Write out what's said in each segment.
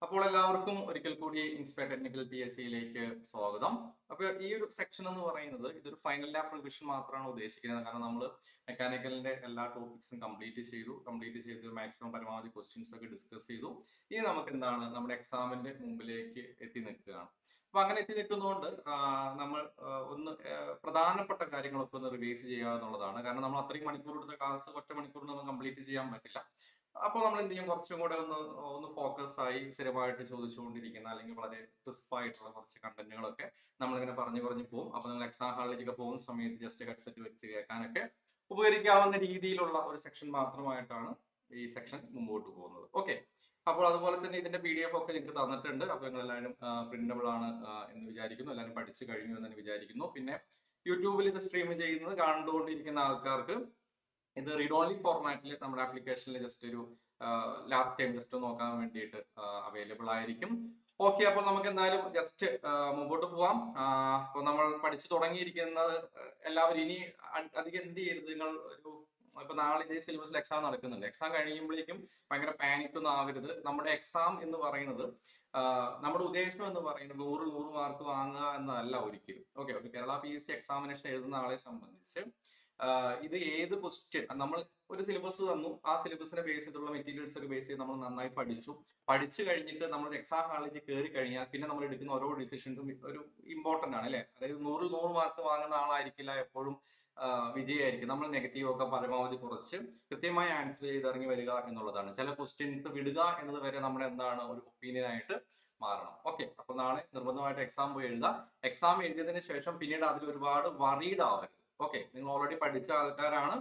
അപ്പോൾ എല്ലാവർക്കും ഒരിക്കൽ കൂടി ഇൻസ്പയർ ടെക്നിക്കൽ PSCയിലേക്ക് സ്വാഗതം. അപ്പോൾ ഈ ഒരു സെക്ഷൻ എന്ന് പറയുന്നത് ഇതൊരു ഫൈനൽ ലാബ് റിവിഷൻ മാത്രമാണ് ഉദ്ദേശിക്കുന്നത്. കാരണം നമ്മൾ മെക്കാനിക്കലിന്റെ എല്ലാ ടോപ്പിക്സും കംപ്ലീറ്റ് ചെയ്ത് മാക്സിമം പരമാവധി ക്വസ്റ്റ്യൻസ് ഒക്കെ ഡിസ്കസ് ചെയ്തു. ഇനി നമുക്ക് എന്താണ് നമ്മുടെ എക്സാമിന്റെ മുമ്പിലേക്ക് എത്തി നിൽക്കുകയാണ്. അപ്പൊ അങ്ങനെ എത്തി നിൽക്കുന്നതുകൊണ്ട് നമ്മൾ ഒന്ന് പ്രധാനപ്പെട്ട കാര്യങ്ങളൊക്കെ ഒന്ന് റിവൈസ് ചെയ്യുക എന്നുള്ളതാണ്. കാരണം നമ്മൾ അത്രയും മണിക്കൂർ എടുത്ത ക്ലാസ് ഒറ്റ മണിക്കൂറിൽ നമുക്ക് കംപ്ലീറ്റ് ചെയ്യാൻ പറ്റില്ല. അപ്പോൾ നമ്മൾ എന്ത് ചെയ്യും, കുറച്ചും കൂടെ ഒന്ന് ഫോക്കസ് ആയി സ്ഥിരമായിട്ട് ചോദിച്ചുകൊണ്ടിരിക്കുന്ന അല്ലെങ്കിൽ വളരെ ക്രിസ്പ് ആയിട്ടുള്ള കുറച്ച് കണ്ടന്റുകളൊക്കെ നമ്മളിങ്ങനെ പറഞ്ഞു പോകും. അപ്പോൾ നിങ്ങൾ എക്സാം ഹാളിലേക്കൊക്കെ പോകുന്ന സമയത്ത് ജസ്റ്റ് ഹെഡ്സെറ്റ് വെച്ച് കേൾക്കാനൊക്കെ ഉപകരിക്കാവുന്ന രീതിയിലുള്ള ഒരു സെക്ഷൻ മാത്രമായിട്ടാണ് ഈ സെക്ഷൻ മുമ്പോട്ട് പോകുന്നത്. ഓക്കെ, അപ്പോൾ അതുപോലെ തന്നെ ഇതിന്റെ PDF ഒക്കെ നിങ്ങൾക്ക് തന്നിട്ടുണ്ട്. അപ്പോൾ നിങ്ങൾ എല്ലാവരും പ്രിന്റബിൾ ആണ് എന്ന് വിചാരിക്കുന്നു, എല്ലാവരും പഠിച്ചു കഴിഞ്ഞു എന്ന് വിചാരിക്കുന്നു. പിന്നെ യൂട്യൂബിൽ ഇത് സ്ട്രീം ചെയ്യുന്നത് കണ്ടുകൊണ്ടിരിക്കുന്ന ആൾക്കാർക്ക് ഇത് റീഡ് ഓൺലി ഫോർമാറ്റിൽ നമ്മുടെ ആപ്ലിക്കേഷനിൽ ജസ്റ്റ് ഒരു ലാസ്റ്റ് ടൈം ജസ്റ്റ് നോക്കാൻ വേണ്ടിയിട്ട് അവൈലബിൾ ആയിരിക്കും. ഓക്കെ, അപ്പോൾ നമുക്ക് എന്തായാലും ജസ്റ്റ് മുമ്പോട്ട് പോവാം. അപ്പോൾ നമ്മൾ പഠിച്ചു തുടങ്ങിയിരിക്കുന്നത് എല്ലാവരും ഇനി അധികം എന്ത് ചെയ്യരുത്, നിങ്ങൾ ഒരു ഇപ്പൊ നാളെ ഇതേ സിലബസിൽ എക്സാം നടക്കുന്നുണ്ട്. എക്സാം കഴിയുമ്പോഴേക്കും ഭയങ്കര പാനിക് ഒന്നും ആവരുത്. നമ്മുടെ എക്സാം എന്ന് പറയുന്നത് നമ്മുടെ ഉദ്ദേശം എന്ന് പറയുന്നത് 100 മാർക്ക് വാങ്ങുക എന്നതല്ല ഒരിക്കലും. ഓക്കെ, ഒരു കേരള PSC എക്സാമിനേഷൻ എഴുതുന്ന ആളെ സംബന്ധിച്ച് ഇത് ഏത് ക്വസ്റ്റ്യൻ നമ്മൾ ഒരു സിലബസ് തന്നു, ആ സിലബസിനെ ബേസ് ചെയ്തിട്ടുള്ള മെറ്റീരിയൽസ് ഒക്കെ ബേസ് ചെയ്ത് നമ്മൾ നന്നായി പഠിച്ചു കഴിഞ്ഞിട്ട് നമ്മൾ എക്സാം ഹാളിലേക്ക് കയറി കഴിഞ്ഞാൽ പിന്നെ നമ്മൾ എടുക്കുന്ന ഓരോ ഡിസിഷൻസും ഒരു ഇമ്പോർട്ടന്റ് ആണ് അല്ലെ. അതായത് 100 മാർക്ക് വാങ്ങുന്ന ആളായിരിക്കില്ല എപ്പോഴും വിജയമായിരിക്കും. നമ്മൾ നെഗറ്റീവ് ഒക്കെ പരമാവധി കുറച്ച് കൃത്യമായി ആൻസർ ചെയ്ത് ഇറങ്ങി വരിക എന്നുള്ളതാണ്. ചില ക്വസ്റ്റ്യൻസ് വിടുക എന്നത് വരെ നമ്മുടെ എന്താണ് ഒരു ഒപ്പീനിയൻ ആയിട്ട് മാറണം. ഓക്കെ, അപ്പൊ നാളെ നിർബന്ധമായിട്ട് എക്സാം പോയി എഴുതുക. എക്സാം എഴുതിയതിനു ശേഷം പിന്നീട് അതിൽ ഒരുപാട് വറീഡ് ആവരുത്. ഓക്കെ, നിങ്ങൾ ഓൾറെഡി പഠിച്ച ആൾക്കാരാണ്.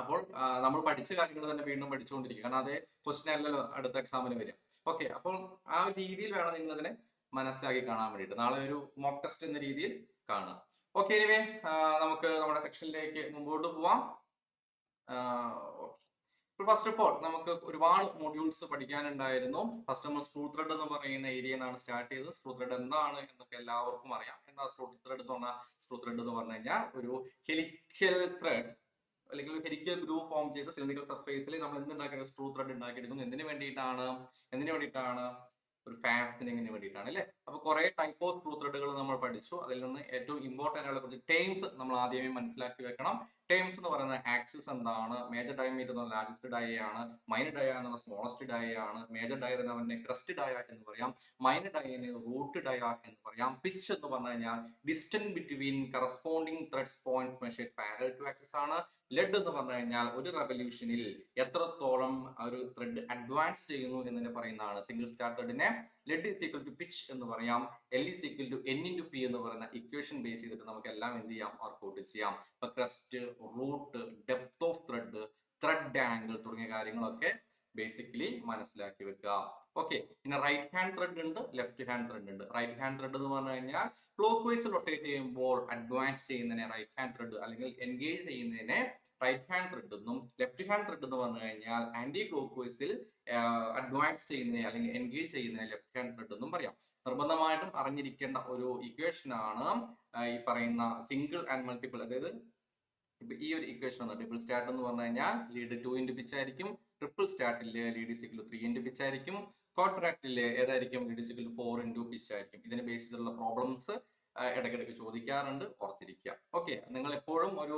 അപ്പോൾ നമ്മൾ പഠിച്ച കാര്യങ്ങൾ തന്നെ വീണ്ടും പഠിച്ചുകൊണ്ടിരിക്കുക. കാരണം അതേ ക്വസ്റ്റ്യൻ അല്ലല്ലോ അടുത്ത എക്സാമിന് വരിക. ഓക്കെ, അപ്പോൾ ആ ഒരു രീതിയിൽ വേണം നിങ്ങൾ അതിനെ മനസ്സിലാക്കി കാണാൻ വേണ്ടിയിട്ട്. നാളെ ഒരു മോക്ക് ടെസ്റ്റ് എന്ന രീതിയിൽ കാണുക. ഓക്കെ, എനിവേ നമുക്ക് നമ്മുടെ സെക്ഷനിലേക്ക് മുമ്പോട്ട് പോവാം. ഫസ്റ്റ് ഓഫ് ഓൾ നമുക്ക് ഒരുപാട് മൊഡ്യൂൾസ് പഠിക്കാനുണ്ടായിരുന്നു. ഫസ്റ്റ് നമ്മൾ സ്ക്രൂ ത്രെഡ് എന്ന് പറയുന്ന ഏരിയയിൽ നിന്നാണ് സ്റ്റാർട്ട് ചെയ്തത്. സ്ക്രൂ ത്രെഡ് എന്താണ് എന്നൊക്കെ എല്ലാവർക്കും അറിയാം. എന്താ സ്ക്രൂ ത്രെഡ് എന്ന് പറഞ്ഞാൽ? സ്ക്രൂ ത്രെഡ് എന്ന് പറഞ്ഞു കഴിഞ്ഞാൽ ഒരു ഹെലിക്കൽ ത്രെഡ് അല്ലെങ്കിൽ ഹെലിക്കൽ ഗ്രൂവ് ഫോം ചെയ്ത സിലിണ്ടറിക്കൽ സർഫേസിൽ നമ്മൾ എന്തുണ്ടാക്കിയ സ്ക്രൂ ത്രെഡ് ഉണ്ടാക്കിയെടുക്കുന്നു. എന്തിനു വേണ്ടിയിട്ടാണ്? ഒരു ഫാസ്റ്റനിങ്ങിന് വേണ്ടിയിട്ടാണ് അല്ലെ. അപ്പൊ കുറെ ടൈപ്പ് ഓഫ് സ്ക്രൂ ത്രെഡുകൾ നമ്മൾ പഠിച്ചു. അതിൽ നിന്ന് ഏറ്റവും ഇമ്പോർട്ടന്റ് ആയിട്ടുള്ള കുറച്ച് ടേംസ് നമ്മൾ ആദ്യമേ മനസ്സിലാക്കി വെക്കണം. ടേംസ് എന്ന് പറയുന്നത് ആക്സിസ് എന്താണ്, മേജർ ഡയമീറ്റർ എന്ന ലാർജസ്റ്റ് ഡയ ആണ്, മൈനർ ഡയ എന്ന സ്മോളസ്റ്റ് ഡയ ആണ്, മേജർ ഡയ തന്നെ ക്രസ്റ്റ് ഡയ എന്ന് പറയാം, മൈനർ ഡയന് റൂട്ട് ഡയ എന്ന് പറയാം. പിച്ച് എന്ന് പറഞ്ഞു കഴിഞ്ഞാൽ distance between corresponding threads points measured parallel to axis ആണ്. ലെഡ് എന്ന് പറഞ്ഞു കഴിഞ്ഞാൽ ഒരു റെവല്യൂഷനിൽ എത്രത്തോളം ഒരു ത്രെഡ് അഡ്വാൻസ് ചെയ്യുന്നു എന്ന് പറയുന്നതാണ്. സിംഗിൾ സ്റ്റാർ ത്രെഡിനെ lead is equal to pitch എന്ന് പറയാം. L is equal to N into P എന്ന് പറയുന്ന ഇക്വേഷൻ ബേസ് ചെയ്തിട്ട് നമുക്ക് എല്ലാം എന്ത് ചെയ്യാം, വർക്ക്ഔട്ട് ചെയ്യാം. ഇപ്പൊ crest, root, depth of thread angle തുടങ്ങിയ കാര്യങ്ങളൊക്കെ ബേസിക്കലി മനസ്സിലാക്കി വെക്കുക. ഓക്കെ, പിന്നെ റൈറ്റ് ഹാൻഡ് ത്രെഡ് ഉണ്ട്, ലെഫ്റ്റ് ഹാൻഡ് ത്രെഡ് ഉണ്ട്. റൈറ്റ് ഹാൻഡ് ത്രെഡ് എന്ന് പറഞ്ഞു കഴിഞ്ഞാൽ ക്ലോക്ക് വൈസ് റൊട്ടേറ്റ് ചെയ്യുമ്പോൾ അഡ്വാൻസ് ചെയ്യുന്നതിനെ റൈറ്റ് ഹാൻഡ് ത്രെഡ് അല്ലെങ്കിൽ എൻഗേജ് ചെയ്യുന്നതിനെ റൈറ്റ് ഹാൻഡ് ത്രെഡ് എന്നും, ലെഫ്റ്റ് ഹാൻഡ് ത്രെഡ് എന്ന് പറഞ്ഞു കഴിഞ്ഞാൽ ആന്റി ക്ലോക്ക് വൈസിൽ അഡ്വാൻസ് ചെയ്യുന്നതിനെ അല്ലെങ്കിൽ എൻഗേജ് ചെയ്യുന്നതിനെ ലെഫ്റ്റ് ഹാൻഡ് ത്രെഡ് എന്നും പറയാം. നിർബന്ധമായിട്ടും അറിഞ്ഞിരിക്കേണ്ട ഒരു ഇക്വേഷൻ ആണ് ഈ പറയുന്ന സിംഗിൾ ആൻഡ് മൾട്ടിപ്പിൾ. അതായത് ഈ ഒരു ഇക്വേഷൻ ആണ്. ഡബിൾ സ്റ്റാർട്ട് എന്ന് പറഞ്ഞു കഴിഞ്ഞാൽ ലീഡ് 2 ഇൻറ്റു പിച്ച് ആയിരിക്കും. ട്രിപ്പിൾ സ്റ്റാർട്ടില് lead is equal to 3 into pitch ആയിരിക്കും. കോൺട്രാക്റ്റില് ഏതായിരിക്കും? Lead is equal to 4 into pitch ആയിരിക്കും. ഇതിനെ ബേസ് ചെയ്തിട്ടുള്ള പ്രോബ്ലംസ് ഇടയ്ക്കിടയ്ക്ക് ചോദിക്കാറുണ്ട്, ഓർത്തിരിക്കുക. ഓക്കെ, നിങ്ങൾ എപ്പോഴും ഒരു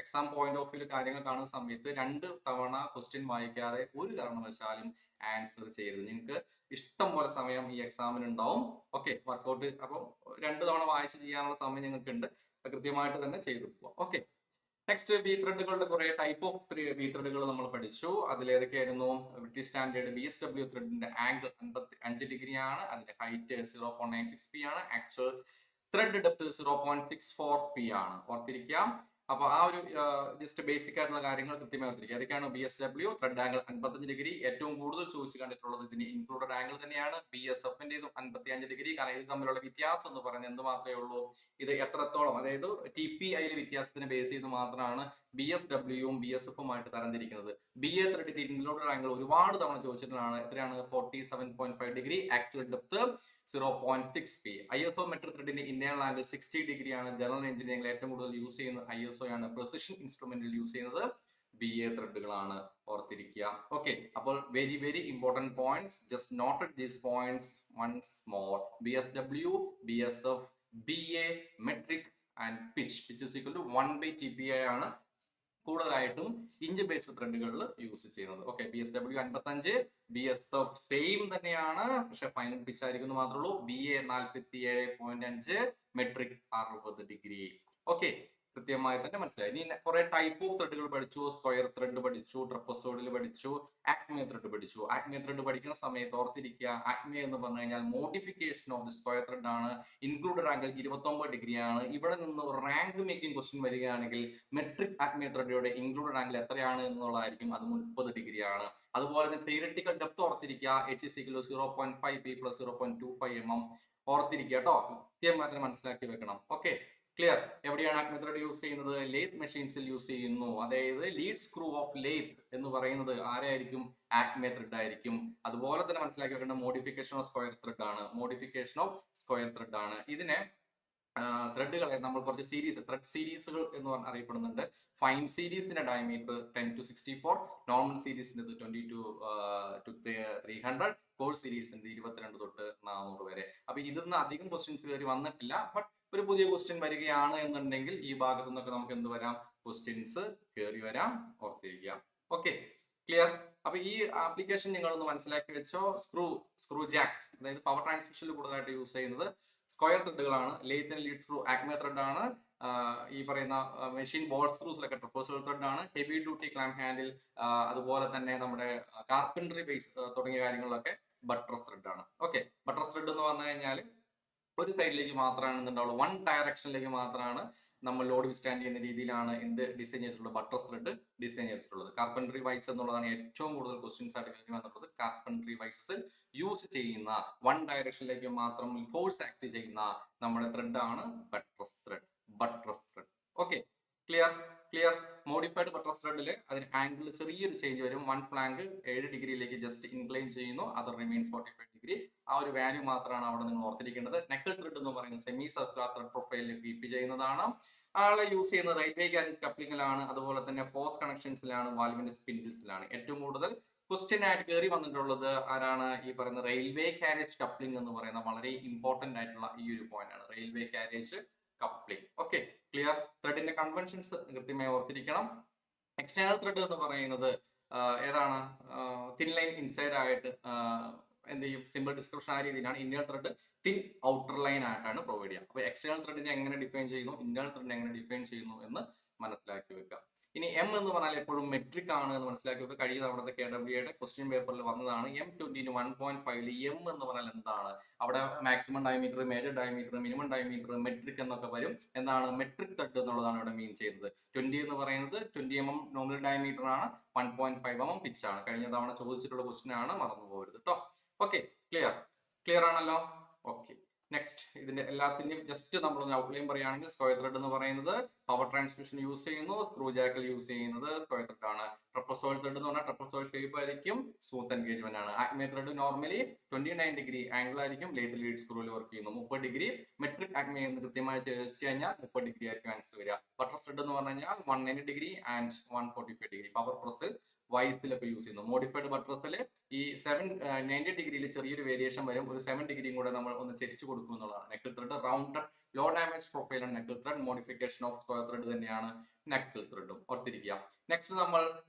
എക്സാം പോയിന്റ് ഓഫ് വ്യൂ കാര്യങ്ങൾ കാണുന്ന സമയത്ത് 2 തവണ ക്വസ്റ്റ്യൻ വായിക്കാതെ ഒരു കാരണവശാലും ആൻസർ ചെയ്യരുത്. നിങ്ങൾക്ക് ഇഷ്ടം പോലെ സമയം ഈ എക്സാമിന് ഉണ്ടാവും. ഓക്കെ, വർക്കൗട്ട് അപ്പം 2 തവണ വായിച്ച് ചെയ്യാനുള്ള സമയം നിങ്ങൾക്ക് ഉണ്ട്. കൃത്യമായിട്ട് തന്നെ ചെയ്തു പോവാം. ഓക്കെ, നെക്സ്റ്റ് ബി ത്രെഡുകളുടെ കുറെ ടൈപ്പ് ഓഫ് ബി ത്രെഡുകൾ നമ്മൾ പഠിച്ചു. അതിൽ ഏതൊക്കെയായിരുന്നു? ബ്രിട്ടീഷ് സ്റ്റാൻഡേർഡ് BSW ത്രെഡിന്റെ ആംഗിൾ 55 ഡിഗ്രി ആണ്. അതിന്റെ ഹൈറ്റ് 0.96 p ആണ്. ആക്ച്വൽ ത്രെഡ് ഡെപ്ത് 0.64 p ആണ്. ഓർത്തിരിക്കാം. അപ്പൊ ആ ഒരു ജസ്റ്റ് ബേസിക് ആയിട്ടുള്ള കാര്യങ്ങൾ കൃത്യമായി ഓർത്തിരിക്കുക. ഏതൊക്കെയാണ്? BSW thread angle 55 degree. ഏറ്റവും കൂടുതൽ ചോദിച്ചു കണ്ടിട്ടുള്ളത് ഇതിന് ഇൻക്ലൂഡഡ് ആംഗിൾ തന്നെയാണ്. BSFന്റേതും 55 ഡിഗ്രി. കാരണം ഇത് തമ്മിലുള്ള വ്യത്യാസം എന്ന് പറയുന്നത് എന്ത് മാത്രമേ ഉള്ളൂ? ഇത് എത്രത്തോളം, അതായത് TPI വ്യത്യാസത്തിന് ബേസ് ചെയ്ത് മാത്രമാണ് BSWയും BSFും ആയിട്ട് തരംതിരിക്കുന്നത്. BA ത്രെഡിന്റെ ഇൻക്ലൂഡഡ് ആംഗിൾ ഒരുപാട് തവണ ചോദിച്ചിട്ടുള്ളതാണ്. എത്രയാണ്? 47.5 degree. Actual depth 0.6 p. ISO metric ത്രെഡിന്റെ ഇന്റേണൽ ആംഗിൾ 60 ഡിഗ്രി ആണ്. ജനറൽ എഞ്ചിനീയറിംഗിൽ ഏറ്റവും കൂടുതൽ യൂസ് ചെയ്യുന്ന ISO ആണ്. പ്രിസിഷൻ ഇൻസ്ട്രുമെന്റിൽ യൂസ് ചെയ്യുന്നത് BA ത്രെഡുകളാണ്, ഓർത്തിരിക്കുക. ഓക്കെ, അപ്പോൾ very very important points, just note these points once more. BSW, BSF, BA, metric and pitch. Pitch is equal to 1/TPA ആണ് കൂടുതലായിട്ടും ഇഞ്ച് ബേസ്ഡ് ത്രെഡുകളിൽ യൂസ് ചെയ്യുന്നത്. ഓക്കെ, BSW 55, BSF സെയിം തന്നെയാണ്, പക്ഷെ final pitch ആയിരിക്കും മാത്രമേ ഉള്ളൂ. BA 47.5, metric 60 degree. Okay, കൃത്യമായി തന്നെ മനസ്സിലായി. ഇനി കുറെ ടൈപ്പ് ഓഫ് ത്രെഡുകൾ പഠിച്ചു. സ്ക്വയർ ത്രെഡ് പഠിച്ചു, ട്രപ്പസോയിഡിൽ പഠിച്ചു, ആക്മെ ത്രെഡ് പഠിച്ചു. ആക്മെ ത്രെഡ് പഠിക്കുന്ന സമയത്ത് ഓർത്തിരിക്കുക, ആക്മെ എന്ന് പറഞ്ഞു കഴിഞ്ഞാൽ modification of the square thread ആണ്. ഇൻക്ലൂഡഡ് ആംഗിൾ 29 ഡിഗ്രി ആണ്. ഇവിടെ നിന്ന് ഒരു റാങ്ക് മേക്കിംഗ് ക്വസ്റ്റ്യൻ വരികയാണെങ്കിൽ മെട്രിക് ആക്മെ ത്രെഡിയുടെ ഇൻക്ലൂഡഡ് ആംഗിൾ എത്രയാണ് എന്നുള്ളതായിരിക്കും, അത് 30 ഡിഗ്രി ആണ്. അതുപോലെ തന്നെ തിയറിറ്റിക്കൽ ഡെപ്ത് ഓർത്തിരിക്കുക, H=0.5p + 0.25 mm. ഓർത്തിരിക്കുക കേട്ടോ, കൃത്യമായി മനസ്സിലാക്കി വെക്കണം. Okay, clear. എവിടെയാണ് ആക്മെ ത്രെഡ് യൂസ് ചെയ്യുന്നത്? ലേത്ത് മെഷീൻസിൽ യൂസ് ചെയ്യുന്നു. അതായത് ലീഡ് സ്ക്രൂ ഓഫ് ലേത്ത് എന്ന് പറയുന്നത് ആരായിരിക്കും? ആക്മെ ത്രെഡ് ആയിരിക്കും. അതുപോലെ തന്നെ മനസ്സിലാക്കി വെക്കേണ്ട മോഡിഫിക്കേഷൻ ഓഫ് സ്ക്വയർ ത്രെഡ് ആണ്. മോഡിഫിക്കേഷൻ ഓഫ് സ്ക്വയർ ത്രെഡ് ആണ്. ഇതിനെ ത്രെഡുകളെ നമ്മൾ കുറച്ച് സീരീസ്, ത്രെഡ് സീരീസുകൾ എന്ന് അറിയപ്പെടുന്നുണ്ട്. ഫൈൻ സീരീസിന്റെ ഡയമീറ്റർ 10 to 64, നോർമൽ സീരീസിന്റെ 20 to 300, കോഴ്സ് സീരീസിന്റെ 22 തൊട്ട് 400 വരെ. അപ്പൊ ഇതിന്ന് അധികം ക്വസ്റ്റ്യൻസ് കയറി വന്നിട്ടില്ല. ബട്ട് ഒരു പുതിയ ക്വസ്റ്റ്യൻ വരികയാണ് എന്നുണ്ടെങ്കിൽ ഈ ഭാഗത്തു നിന്നൊക്കെ നമുക്ക് എന്ത് വരാം, ക്വസ്റ്റ്യൻസ് കയറി വരാം, ഓർത്തിരിക്കാം. Okay, clear. അപ്പൊ ഈ ആപ്ലിക്കേഷൻ നിങ്ങളൊന്ന് മനസ്സിലാക്കി വെച്ചോ. സ്ക്രൂ ജാക്സ്, അതായത് പവർ ട്രാൻസ്മിഷനിൽ കൂടുതലായിട്ട് യൂസ് ചെയ്യുന്നത് സ്ക്വയർ ത്രെഡുകളാണ്. ലേത്തിന് ലീഡ് സ്ക്രൂ ആക്മെ ത്രെഡ് ആണ്. ഈ പറയുന്ന മെഷീൻ ബോൾ സ്ക്രൂസിലൊക്കെ ട്രപ്പസോയിഡ് ത്രെഡ് ആണ്. ഹെവി ഡ്യൂട്ടി ക്ലാമ്പ് ഹാൻഡിൽ, അതുപോലെ തന്നെ നമ്മുടെ കാർപ്പൻട്രി ബേസ് തുടങ്ങിയ കാര്യങ്ങളിലൊക്കെ ബട്ട്രസ് ത്രെഡ് ആണ്. ഓക്കെ, ബട്ട്രസ് ത്രെഡ് എന്ന് പറഞ്ഞു കഴിഞ്ഞാൽ ഒരു സൈഡിലേക്ക് മാത്രമാണ് ഉണ്ടാവുള്ളൂ, വൺ ഡയറക്ഷനിലേക്ക് മാത്രമാണ് നമ്മൾ ലോഡ് വിസ്റ്റാൻഡ് ചെയ്യുന്ന രീതിയിലാണ് എന്ത് ഡിസൈൻ ചെയ്തിട്ടുള്ളത്, ബട്ട്രസ് ത്രെഡ് ഡിസൈൻ ചെയ്തിട്ടുള്ളത്. കാർപ്പൻട്രി വൈസ് എന്നുള്ളതാണ് ഏറ്റവും കൂടുതൽ ക്വസ്റ്റ്യൻസ് ആയിട്ട് കയറി വന്നിട്ടുള്ളത്. കാർപ്പൻട്രി വൈസസിൽ യൂസ് ചെയ്യുന്ന വൺ ഡയറക്ഷനിലേക്ക് മാത്രം ഫോഴ്സ് ആക്ട് ചെയ്യുന്ന നമ്മുടെ ത്രെഡ് ആണ് buttress thread. Buttress thread. Okay, clear. Clear. Modified buttress ത്രെഡിൽ അതിന് ആംഗിൾ ചെറിയൊരു ചേഞ്ച് വരും. വൺ ഫ്ലാങ്ക് 7 ഡിഗ്രിയിലേക്ക് ജസ്റ്റ് ഇൻക്ലൈൻ ചെയ്യുന്നു, അതർ റിമെയിൻസ് 45 ഡിഗ്രി. ആ ഒരു വാല്യൂ മാത്രമാണ് അവിടെ നിങ്ങൾ ഓർത്തിരിക്കേണ്ടത്. നെക്കിൾ ത്രെഡ് എന്ന് പറയുന്നത് സെമി സർക്കുലർ ത്രെഡ് പ്രൊഫൈലിൽ കീപ്പ് ചെയ്യുന്നതാണ്. ആളെ യൂസ് ചെയ്യുന്നത് റെയിൽവേ കാരേജ് കപ്ലിംഗിലാണ്, അതുപോലെ തന്നെ ഫോഴ്സ് കണക്ഷൻസിലാണ്, വാൽവിന്റെ സ്പിൻഡിൽസിലാണ്. ഏറ്റവും കൂടുതൽ ക്വസ്റ്റ്യൻ ആയിട്ട് കയറി വന്നിട്ടുള്ളത് ആരാണ്? ഈ പറയുന്ന റെയിൽവേ കാരേജ് കപ്ലിംഗ് എന്ന് പറയുന്ന വളരെ ഇമ്പോർട്ടന്റ് ആയിട്ടുള്ള ഈ ഒരു പോയിന്റ് ആണ്, railway carriage coupling. Okay, clear. ത്രെഡിന്റെ കൺവെൻഷൻസ് കൃത്യമായി ഓർത്തിരിക്കണം. എക്സ്റ്റേണൽ ത്രെഡ് എന്ന് പറയുന്നത് ഏതാണ്? തിൻ ലൈൻ ഇൻസൈഡ് ആയിട്ട് എന്ത് ചെയ്യും, സിമ്പിൾ ഡിസ്ക്രിപ്ഷൻ ആ രീതിയിലാണ്. Internal thread thin outer line ആയിട്ടാണ് പ്രൊവൈഡ് ചെയ്യുക. അപ്പൊ എക്സ്റ്റേണൽ ത്രെഡിനെ എങ്ങനെ ഡിഫൈൻ ചെയ്യുന്നു, ഇന്റേണൽ ത്രെഡിനെ എങ്ങനെ ഡിഫൈൻ ചെയ്യുന്നു എന്ന് മനസ്സിലാക്കി വെക്കുക. ഇനി എം എന്ന് പറഞ്ഞാൽ എപ്പോഴും മെട്രിക് ആണ് എന്ന് മനസ്സിലാക്കി വെക്കുക. കഴിഞ്ഞ തവണത്തെ KWAയുടെ ക്വസ്റ്റ്യൻ പേപ്പറിൽ വന്നതാണ്. M20 1.5 എം എന്ന് പറഞ്ഞാൽ എന്താണ്? അവിടെ maximum diameter, major diameter, minimum diameter, metric എന്നൊക്കെ വരും. എന്താണ് മെട്രിക് ത്രെഡ് എന്നുള്ളതാണ് ഇവിടെ മീൻ ചെയ്യുന്നത്. 20 എന്ന് പറയുന്നത് 20 mm നോമിനൽ ഡയമീറ്റർ ആണ്, 1.5 mm പിച്ച് ആണ്. കഴിഞ്ഞ തവണ ചോദിച്ചിട്ടുള്ള ക്വസ്റ്റ്യൻ ആണ്, മറന്നു പോകരുത് കേട്ടോ. Okay, clear. ക്ലിയർ ആണല്ലോ. ഓക്കെ, നെക്സ്റ്റ് ഇതിന്റെ എല്ലാത്തിന്റെയും ജസ്റ്റ് നമ്മളൊന്ന് ഔട്ട്ലൈൻ പറയുകയാണെങ്കിൽ, സ്ക്വയർ ത്രെഡ് എന്ന് പറയുന്നത് പവർ ട്രാൻസ്മിഷൻ യൂസ് ചെയ്യുന്നു. സ്ക്രൂ ജാക്കിൽ യൂസ് ചെയ്യുന്നത് സ്ക്വയർ ത്രെഡ് ആണ്. ട്രപ്പസോയിഡ് ത്രെഡ് എന്ന് പറഞ്ഞാൽ ട്രപ്പസോയിഡ് ഷേപ്പ് ആയിരിക്കും, സ്മൂത്ത് എൻഗേജ്മെന്റ് ആണ്. ആക്മെ ത്രെഡ് നോർമലി 29 ഡിഗ്രി ആംഗിൾ ആയിരിക്കും, ലേറ്റ് ലീഡ് സ്ക്രൂവിൽ വർക്ക് ചെയ്യുന്നു. 30 ഡിഗ്രി. മെട്രിക് ആക്മെ എന്ന് കൃത്യമായി ചോദിച്ചു കഴിഞ്ഞാൽ 30 ഡിഗ്രി ആയിരിക്കും ആൻസർ വരിക. ബട്ട്രസ് ത്രെഡ് എന്ന് പറഞ്ഞു കഴിഞ്ഞാൽ 190 ഡിഗ്രി ആൻഡ് 145 ഡിഗ്രി. പവർ പ്രസ്സിൽ വൈസിലൊക്കെ യൂസ് ചെയ്യുന്നു. മോഡിഫൈഡ് ബട്ട്രസിൽ ഈ 90 ഡിഗ്രിയിൽ ചെറിയൊരു വേരിയേഷൻ വരും, ഒരു 7 ഡിഗ്രിയും കൂടെ നമ്മൾ ഒന്ന് ചെരിച്ചു കൊടുക്കും എന്നുള്ളതാണ്. Knuckle thread rounded low damage പ്രൊഫൈലാണ് knuckle thread. Modification of square thread തന്നെയാണ് നെക്കിൾ ത്രെഡും, ഓർത്തിരിക്കുക. നെക്സ്റ്റ് നമ്മൾ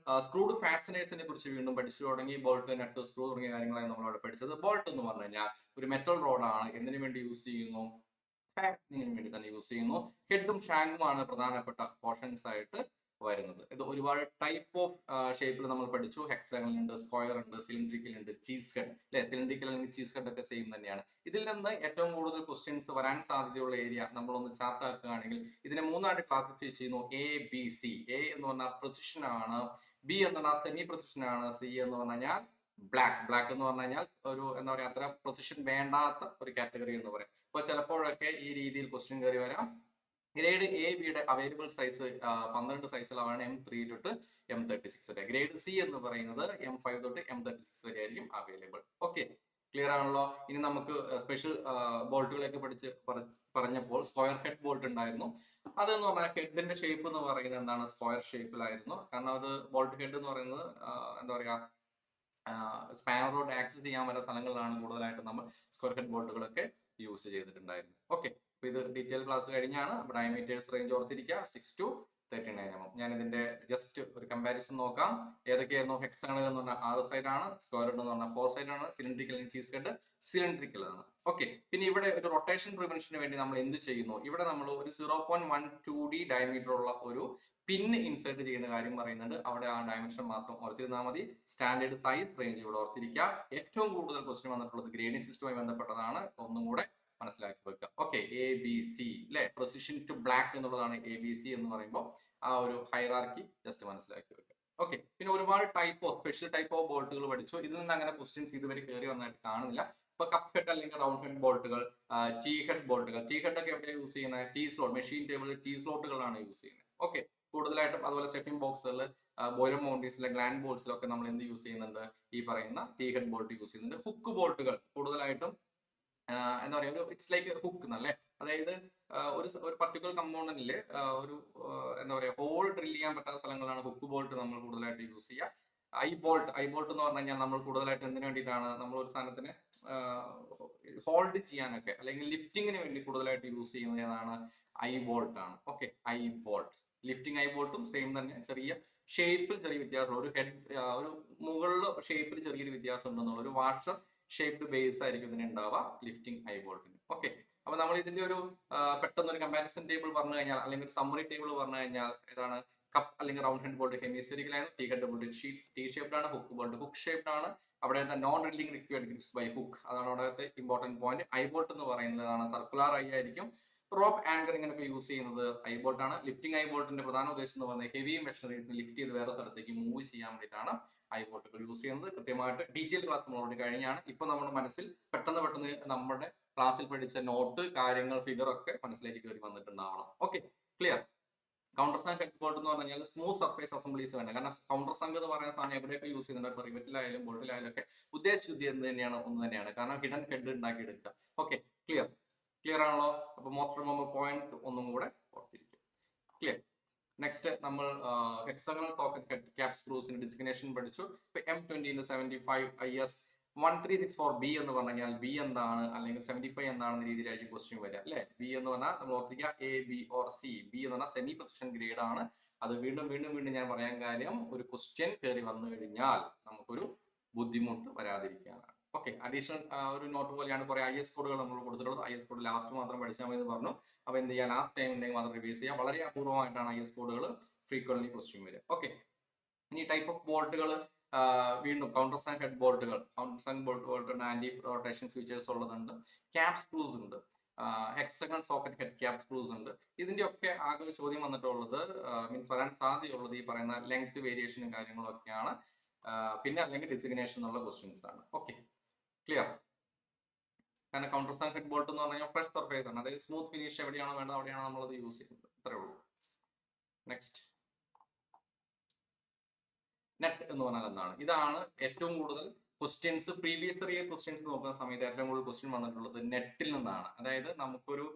സ്ക്രൂഡ് ഫാസ്റ്റനേഴ്സിനെ കുറിച്ച് വീണ്ടും പഠിച്ചു തുടങ്ങി. ബോൾട്ട്, നട്ട്, സ്ക്രൂ തുടങ്ങിയ കാര്യങ്ങളാണ് നമ്മൾ അവിടെ പഠിച്ചത്. ബോൾട്ട് എന്ന് പറഞ്ഞു കഴിഞ്ഞാൽ ഒരു മെറ്റൽ റോഡാണ്. എന്തിനു വേണ്ടി യൂസ് ചെയ്യുന്നു? ഫാസ്റ്റനിങ്ങിന് വേണ്ടി തന്നെ യൂസ് ചെയ്യുന്നു. ഹെഡും ഷാങ്കും ആണ് പ്രധാനപ്പെട്ട പോർഷൻസ് ആയിട്ട് വരുന്നത്. ഇത് ഒരുപാട് ടൈപ്പ് ഓഫ് ഷേപ്പിൽ നമ്മൾ പഠിച്ചു. ഹെക്സാഗണൽ ഉണ്ട്, സ്ക്വയർ ഉണ്ട്, സിലിണ്ടറിക്കൽ ഉണ്ട്, ചീസ് കട്ട് അല്ലെ. സിലിണ്ടറിക്കൽ അല്ലെങ്കിൽ ചീസ് കട്ട് ഒക്കെ സെയിം തന്നെയാണ്. ഇതിൽ നിന്ന് ഏറ്റവും കൂടുതൽ ക്വസ്റ്റ്യൻസ് വരാൻ സാധ്യതയുള്ള ഏരിയ നമ്മളൊന്ന് ചാർട്ട് ആക്കുകയാണെങ്കിൽ ഇതിനെ മൂന്നായിട്ട് ക്ലാസിഫൈ ചെയ്യുന്നു. ABC. A എന്ന് പറഞ്ഞാൽ പ്രിസിഷൻ ആണ്, B എന്ന് പറഞ്ഞാൽ സെമി പ്രിസിഷൻ ആണ്, C എന്ന് പറഞ്ഞു കഴിഞ്ഞാൽ ബ്ലാക്ക് എന്ന് പറഞ്ഞു കഴിഞ്ഞാൽ ഒരു എന്താ പറയാ, അത്ര പ്രിസിഷൻ വേണ്ടാത്ത ഒരു കാറ്റഗറി എന്ന് പറയാം. അപ്പോൾ ചിലപ്പോഴൊക്കെ ഈ രീതിയിൽ ക്വസ്റ്റ്യൻ കയറി വരാം. ഗ്രേഡ് AB-യുടെ അവൈലബിൾ സൈസ് 12 സൈസിലാണ്, M3 തൊട്ട് M36 വരെ. ഗ്രേഡ് C എന്ന് പറയുന്നത് M5 തൊട്ട് M36 വരെ ആയിരിക്കും അവൈലബിൾ. ഓക്കെ, ക്ലിയർ ആണല്ലോ. ഇനി നമുക്ക് സ്പെഷ്യൽ ബോൾട്ടുകളൊക്കെ പറഞ്ഞപ്പോൾ സ്ക്വയർ ഹെഡ് ബോൾട്ട് ഉണ്ടായിരുന്നു. അതെന്ന് പറഞ്ഞാൽ ഹെഡിന്റെ ഷേപ്പ് എന്ന് പറയുന്നത് എന്താണ്, സ്ക്വയർ ഷേപ്പിലായിരുന്നു. കാരണം അത് ബോൾട്ട് ഹെഡ് എന്ന് പറയുന്നത് എന്താ പറയുക, സ്പാനർ റോഡ് ആക്സസ് ചെയ്യാൻ പറ്റുന്ന സ്ഥലങ്ങളിലാണ് കൂടുതലായിട്ട് നമ്മൾ സ്ക്വയർ ഹെഡ് ബോൾട്ടുകളൊക്കെ യൂസ് ചെയ്തിട്ടുണ്ടായിരുന്നു. ഓക്കെ, അപ്പൊ ഇത് ഡീറ്റെയിൽ ക്ലാസ് കഴിഞ്ഞാണ്. അപ്പൊ ഡയമീറ്റേഴ്സ് റേഞ്ച് ഓർത്തിരിക്കുക 6 to 39 mm. ഞാൻ ഇതിന്റെ ജസ്റ്റ് ഒരു കമ്പാരിസൺ നോക്കാം. ഏതൊക്കെയായിരുന്നു? ഹെക്സഗണൽ എന്ന് പറഞ്ഞാൽ 6 സൈഡ് ആണ്, സ്ക്വയർ ഹെഡ് എന്ന് പറഞ്ഞാൽ 4 സൈഡ് ആണ്, സിലിണ്ടറിക്കൽ ചീസ് ഹെഡ് സിലിണ്ടറിക്കൽ ആണ്. ഓക്കെ, പിന്നെ ഇവിടെ ഒരു റൊട്ടേഷൻ പ്രിവെൻഷന് വേണ്ടി നമ്മൾ എന്ത് ചെയ്യുന്നു? ഇവിടെ നമ്മൾ ഒരു 0.12D ഡയമീറ്റർ ഉള്ള ഒരു പിൻ ഇൻസേർട്ട് ചെയ്യുന്ന കാര്യം പറയുന്നുണ്ട്. അവിടെ ആ ഡയമെൻഷൻ മാത്രം ഓർത്തിരുന്നാൽ മതി. സ്റ്റാൻഡേർഡ് സൈസ് റേഞ്ച് ഇവിടെ ഓർത്തിരിക്കുക. ഏറ്റവും കൂടുതൽ ക്വസ്റ്റ്യൻ വന്നിട്ടുള്ളത് ഗ്രേഡിംഗ് സിസ്റ്റവുമായി ബന്ധപ്പെട്ടതാണ്. ഒന്നും കൂടെ മനസ്സിലാക്കി വെക്കുക. ഓക്കെ, ABC അല്ലെ, പ്രൊസിഷൻ ടു ബ്ലാക്ക് എന്നുള്ളതാണ് ABC എന്ന് പറയുമ്പോൾ ആ ഒരു ഹൈറാർക്കി ജസ്റ്റ് മനസ്സിലാക്കി വെക്കുക. ഓക്കെ, പിന്നെ ഒരുപാട് സ്പെഷ്യൽ ടൈപ്പ് ഓഫ് ബോൾട്ടുകൾ പഠിച്ചു. ഇതിൽ നിന്ന് അങ്ങനെ ക്വസ്റ്റ്യൻസ് ഇതുവരെ കയറി വന്നായിട്ട് കാണുന്നില്ല. ഇപ്പൊ കപ്പ് ഹെഡ് അല്ലെങ്കിൽ റൗണ്ട് ഹെഡ് ബോൾട്ടുകൾ, ടീ ഹെഡ് ബോൾട്ടുകൾ. ടീ ഹെഡ് ഒക്കെ എവിടെയാണ് യൂസ് ചെയ്യുന്നത്? ടീ സ്ലോട്ട്, മെഷീൻ ടേബിളിൽ ടീ സ്ലോട്ടുകളാണ് യൂസ് ചെയ്യുന്നത്. ഓക്കെ, കൂടുതലായിട്ടും അതുപോലെ സ്റ്റെപ്പിംഗ് ബോക്സുകൾ, ബോയിലർ മൗണ്ടീസിലെ ഗ്ലാൻഡ് ബോൾട്സിലൊക്കെ നമ്മൾ എന്ത് യൂസ് ചെയ്യുന്നുണ്ട്? ഈ പറയുന്ന ടീ ഹെഡ് ബോൾട്ട് യൂസ് ചെയ്യുന്നുണ്ട്. ഹുക്ക് ബോൾട്ടുകൾ കൂടുതലായിട്ടും എന്താ പറയുക, ഇറ്റ്സ് ലൈക്ക് ഹുക്ക് എന്നല്ലേ, അതായത് ഒരു പർട്ടിക്കുലർ കമ്പോണന്റില് ഒരു എന്താ പറയുക, ഹോൾ ഡ്രിൽ ചെയ്യാൻ പറ്റാത്ത സ്ഥലങ്ങളാണ് ഹുക്ക് ബോൾട്ട് നമ്മൾ കൂടുതലായിട്ട് യൂസ് ചെയ്യുക. ഐ ബോൾട്ട് എന്ന് പറഞ്ഞു കഴിഞ്ഞാൽ നമ്മൾ കൂടുതലായിട്ട് എന്തിനു വേണ്ടിയിട്ടാണ്? നമ്മൾ ഒരു സാധനത്തിന് ഹോൾഡ് ചെയ്യാനൊക്കെ അല്ലെങ്കിൽ ലിഫ്റ്റിങ്ങിന് വേണ്ടി കൂടുതലായിട്ട് യൂസ് ചെയ്യുന്നത് ഏതാണ്? ഐ ബോൾട്ട് ആണ്. Okay, eye bolt. Lifting eye ബോൾട്ടും സെയിം തന്നെ, ചെറിയ ഷേപ്പിൽ ചെറിയ വ്യത്യാസം, ഒരു ഹെഡ് ഒരു മുകളിൽ ഷേപ്പിൽ ചെറിയൊരു വ്യത്യാസം ഉണ്ടെന്നുള്ള ഒരു വാഷർ ഷേപ്ഡ് ബേസ് ആയിരിക്കും ഇതിന് ഉണ്ടാവുക ലിഫ്റ്റിംഗ് ഐ ബോൾട്ടിന്. ഓക്കെ, അപ്പൊ നമ്മൾ ഇതിന്റെ ഒരു പെട്ടെന്ന് ഒരു കമ്പാരിസൺ ടേബിൾ പറഞ്ഞു കഴിഞ്ഞാൽ അല്ലെങ്കിൽ സമ്മറി ടേബിൾ പറഞ്ഞു കഴിഞ്ഞാൽ ഏതാണ്? കപ്പ് അല്ലെങ്കിൽ റൗണ്ട് ഹെഡ് ബോൾട്ട് ഹെമിസ്ഫെറിക്കൽ ആണ്. T head bolt T shaped ആണ്. ഹുക്ക് ബോൾട്ട് ഹുക്ക് ഷേപ്ഡ് ആണ്. അവിടെ non drilling required grips by hook, അതാണ് അവിടുത്തെ ഇമ്പോർട്ടന്റ് പോയിന്റ്. ഐ ബോൾട്ട് എന്ന് പറയുന്നതാണ് സർക്കുലർ ഐ ആയിരിക്കും. റോപ്പ് ആങ്കറിങ്ങിനൊക്കെ യൂസ് ചെയ്യുന്നത് ഐ ബോൾട്ട് ആണ്. ലിഫ്റ്റിംഗ് ഐ ബോൾട്ടിന്റെ പ്രധാന ഉദ്ദേശം എന്ന് പറയുന്നത് ഹെവി മെഷീനറീസിന് ലിഫ്റ്റ് ചെയ്ത് വേറെ സ്ഥലത്തേക്ക് മൂവ് ചെയ്യാൻ വേണ്ടിയിട്ടാണ് ഐ ബോൾട്ടുകൾ യൂസ് ചെയ്യുന്നത്. കൃത്യമായിട്ട് ഡീറ്റെയിൽ ക്ലാസ് നമ്മൾ ഓൾറെഡി കഴിഞ്ഞാണ്. ഇപ്പൊ നമ്മുടെ മനസ്സിൽ പെട്ടെന്ന് നമ്മുടെ ക്ലാസ്സിൽ പഠിച്ച നോട്ട്, കാര്യങ്ങൾ, ഫിഗർ ഒക്കെ മനസ്സിലേക്ക് കയറി വന്നിട്ടുണ്ടാവണം. Okay, clear. Countersunk head bolt എന്ന് പറഞ്ഞാൽ സ്മൂത്ത് സർഫേസ് അസംബ്ലീസ് വേണം. കാരണം കൗണ്ടർ സാങ്ക് എന്ന് പറയുന്ന സാധനം എവിടെയൊക്കെ യൂസ് ചെയ്യുന്നുണ്ട്, റിവറ്റിലായാലും ബോൾട്ടിലായാലും ഒക്കെ ഉദ്ദേശശുദ്ധി എന്ന് തന്നെയാണ്, ഒന്ന് തന്നെയാണ്. കാരണം ഹിഡൻ ഹെഡ് ഉണ്ടാക്കി എടുക്കുക. ഓക്കെ, ക്ലിയർ ആണല്ലോ? അപ്പൊ മോസ്റ്റ് റിമെമ്പർ പോയിന്റ്സ് ഒന്നും കൂടെ ഓർത്തിരിക്കും. ക്ലിയർ. നെക്സ്റ്റ് നമ്മൾ hexagonal socket head cap സ്ക്രൂസിന്റെ designation പഠിച്ചു. ഇപ്പൊ M20-75 IS 1364B എന്ന് പറഞ്ഞാൽ ബി എന്താണ് അല്ലെങ്കിൽ 75 എന്താണെന്ന രീതിയിലായിരിക്കും ക്വസ്റ്റ്യൻ വരിക അല്ലെ. ബി എന്ന് പറഞ്ഞാൽ നമ്മൾ ഓർത്തിക്കുക A, B or C. B എന്ന് പറഞ്ഞാൽ സെമി പൊസിഷൻ ഗ്രേഡ് ആണ്. അത് വീണ്ടും ഞാൻ പറയാൻ കാര്യം, ഒരു ക്വസ്റ്റ്യൻ കയറി വന്നു കഴിഞ്ഞാൽ നമുക്കൊരു ബുദ്ധിമുട്ട് വരാതിരിക്കാനാണ്. ഓക്കെ, അഡീഷണൽ ഒരു നോട്ട് പോലെയാണ് കുറെ IS കോഡുകൾ നമ്മൾ കൊടുത്തിട്ടുള്ളത്. IS കോഡ് ലാസ്റ്റ് മാത്രം പഠിച്ചാൽ മതി എന്ന് പറഞ്ഞു. അപ്പൊ എന്ത് ചെയ്യാം, ലാസ്റ്റ് ടൈം ഉണ്ടെങ്കിൽ മാത്രം റിവൈസ് ചെയ്യാം. വളരെ അപൂർവമായിട്ടാണ് IS കോഡുകൾ ഫ്രീക്വന്റ്ലി ക്വസ്റ്റ്യൻ വരിക. ഓക്കെ, ഇനി ടൈപ്പ് ഓഫ് ബോൾട്ടുകൾ വീണ്ടും കൗണ്ടർ സാങ്ക് ഹെഡ് ബോൾട്ടുകൾ. Countersunk bolt anti rotation features ഉള്ളതുണ്ട്. ക്യാപ് സ്ക്രൂസ് ഉണ്ട്. Hexagon socket head cap screws ഉണ്ട്. ഇതിന്റെ ഒക്കെ ആകെ ചോദ്യം വന്നിട്ടുള്ളത് മീൻസ് വരാൻ സാധ്യതയുള്ളത് ഈ പറയുന്ന ലെങ്ത് വേരിയേഷനും കാര്യങ്ങളും ഒക്കെയാണ്. പിന്നെ അല്ലെങ്കിൽ ഡിസിഗ്നേഷൻ എന്നുള്ള ക്വസ്റ്റ്യൻസ് ആണ്. Okay, clear. കാരണം കൗണ്ടർ സാങ്ക് ഹെഡ് ബോൾട്ട് എന്ന് പറഞ്ഞാൽ ഫ്രഷ് സർഫേസ് ആണ്. അതായത് സ്മൂത്ത് ഫിനിഷ് എവിടെയാണോ വേണ്ടത് അവിടെയാണ് നമ്മളത് യൂസ് ചെയ്യുന്നത്. ഇത്രേ ഉള്ളൂ. നെക്സ്റ്റ്, നെറ്റ് എന്ന് പറഞ്ഞാൽ എന്താണ്? ഇതാണ് ഏറ്റവും കൂടുതൽ ക്വസ്റ്റ്യൻസ്, പ്രീവിയസ് ഇയർ ക്വസ്റ്റ്യൻസ് നോക്കുന്ന സമയത്ത് ഏറ്റവും കൂടുതൽ ക്വസ്റ്റ്യൻ വന്നിട്ടുള്ളത് നെറ്റിൽ നിന്നാണ്. അതായത് നമുക്കൊരു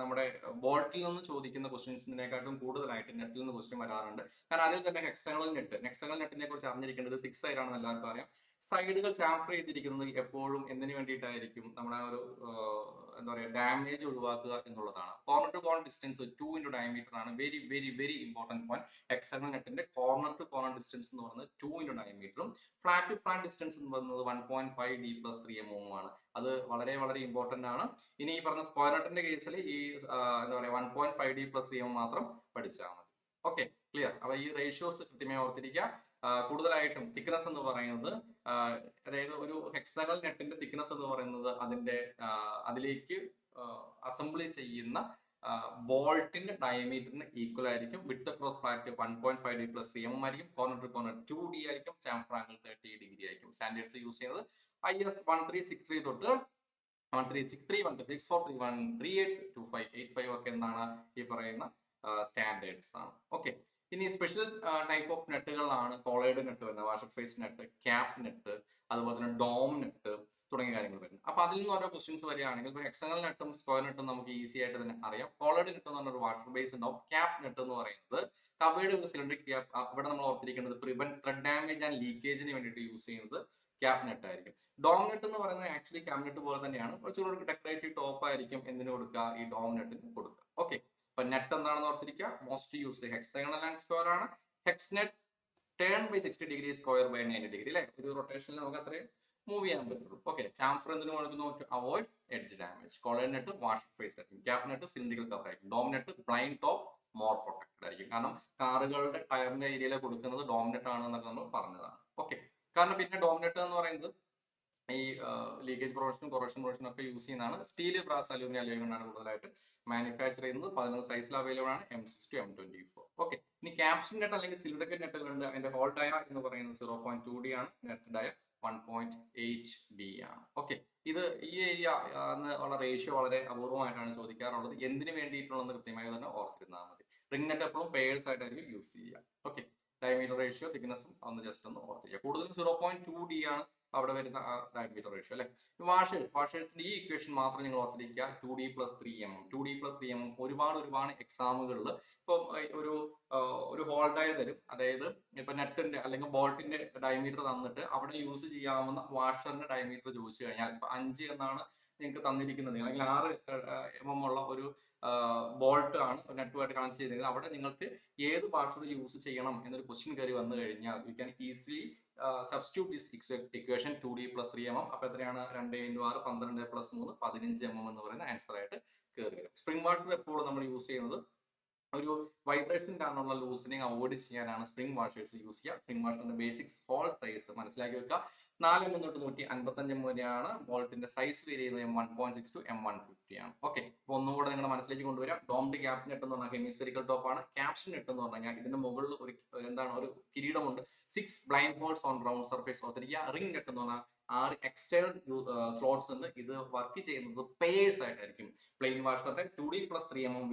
നമ്മുടെ ബോൾട്ടിൽ നിന്ന് ചോദിക്കുന്ന ക്വസ്റ്റ്യൻസിനെക്കാട്ടും കൂടുതലായിട്ട് നെറ്റിൽ നിന്ന് ക്വസ്റ്റ്യൻ വരാറുണ്ട്. കാരണം അതിൽ തന്നെ ഹെക്സഗണൽ നെറ്റിനെ കുറിച്ച് അറിഞ്ഞിരിക്കേണ്ടത് 6 സൈഡ് ആണെന്ന് എല്ലാവർക്കും അറിയാം. സൈഡുകൾ ചാംഫർ ചെയ്തിരിക്കുന്നത് എപ്പോഴും എന്തിനു വേണ്ടിയിട്ടായിരിക്കും? നമ്മുടെ ഒരു എന്താ പറയുക, ഡാമേജ് ഒഴിവാക്കുക എന്നുള്ളതാണ്. Corner to corner distance 2 into diameter ആണ്. Very important point. ഹെക്സഗണൽ നെറ്റിന്റെ കോർണർ ടു കോർണർ ഡിസ്റ്റൻസ് എന്ന് പറയുന്നത് 2 into ഡയമീറ്ററും ഫ്ലാറ്റ് ടു ഫ്ലാറ്റ് ഡിസ്റ്റൻസ് എന്ന് പറയുന്നത് 1.5D + 3 mm ആണ്. അത് വളരെ ഇമ്പോർട്ടന്റ് ആണ്. ഇനി ഈ പറഞ്ഞ സ്ക്വയർ നെറ്റിന്റെ കേസിൽ ഈ എന്താ പറയുക 1.5D + 3 mm മാത്രം പഠിച്ചാൽ മതി. Okay, clear. അപ്പൊ ഈ റേഷ്യോസ് കൃത്യമായി ഓർത്തിരിക്കുക. കൂടുതലായിട്ടും തിക്നെസ് എന്ന് പറയുന്നത് അതായത് ഒരു ഹെക്സഗണൽ നെറ്റിന്റെ തിക്നെസ് എന്ന് പറയുന്നത് അതിലേക്ക് അസംബ്ലി ചെയ്യുന്ന ബോൾട്ടിന്റെ ഡയമീറ്ററിന് ഈക്വൽ ആയിരിക്കും. Width across flat 1.5D + 3 mm ആയിരിക്കും. കോർണർ ടു കോർണർ 2D ആയിരിക്കും. ചാംഫർ ആംഗിൾ 30 degree ആയിരിക്കും. സ്റ്റാൻഡേർഡ്സ് യൂസ് ചെയ്യുന്നത് IS 1363 തൊട്ട് 1363, 1364, 3138, 2585 ഒക്കെ എന്താണ് ഈ പറയുന്ന സ്റ്റാൻഡേർഡ്സ് ആണ്. ഓക്കെ, ഇനി സ്പെഷ്യൽ ടൈപ്പ് ഓഫ് നെറ്റുകളാണ് കോളേഡ് നെറ്റ് വരുന്നത്, washer face nut, cap nut, അതുപോലെ തന്നെ ഡോം നെറ്റ് തുടങ്ങിയ കാര്യങ്ങൾ വരുന്നത്. അപ്പൊ അപ്പൊ അതിൽ നിന്ന് ഓരോ ക്വസ്റ്റ്യൻസ് വരികയാണെങ്കിൽ ഇപ്പോൾ ഹെക്സണൽ നെട്ടും സ്ക്വയർ നെട്ടും നമുക്ക് ഈസി ആയിട്ട് തന്നെ അറിയാം. കോളേഡ് നെട്ട് എന്ന് പറഞ്ഞൊരു വാട്ടർ ബേസ് ഉണ്ടാവും. ക്യാപ് നെട്ട് എന്ന് പറയുന്നത് കവേർഡ് വിത്ത് സിലിണ്ടറിക് ക്യാപ്. ഇവിടെ നമ്മൾ ഓർത്തിരിക്കേണ്ടത് പ്രിവെന്റ് ത്രെഡ് ഡാമേജ് ആൻഡ് ലീക്കേജിന് വേണ്ടിയിട്ട് യൂസ് ചെയ്യുന്നത് ക്യാപ് നെട്ട് ആയിരിക്കും. ഡോം നെട്ട് എന്ന് പറയുന്നത് ആക്ച്വലി ക്യാപ് നെട്ട് പോലെ തന്നെയാണ്, കുറച്ചുകൂടി ഡെക്കറേറ്റീവ് ടോപ്പ് ആയിരിക്കും എന്തിനു കൊടുക്കുക, ഈ ഡോം നെട്ടിന് കൊടുക്കുക. ഓക്കെ, അപ്പൊ നെറ്റ് എന്താണെന്ന് ഓർത്തിരിക്കുക. Most used hexagonal and square ആണ്. Hex nut turn by 60 degree, square by 90 degree അല്ലെ, ഒരു റൊട്ടേഷനിൽ നമുക്ക് അത്രയും മൂവ് ചെയ്യാൻ പറ്റുള്ളൂ. ഓക്കെ, ചാംഫർ എന്തിനു കൊടുക്കുന്നു, to avoid edge damage. Collared nut wash face ആയിരിക്കും. ക്യാപ് നെറ്റ് സിലിണ്ടറിക്കൽ കവർ ആയിരിക്കും. Dome nut blind top, more protected ആയിരിക്കും. കാരണം കാറുകളുടെ ടയറിന്റെ ഏരിയയിൽ കൊടുക്കുന്നത് ഡോം നെറ്റ് ആണ് എന്നൊക്കെ നമ്മൾ പറഞ്ഞതാണ്. ഓക്കെ, കാരണം പിന്നെ ഡോം നെറ്റ് എന്ന് പറയുന്നത് ഈ ലീക്കേജ് പ്രൊവഷനും കൊറോഷൻ പ്രൊവഷനും ഒക്കെ യൂസ് ചെയ്യുന്നതാണ്. സ്റ്റീൽ, ബ്രാസ്, അലൂമിനിയം, അലുമിനിയം ആണ് കൂടുതലായിട്ട് മാനുഫാക്ചർ ചെയ്യുന്നത്. 11 സൈസിൽ അവൈലബിൾ ആണ്, M6 to M24. ഓക്കെ, ഇനി ക്യാപ്സൂൾ നെറ്റ് അല്ലെങ്കിൽ സിലിണ്ടറിക്കൽ നെറ്റുകളുണ്ട്. അതിന്റെ ഹോൾ ഡയ എന്ന് പറയുന്നത് 0.2D ആണ്. നെറ്റ് ഡയ 1.8D ആണ്. ഓക്കെ, ഇത് ഈ ഏരിയ ഉള്ള റേഷ്യോ വളരെ അപൂർവമായിട്ടാണ് ചോദിക്കാറുള്ളത്. എന്തിനു വേണ്ടിയിട്ടുള്ളത് കൃത്യമായി തന്നെ ഓർത്തിരുന്നാൽ മതി. റിംഗ് നെറ്റ് എപ്പോഴും പേഴ്സ് ആയിട്ടായിരിക്കും യൂസ് ചെയ്യുക. ഓക്കെ, ഡയമീറ്റർ റേഷ്യോ, തിക്നെസ്സും ഒന്ന് ജസ്റ്റ് ഒന്ന് ഓർത്തിരിക്കുക. കൂടുതലും 0.2D ആണ് അവിടെ വരുന്ന ഡയമീറ്റർ റേഷ്യോ അല്ലെ. വാഷേഴ്സിന്റെ ഈ ഇക്വേഷൻ മാത്രം നിങ്ങൾ ഓർത്തിരിക്കുക. 2D + 3mm. 2D + 3mm ഒരുപാട് എക്സാമുകളിൽ ഇപ്പൊ ഒരു ഹോൾ ഡയ തരും. അതായത് ഇപ്പൊ നെറ്റിന്റെ അല്ലെങ്കിൽ ബോൾട്ടിന്റെ ഡയമീറ്റർ തന്നിട്ട് അവിടെ യൂസ് ചെയ്യാവുന്ന വാഷറിന്റെ ഡയമീറ്റർ ചോദിച്ചു കഴിഞ്ഞാൽ ഇപ്പൊ 5 എന്നാണ് നിങ്ങൾക്ക് തന്നിരിക്കുന്നത്, അല്ലെങ്കിൽ 6mm ഉള്ള ഒരു ബോൾട്ട് ആണ് നെറ്റുമായിട്ട് കണക്ട് ചെയ്തെങ്കിൽ അവിടെ നിങ്ങൾക്ക് ഏത് വാഷർ യൂസ് ചെയ്യണം എന്നൊരു ക്വസ്റ്റ്യൻ കയറി വന്നു കഴിഞ്ഞാൽ you can easily substitute this equation 2D + 3mm. അപ്പൊ എത്രയാണ്, 2 × 6 12 + 3 15mm എന്ന് പറയുന്ന ആൻസർ ആയിട്ട് കയറി വരും. സ്പ്രിംഗ് വാഷർ എപ്പോഴും നമ്മൾ യൂസ് ചെയ്യുന്നത് ഒരു വൈബ്രേഷൻ കാരണമുള്ള ലൂസനിങ് അവോയ്ഡ് ചെയ്യാനാണ് സ്പ്രിംഗ് വാഷേഴ്സ് യൂസ് ചെയ്യുക. സ്പ്രിംഗ് വാഷറിന്റെ ബേസിക്സ് ഹോൾ സൈസ് മനസ്സിലാക്കി വെക്കുക. 4mm തൊട്ട് 155mm വരെയാണ്. ബോൾട്ടിന്റെ സൈസ് ചെയ്യുന്നത് M1.6 to M150 ആണ്. ഓക്കെ, അപ്പൊ ഒന്നുകൂടെ നിങ്ങളുടെ മനസ്സിലേക്ക് കൊണ്ടുവരാം. ഡോംഡ് ക്യാപ് നെറ്റ് എന്ന് പറഞ്ഞാൽ ഹെമിസ്ഫെറിക്കൽ ടോപ്പ് ആണ്. ക്യാപ്ഷൻ നെറ്റ് എന്ന് പറഞ്ഞാൽ ഇതിന്റെ മുകളിൽ ഒരു കിരീടമുണ്ട്. 6 blind holes on round surface ഓർത്തിരിക്കുക. റിംഗ് നെറ്റ് എന്ന് പറഞ്ഞാൽ 6 എക്സ്റ്റേണൽ സ്ലോട്ട്സ് ഉണ്ട്. ഇത് വർക്ക് ചെയ്യുന്നത് പേഴ്സ് ആയിട്ടായിരിക്കും. പ്ലെയിൻ വാഷറിന്റെ 2D + 3mm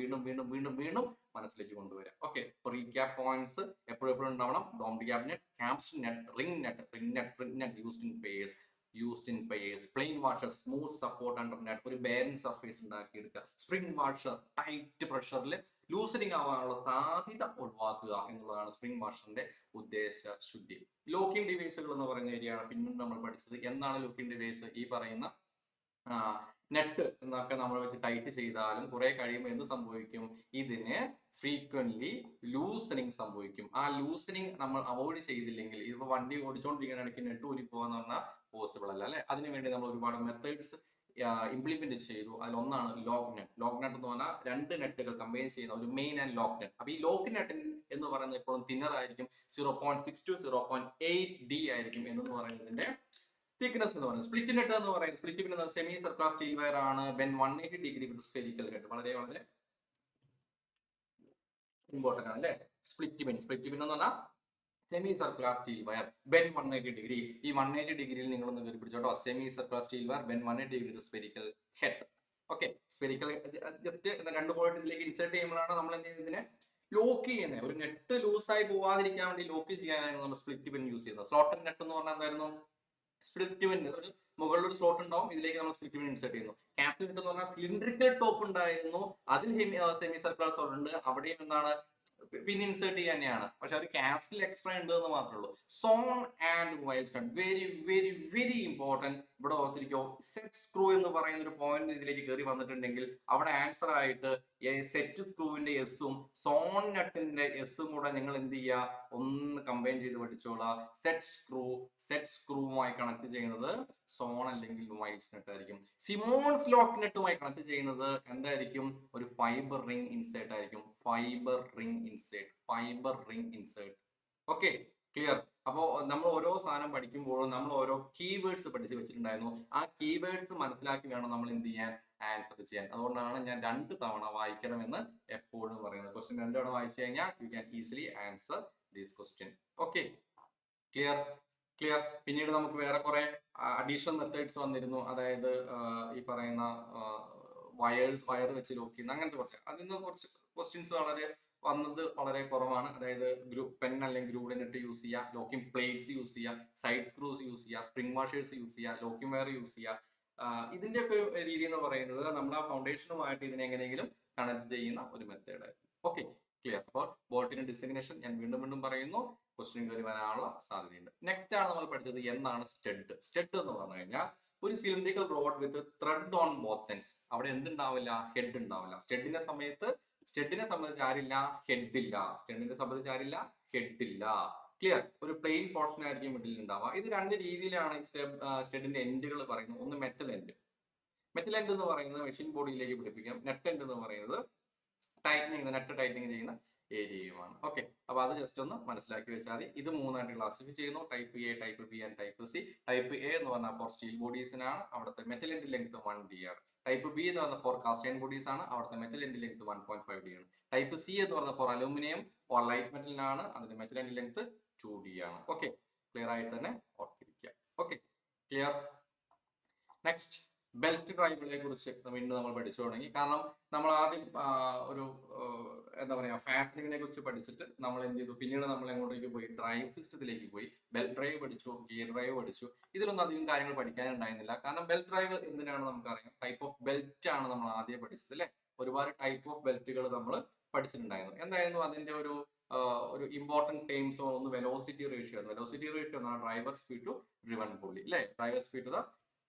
വീണ്ടും മനസ്സിലേക്ക് കൊണ്ടുവരാം. ഓക്കെ, റീക്യാപ്പ് പോയിന്റ്സ് എപ്പോഴും ഉണ്ടാവണം. Domed cap nut, capstan nut, ring nut used in pairs. Plain washer smooth support under nut, ഒരു ബെയറിംഗ് സർഫേസ് ഉണ്ടാക്കിയെടുക്കുക. സ്പ്രിംഗ് വാഷർ ടൈറ്റ് പ്രഷറിൽ ലൂസനിങ് ആവാനുള്ള സാധ്യത ഒഴിവാക്കുക എന്നുള്ളതാണ് സ്പ്രിംഗ് വാഷറിന്റെ ഉദ്ദേശ ശുദ്ധി. ലോക്കിംഗ് ഡിവൈസുകൾ എന്ന് പറയുന്ന ഏരിയയാണ് പിന്നീട് നമ്മൾ പഠിച്ചത്. എന്താണ് ലോക്കിംഗ് ഡിവൈസ്? ഈ പറയുന്ന നെറ്റ് എന്നൊക്കെ നമ്മൾ വെച്ച് ടൈറ്റ് ചെയ്താലും കുറെ കഴിയുമ്പോൾ എന്ത് സംഭവിക്കും, ഇതിന് ഫ്രീക്വന്റ്ലി ലൂസനിങ് സംഭവിക്കും. ആ ലൂസനിങ് നമ്മൾ അവോയ്ഡ് ചെയ്തില്ലെങ്കിൽ, ഇതിപ്പോ വണ്ടി ഓടിച്ചുകൊണ്ടിരിക്കുന്ന ഇടയ്ക്ക് നെറ്റ് ഊരി പോകാന്ന് പറഞ്ഞാൽ പോസിബിൾ അല്ല അല്ലെ. അതിനുവേണ്ടി നമ്മൾ ഒരുപാട് മെത്തേഡ്സ് ഇംപ്ലിമെന്റ് ചെയ്തു. അതിലൊന്നാണ് ലോക്ക് നെറ്റ്. ലോക്ക് നെറ്റ് എന്ന് പറഞ്ഞാൽ 2 നെറ്റുകൾ കമ്പൈൻ ചെയ്യുന്ന ഒരു മെയിൻ ആൻഡ് ലോക്ക് നെറ്റ്. അപ്പൊ ഈ ലോക്ക് നെറ്റ് എന്ന് പറയുന്നത് എപ്പോഴും തിന്നർ ആയിരിക്കും. 0.6 to 0.8D ആയിരിക്കും എന്ന് പറയുന്നതിന്റെ തിക്നെസ് എന്ന് പറയുന്നത്. സ്പ്ലിറ്റ് നെറ്റ് എന്ന് പറയുന്നത്, split pin semi circular steel wire ആണ്. Bent 180 degree with spherical head. വളരെ ഇമ്പോർട്ടന്റ് ആണ് അല്ലെ. സ്പ്ലിറ്റ് പിൻ എന്ന് പറഞ്ഞാൽ semi circular steel wire, bent 180 degree. ഈ 180 ഡിഗ്രിയിൽ നിങ്ങൾ ഒന്ന് കയറി പിടിച്ചോട്ടോ. Semi circular steel wire, bent 180 degree with spherical head. Okay, spherical just 2 point ഇതിലേക്ക് ഇൻസേർട്ട് ചെയ്യുമ്പോഴാണ് നമ്മൾ എന്ത് ചെയ്യുന്നത്, ഇതിനെ ലോക്ക് ചെയ്യുന്നത്. ഒരു നെറ്റ് ലൂസായി പോവാതിരിക്കാൻ വേണ്ടി ലോക്ക് ചെയ്യാനായിരുന്നു നമ്മൾ സ്പ്ലിറ്റ് പിൻ യൂസ് ചെയ്യുന്നത്. സ്ലോട്ടഡ് നെറ്റ് എന്ന് പറഞ്ഞാൽ എന്തായിരുന്നു, സ്പ്ലിറ്റ് പിൻ ഒരു മുകളിൽ ഒരു സ്ലോട്ട് ഉണ്ടാവും, ഇതിലേക്ക് നമ്മൾ സ്പ്ലിറ്റ് പിൻ ഇൻസേർട്ട് ചെയ്യുന്നു. ക്യാപ്സൂൾ നെറ്റ് എന്ന് പറഞ്ഞാൽ സിലിണ്ടറിക്കൽ ടോപ്പ് ഉണ്ടായിരുന്നു, അതിൽ സെമി സർക്കുലർ സ്ലോട്ട് ഉണ്ട്, അവിടെയും എന്താണ് പിൻ ഇൻസേർട്ട് ചെയ്യാൻ തന്നെയാണ്. പക്ഷെ ഒരു കാസ്റ്റിൽ എക്സ്ട്രാ ഉണ്ട് എന്ന് മാത്രമേ ഉള്ളൂ. Zone and while stud, very important. ഇവിടെ ഓർത്തിരിക്കോ, സെറ്റ് സ്ക്രൂ എന്ന് പറയുന്ന ഒരു പോയിന്റ് ഇതിലേക്ക് കയറി വന്നിട്ടുണ്ടെങ്കിൽ അവിടെ ആൻസർ ആയിട്ട് സെറ്റ് സ്ക്രൂവിന്റെ എസും സോൺ നട്ടിന്റെ എസും കൂടെ നിങ്ങൾ എന്ത് ചെയ്യുക, ഒന്ന് കമ്പൈൻ ചെയ്ത് പഠിച്ചോളാം. സെറ്റ് സ്ക്രൂവുമായി കണക്ട് ചെയ്യുന്നത് സോൺ അല്ലെങ്കിൽ വൈൽസ് നെറ്റ് ആയിരിക്കും. സിമോൺസ് ലോക്ക് നെറ്റുമായി കണക്ട് ചെയ്യുന്നത് എന്തായിരിക്കും, ഒരു ഫൈബർ റിംഗ് ഇൻസേർട്ട് ആയിരിക്കും. Fibre ring insert. Okay, clear. അപ്പോൾ നമ്മൾ ഓരോ സാധനം പഠിക്കുമ്പോഴും നമ്മൾ ഓരോ കീവേഡ്സ് പഠിച്ച് വെച്ചിട്ടുണ്ടായിരുന്നു. ആ കീവേഡ്സ് മനസ്സിലാക്കി വേണം നമ്മൾ എന്ത് ചെയ്യാൻ, ആൻസർ ചെയ്യാൻ. അതുകൊണ്ടാണ് ഞാൻ 2 തവണ വായിക്കണമെന്ന് എപ്പോഴും പറയുന്നത്. ക്വസ്റ്റ്യൻ 2 തവണ വായിച്ചു കഴിഞ്ഞാൽ you can easily answer this question. Okay, clear. പിന്നീട് നമുക്ക് വേറെ കുറെ അഡീഷണൽ മെത്തേഡ്സ് വന്നിരുന്നു. അതായത് ഈ പറയുന്ന വയർ വെച്ച് ലോക്ക് ചെയ്യുന്ന അങ്ങനത്തെ കുറച്ച്, അതിൽ നിന്ന് കുറച്ച് ക്വസ്റ്റ്യൻസ് വളരെ കുറവാണ്. അതായത് പെൻ അല്ലെങ്കിൽ ഗ്രൂഡ് നെറ്റ് യൂസ് ചെയ്യുക, ലോക്കിംഗ് പ്ലേറ്റ്സ് യൂസ് ചെയ്യുക, സൈഡ് സ്ക്രൂസ് യൂസ് ചെയ്യുക, സ്പ്രിംഗ് വാഷേഴ്സ് യൂസ് ചെയ്യുക, ലോക്കിംഗ് വയർ യൂസ് ചെയ്യുക, ഇതിന്റെ ഒക്കെ ഒരു രീതി എന്ന് പറയുന്നത് നമ്മൾ ആ ഫൗണ്ടേഷനുമായിട്ട് ഇതിനെ എങ്ങനെയെങ്കിലും കണക്ട് ചെയ്യുന്ന ഒരു മെത്തേഡ്. Okay, clear. അപ്പോൾ ബോൾട്ടിന്റെ ഡിസിഗ്നേഷൻ ഞാൻ വീണ്ടും വീണ്ടും പറയുന്നു, ക്വസ്റ്റ്യൻ കയറി വരാനുള്ള സാധ്യതയുണ്ട്. നെക്സ്റ്റ് ആണ് നമ്മൾ പഠിച്ചത് എന്താണ് സ്റ്റഡ്. സ്റ്റഡ് എന്ന് പറഞ്ഞു കഴിഞ്ഞാൽ ഒരു cylindrical road with thread on both ends. അവിടെ എന്തുണ്ടാവില്ല? ഹെഡ് ഉണ്ടാവില്ല. സ്റ്റഡിനെ സംബന്ധിച്ച് ആരില്ല? ഹെഡ് ഇല്ല. സ്റ്റഡിനെ സംബന്ധിച്ച് ആരില്ല? ഹെഡ് ഇല്ല. ക്ലിയർ. ഒരു പ്ലെയിൻ പോർഷൻ ആയിരിക്കും മിഡിൽ ഉണ്ടാവുക. ഇത് രണ്ട് രീതിയിലാണ് സ്റ്റഡിന്റെ എൻഡുകൾ പറയുന്നത്. ഒന്ന് മെറ്റൽ എൻഡ്. മെറ്റൽ എൻഡ് എന്ന് പറയുന്നത് മെഷീൻ ബോഡിയിലേക്ക് പിടിപ്പിക്കാം. നെറ്റ് എൻഡ് എന്ന് പറയുന്നത് നെറ്റ് ടൈറ്റനിങ് ചെയ്യുന്ന ഏരിയയുമാണ്. ഓക്കെ, അപ്പൊ അത് ജസ്റ്റ് ഒന്ന് മനസ്സിലാക്കി വെച്ചാൽ മതി. ഇത് മൂന്നായിട്ട് ക്ലാസിഫൈ ചെയ്യുന്നു: type A, type B and type C. Type A എന്ന് പറഞ്ഞാൽ ഫോർ സ്റ്റീൽ ബോഡീസിനാണ്, അവിടുത്തെ മെറ്റൽ എൻഡ് ലെങ്ത് 1D ആണ്. ടൈപ്പ് ബി എന്ന് പറഞ്ഞാൽ ഫോർ കാസ്റ്റ് അയൺ ബോഡീസ് ആണ്, അവിടുത്തെ മെറ്റൽ എൻഡ് ലെങ്ത് 1.5D ആണ്. ടൈപ്പ് സി എന്ന് പറഞ്ഞാൽ ഫോർ അലൂമിനിയം ഓർ ലൈറ്റ് മെറ്റലിനാണ്, അതിന്റെ മെറ്റൽ എൻഡ് ലെങ്ത് 2D ആണ്. ഓക്കെ, ക്ലിയർ ആയിട്ട് തന്നെ ഓർത്തിരിക്കുക. Okay, clear. നെക്സ്റ്റ്, ബെൽറ്റ് ഡ്രൈവുകളെ കുറിച്ച് വീണ്ടും നമ്മൾ പഠിച്ചു തുടങ്ങി. കാരണം നമ്മൾ ആദ്യം ഒരു എന്താ പറയാ ഫാസ്റ്റനിങ്ങിനെ കുറിച്ച് പഠിച്ചിട്ട് നമ്മൾ എന്ത് ചെയ്തു, പിന്നീട് നമ്മൾ എങ്ങോട്ടേക്ക് പോയി? ഡ്രൈവ് സിസ്റ്റത്തിലേക്ക് പോയി. ബെൽറ്റ് ഡ്രൈവ് പഠിച്ചു, ഗിയർ ഡ്രൈവ് പഠിച്ചു. ഇതിലൊന്നും അധികം കാര്യങ്ങൾ പഠിക്കാനുണ്ടായിരുന്നില്ല. കാരണം ബെൽറ്റ് ഡ്രൈവ് എന്തിനാണ് നമുക്കറിയാം. ടൈപ്പ് ഓഫ് ബെൽറ്റ് ആണ് നമ്മൾ ആദ്യം പഠിച്ചത് അല്ലെ. ഒരുപാട് ടൈപ്പ് ഓഫ് ബെൽറ്റുകൾ നമ്മൾ പഠിച്ചിട്ടുണ്ടായിരുന്നു. എന്തായിരുന്നു അതിന്റെ ഒരു ഇമ്പോർട്ടന്റ് ടേംസ്? ഒന്ന് വെലോസിറ്റി റേഷ്യോ. വെലോസിറ്റി റേഷ്യോ എന്നാണ് driver speed to driven pulley അല്ലെ. Driver speed to the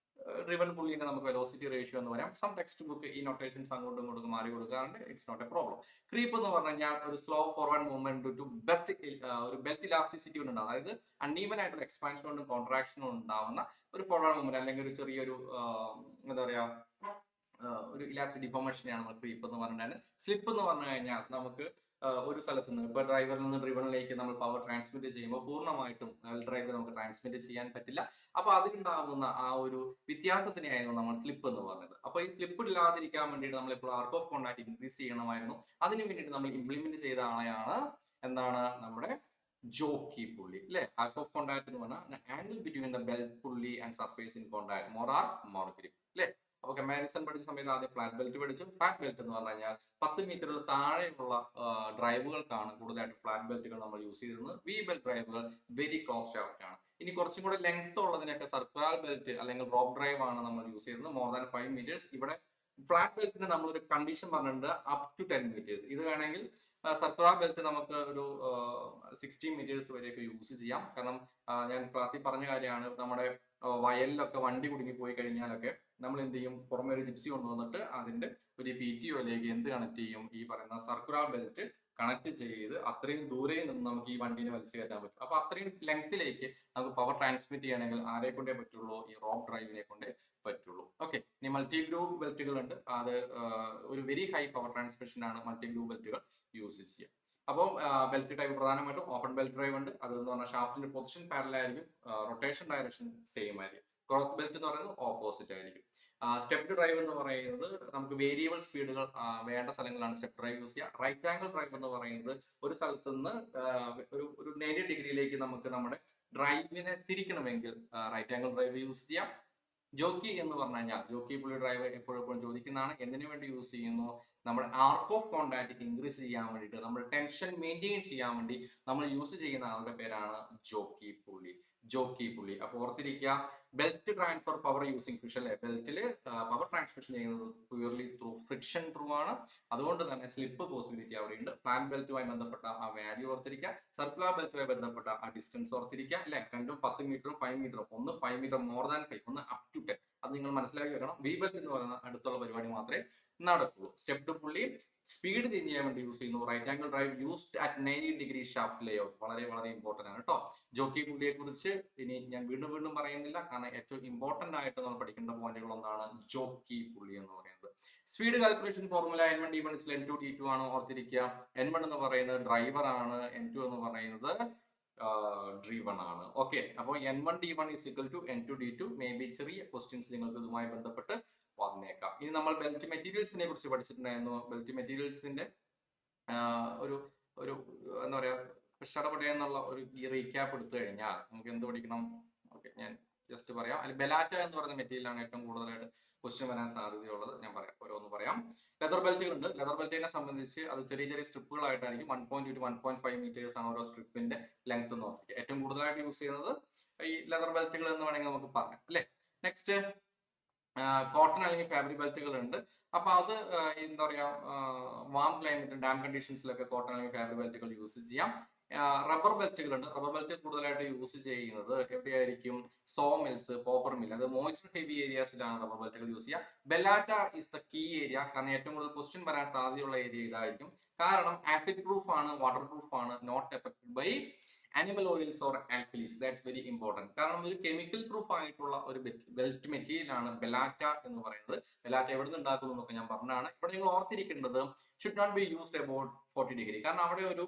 driven പുള്ളിനെ നമുക്ക് വെലോസിറ്റി റേഷ്യോ എന്ന് പറയാം. സം ടെക്സ്റ്റ് ബുക്ക് ഈ നൊട്ടേഷൻസ് അങ്ങോട്ടും ഇങ്ങോട്ടും മാറി കൊടുക്കാറുണ്ട്. It's not a problem. Creep എന്ന് പറഞ്ഞു കഴിഞ്ഞാൽ ഒരു സ്ലോ ഫോർവേഡ് മൂവ്മെന്റ് ടു ഒരു ബെൽറ്റ് ഇലാസ്റ്റിസിറ്റി ഉണ്ടാകും. അതായത് അൺഈവൻ ആയിട്ടുള്ള എക്സ്പാൻഷൻ കൊണ്ടും കോൺട്രാക്ഷനും ഉണ്ടാവുന്ന ഒരു ഫോർവേഡ് മൂവ്മെന്റ്, അല്ലെങ്കിൽ ഒരു ചെറിയൊരു എന്താ പറയാ ഒരു ഇലാസ്റ്റിക് ഡിഫോർമേഷനെയാണ് നമ്മൾ ക്രീപ്പ് എന്ന് പറഞ്ഞാൽ. സ്ലിപ്പ് എന്ന് പറഞ്ഞു കഴിഞ്ഞാൽ നമുക്ക് ഒരു സ്ഥലത്ത് നിന്ന് ഇപ്പൊ ഡ്രൈവറിൽ നിന്ന് ഡ്രിവണിലേക്ക് നമ്മൾ പവർ ട്രാൻസ്മിറ്റ് ചെയ്യുമ്പോൾ പൂർണ്ണമായിട്ടും ഡ്രൈവർ നമുക്ക് ട്രാൻസ്മിറ്റ് ചെയ്യാൻ പറ്റില്ല. അപ്പൊ അതിലുണ്ടാകുന്ന ആ ഒരു വ്യത്യാസത്തിനെയായിരുന്നു നമ്മൾ സ്ലിപ്പ് എന്ന് പറഞ്ഞത്. അപ്പൊ ഈ സ്ലിപ്പ് ഇല്ലാതിരിക്കാൻ വേണ്ടിയിട്ട് നമ്മൾ ഇപ്പോൾ ആർക്ക് ഓഫ് കോണ്ടാക്ട് ഇൻക്രീസ് ചെയ്യണമായിരുന്നു. അതിന് വേണ്ടിയിട്ട് നമ്മൾ ഇംപ്ലിമെന്റ് ചെയ്ത ആളെയാണ് എന്താണ് നമ്മുടെ ജോക്കി പുള്ളി അല്ലെ. ആർക്ക് ഓഫ് കോണ്ടാക്ട് എന്ന് പറഞ്ഞാൽ ആംഗിൾ ബിറ്റ്വീൻ ദ ബെൽറ്റ് പുള്ളി and surface in contact more are more grip അല്ലെ. അപ്പൊ കമ്പാരിസൺ പഠിച്ച സമയത്ത് ആദ്യം ഫ്ലാറ്റ് ബെൽറ്റ് പഠിച്ചു. ഫ്ലാറ്റ് ബെൽറ്റ് എന്ന് പറഞ്ഞു കഴിഞ്ഞാൽ 10 മീറ്ററിൽ താഴെയുള്ള ഡ്രൈവുകൾക്കാണ് കൂടുതലായിട്ട് ഫ്ലാറ്റ് ബെൽറ്റുകൾ നമ്മൾ യൂസ് ചെയ്തിരുന്നത്. വി ബെൽറ്റ് ഡ്രൈവുകൾ വെരി കോസ്റ്റ് ഔട്ട് ആണ്. ഇനി കുറച്ചും കൂടെ ലെങ്ത് ഉള്ളതിനൊക്കെ സർക്കുലർ ബെൽറ്റ് അല്ലെങ്കിൽ റോപ്പ് ഡ്രൈവ് ആണ് നമ്മൾ യൂസ് ചെയ്തത്. More than 5 metres. ഇവിടെ ഫ്ലാറ്റ് ബെൽറ്റിന് നമ്മളൊരു കണ്ടീഷൻ പറഞ്ഞിട്ടുണ്ട്, അപ് ടു 10 മീറ്റേഴ്സ്. ഇത് വേണമെങ്കിൽ സർക്കുലർ ബെൽറ്റ് നമുക്ക് ഒരു 60 മീറ്റേഴ്സ് വരെയൊക്കെ യൂസ് ചെയ്യാം. കാരണം ഞാൻ ക്ലാസ്സിൽ പറഞ്ഞ കാര്യമാണ്, നമ്മുടെ വയലിലൊക്കെ വണ്ടി കുടുങ്ങി പോയി കഴിഞ്ഞാലൊക്കെ നമ്മൾ എന്ത് ചെയ്യും? പുറമെ ഒരു ജിപ്സി കൊണ്ടുവന്നിട്ട് അതിന്റെ ഒരു PTOയിലേക്ക് എന്ത് കണക്ട് ചെയ്യും? ഈ പറയുന്ന സർക്കുലർ ബെൽറ്റ് കണക്ട് ചെയ്ത് അത്രയും ദൂരെ നിന്ന് നമുക്ക് ഈ വണ്ടിനെ വലിച്ചു കയറ്റാൻ പറ്റും. അപ്പൊ അത്രയും ലെങ്ത്തിലേക്ക് നമുക്ക് പവർ ട്രാൻസ്മിറ്റ് ചെയ്യണമെങ്കിൽ ആരെ കൊണ്ടേ പറ്റുള്ളൂ? ഈ റോപ്പ് ഡ്രൈവിനെ കൊണ്ടേ പറ്റുള്ളൂ. ഓക്കെ, ഇനി മൾട്ടി ഗ്രൂപ്പ് ബെൽറ്റുകൾ ഉണ്ട്. അത് ഒരു വെരി ഹൈ പവർ ട്രാൻസ്മിഷൻ ആണ് മൾട്ടി ഗ്രൂപ്പ് ബെൽറ്റുകൾ യൂസ് ചെയ്യുക. അപ്പോൾ ബെൽറ്റ് ടൈപ്പ് പ്രധാനമായിട്ടും ഓപ്പൺ ബെൽറ്റ് ഡ്രൈവ് ഉണ്ട്. അതെന്ന് പറഞ്ഞാൽ ഷാഫ്റ്റിന്റെ പൊസിഷൻ പാരലൽ ആയിരിക്കും, റൊട്ടേഷൻ ഡയറക്ഷൻ സെയിം ആയിരിക്കും. ക്രോസ് ബെൽറ്റ് എന്ന് പറയുന്നത് ഓപ്പോസിറ്റ് ആയിരിക്കും. സ്റ്റെപ്പ് ഡ്രൈവ് എന്ന് പറയുന്നത് നമുക്ക് വേരിയബിൾ സ്പീഡുകൾ വേണ്ട സ്ഥലങ്ങളിലാണ് സ്റ്റെപ്പ് ഡ്രൈവ് യൂസ് ചെയ്യുക. റൈറ്റ് ആംഗിൾ ഡ്രൈവ് എന്ന് പറയുന്നത് ഒരു സ്ഥലത്ത് നിന്ന് ഒരു 90 ഡിഗ്രിയിലേക്ക് നമുക്ക് നമ്മുടെ ഡ്രൈവിനെ തിരിക്കണമെങ്കിൽ റൈറ്റ് ആംഗിൾ ഡ്രൈവ് യൂസ് ചെയ്യാം. ജോക്കി എന്ന് പറഞ്ഞു കഴിഞ്ഞാൽ ജോക്കി പുള്ളി ഡ്രൈവ് എപ്പോഴും ചോദിക്കുന്നതാണ്. എന്തിനു വേണ്ടി യൂസ് ചെയ്യുന്നു? നമ്മുടെ ആർക്ക് ഓഫ് കോണ്ടാക്ട് ഇൻക്രീസ് ചെയ്യാൻ വേണ്ടിയിട്ട്, നമ്മുടെ ടെൻഷൻ മെയിൻറ്റെയിൻ ചെയ്യാൻ വേണ്ടി നമ്മൾ യൂസ് ചെയ്യുന്ന ആളുടെ പേരാണ് ജോക്കി പുള്ളി. Jockey pulley. അപ്പൊ ഓർത്തിരിക്കുക, belt transfer power using friction. ബെൽറ്റിൽ പവർ ട്രാൻസ്മിഷൻ ചെയ്യുന്നത് പ്യൂർലി ത്രൂ ഫ്രിക്ഷൻ ത്രൂ ആണ്. അതുകൊണ്ട് തന്നെ സ്ലിപ്പ് പോസിബിലിറ്റി അവിടെ ഉണ്ട്. ഫ്ലാറ്റ് ബെൽറ്റുമായി ബന്ധപ്പെട്ട ആ വാല്യൂ ഓർത്തിരിക്കുക. സർക്കുലർ ബെൽറ്റുമായി ബന്ധപ്പെട്ട ആ ഡിസ്റ്റൻസ് ഓർത്തിരിക്കുക അല്ലെ. രണ്ടും 10 മീറ്ററും 5 മീറ്ററും. ഒന്ന് 5 മീറ്റർ മോർ ദാൻ 5, ഒന്ന് അപ് ടു 10. അത് നിങ്ങൾ മനസ്സിലാക്കി വെക്കണം. വി ബെൽറ്റ് എന്ന് പറയുന്ന അടുത്തുള്ള പരിപാടി മാത്രമേ നടക്കുള്ളൂ. സ്റ്റെപ്പ് പുള്ളി സ്പീഡ് ചേഞ്ച് ചെയ്യാൻ വേണ്ടി യൂസ് ചെയ്യുന്നു. Right angle drive used at 90 degree shaft layout. വളരെ ഇമ്പോർട്ടന്റ് ആണ് കേട്ടോ. ജോക്കി പുള്ളിയെ കുറിച്ച് ഇനി ഞാൻ വീണ്ടും പറയുന്നില്ല, കാരണം ഏറ്റവും ഇമ്പോർട്ടന്റ് ആയിട്ട് നമ്മൾ പഠിക്കേണ്ട പോയിന്റുകൾ ഒന്നാണ് ജോക്കി പുള്ളി എന്ന് പറയുന്നത്. Speed calculation formula N1 D1 N2 D2 ആണ് ഓർത്തിരിക്കുക. N1 എന്ന് പറയുന്നത് ഡ്രൈവർ ആണ്, N2 എന്ന് പറയുന്നത് ഡ്രീവൺ ആണ്. ഓക്കെ, അപ്പോൾ N1 D1 N2 D2. May be ചെറിയ ക്വസ്റ്റ്യൻസ് നിങ്ങൾക്ക് ഇതുമായി ബന്ധപ്പെട്ട് വന്നേക്കാം. ഇനി നമ്മൾ ബെൽറ്റ് മെറ്റീരിയൽസിനെ കുറിച്ച് പഠിച്ചിട്ടുണ്ടായിരുന്നു. ബെൽറ്റ് മെറ്റീരിയൽസിന്റെ ഒരു എന്താ പറയാ ഷടപടയെന്നുള്ള ഒരു റീക്യാപ്പ് എടുത്തു കഴിഞ്ഞാൽ നമുക്ക് എന്ത് പഠിക്കണം? ഓക്കെ, ഞാൻ ജസ്റ്റ് പറയാം. അല്ലെങ്കിൽ ബെലാറ്റ എന്ന് പറയുന്ന മെറ്റീരിയലാണ് ഏറ്റവും കൂടുതലായിട്ട് ക്വസ്റ്റ്യൻ വരാൻ സാധ്യതയുള്ളത്. ഞാൻ പറയാം, ഓരോന്ന് പറയാം. ലെതർ ബെൽറ്റുകളുണ്ട്. ലെതർ ബെൽറ്റിനെ സംബന്ധിച്ച് അത് ചെറിയ സ്ട്രിപ്പുകളായിട്ടായിരിക്കും. 1.2 to 1.5 മീറ്റേഴ്സ് ആണ് ഓരോ സ്ട്രിപ്പിന്റെ ലെങ്ത് എന്ന് ഓർത്തിരിക്കുക. ഏറ്റവും കൂടുതലായിട്ട് യൂസ് ചെയ്യുന്നത് ഈ ലെതർ ബെൽറ്റുകൾ എന്ന് വേണമെങ്കിൽ നമുക്ക് പറയാം അല്ലെ. നെക്സ്റ്റ്, കോട്ടൺ അല്ലെങ്കിൽ ഫാബ്രിക് ബെൽറ്റുകൾ ഉണ്ട്. അപ്പൊ അത് എന്താ പറയാ, വാം ക്ലൈമറ്റ് ഡാം കണ്ടീഷൻസിലൊക്കെ കോട്ടൺ അല്ലെങ്കിൽ ഫാബ്രിക് ബെൽറ്റുകൾ യൂസ് ചെയ്യാം. റബ്ബർ ബെൽറ്റുകളുണ്ട്. റബ്ബർ ബെൽറ്റ് കൂടുതലായിട്ട് യൂസ് ചെയ്യുന്നത് എവിടെയായിരിക്കും? സോ മിൽസ്, പോപ്പർ മിൽ, അത് മോയ്സ്ചർ ഹെവി ഏരിയാസിലാണ് റബ്ബർ ബെൽറ്റുകൾ യൂസ് ചെയ്യുക. Balata is the key area. കാരണം ഏറ്റവും കൂടുതൽ ക്വസ്റ്റ്യൻ വരാൻ സാധ്യതയുള്ള ഏരിയ ഇതായിരിക്കും. കാരണം ആസിഡ് പ്രൂഫ് ആണ്, വാട്ടർ പ്രൂഫ് ആണ്, not affected by animal oils or alkalis. That's very important. കാരണം ഒരു കെമിക്കൽ പ്രൂഫ് ആയിട്ടുള്ള ഒരു ബെൽറ്റ് മെറ്റീരിയൽ ആണ് ബെലാറ്റ എന്ന് പറയുന്നത്. ബെലാറ്റ എവിടെ നിന്ന് ഉണ്ടാക്കുന്നു എന്നൊക്കെ ഞാൻ പറഞ്ഞാണ്. ഇവിടെ നിങ്ങൾ ഓർത്തിരിക്കേണ്ടത് should not be used about 40 degree. കാരണം അവിടെ ഒരു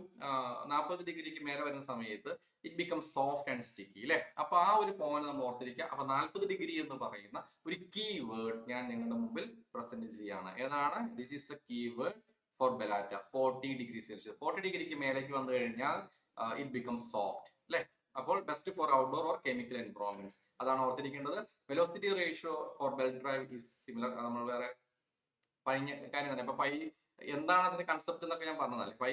40 ഡിഗ്രിക്ക് മേലെ വരുന്ന സമയത്ത് it become soft and sticky അല്ലെ. അപ്പൊ ആ ഒരു പോയിന്റ് നമ്മൾ ഓർത്തിരിക്കുക. അപ്പൊ 40 ഡിഗ്രി എന്ന് പറയുന്ന ഒരു കീ വേർഡ് ഞാൻ നിങ്ങളുടെ മുമ്പിൽ പ്രസന്റ് ചെയ്യാണ്. ഏതാണ്? This is the key word for balata. 40 degree Celsius. 40 ഡിഗ്രിക്ക് മേലേക്ക് വന്നു കഴിഞ്ഞാൽ ഇറ്റ് ബിക്കം സോഫ്റ്റ് അല്ലെ. അപ്പോൾ best for outdoor or chemical environments. അതാണ് ഓർത്തിരിക്കേണ്ടത്. Velocity ratio for belt drive is similar. നമ്മൾ വേറെ കഴിഞ്ഞ കാര്യം തന്നെ. അപ്പൊ പൈ എന്താണ് അതിന്റെ കൺസെപ്റ്റ് എന്നൊക്കെ ഞാൻ പറഞ്ഞതല്ലേ. Pi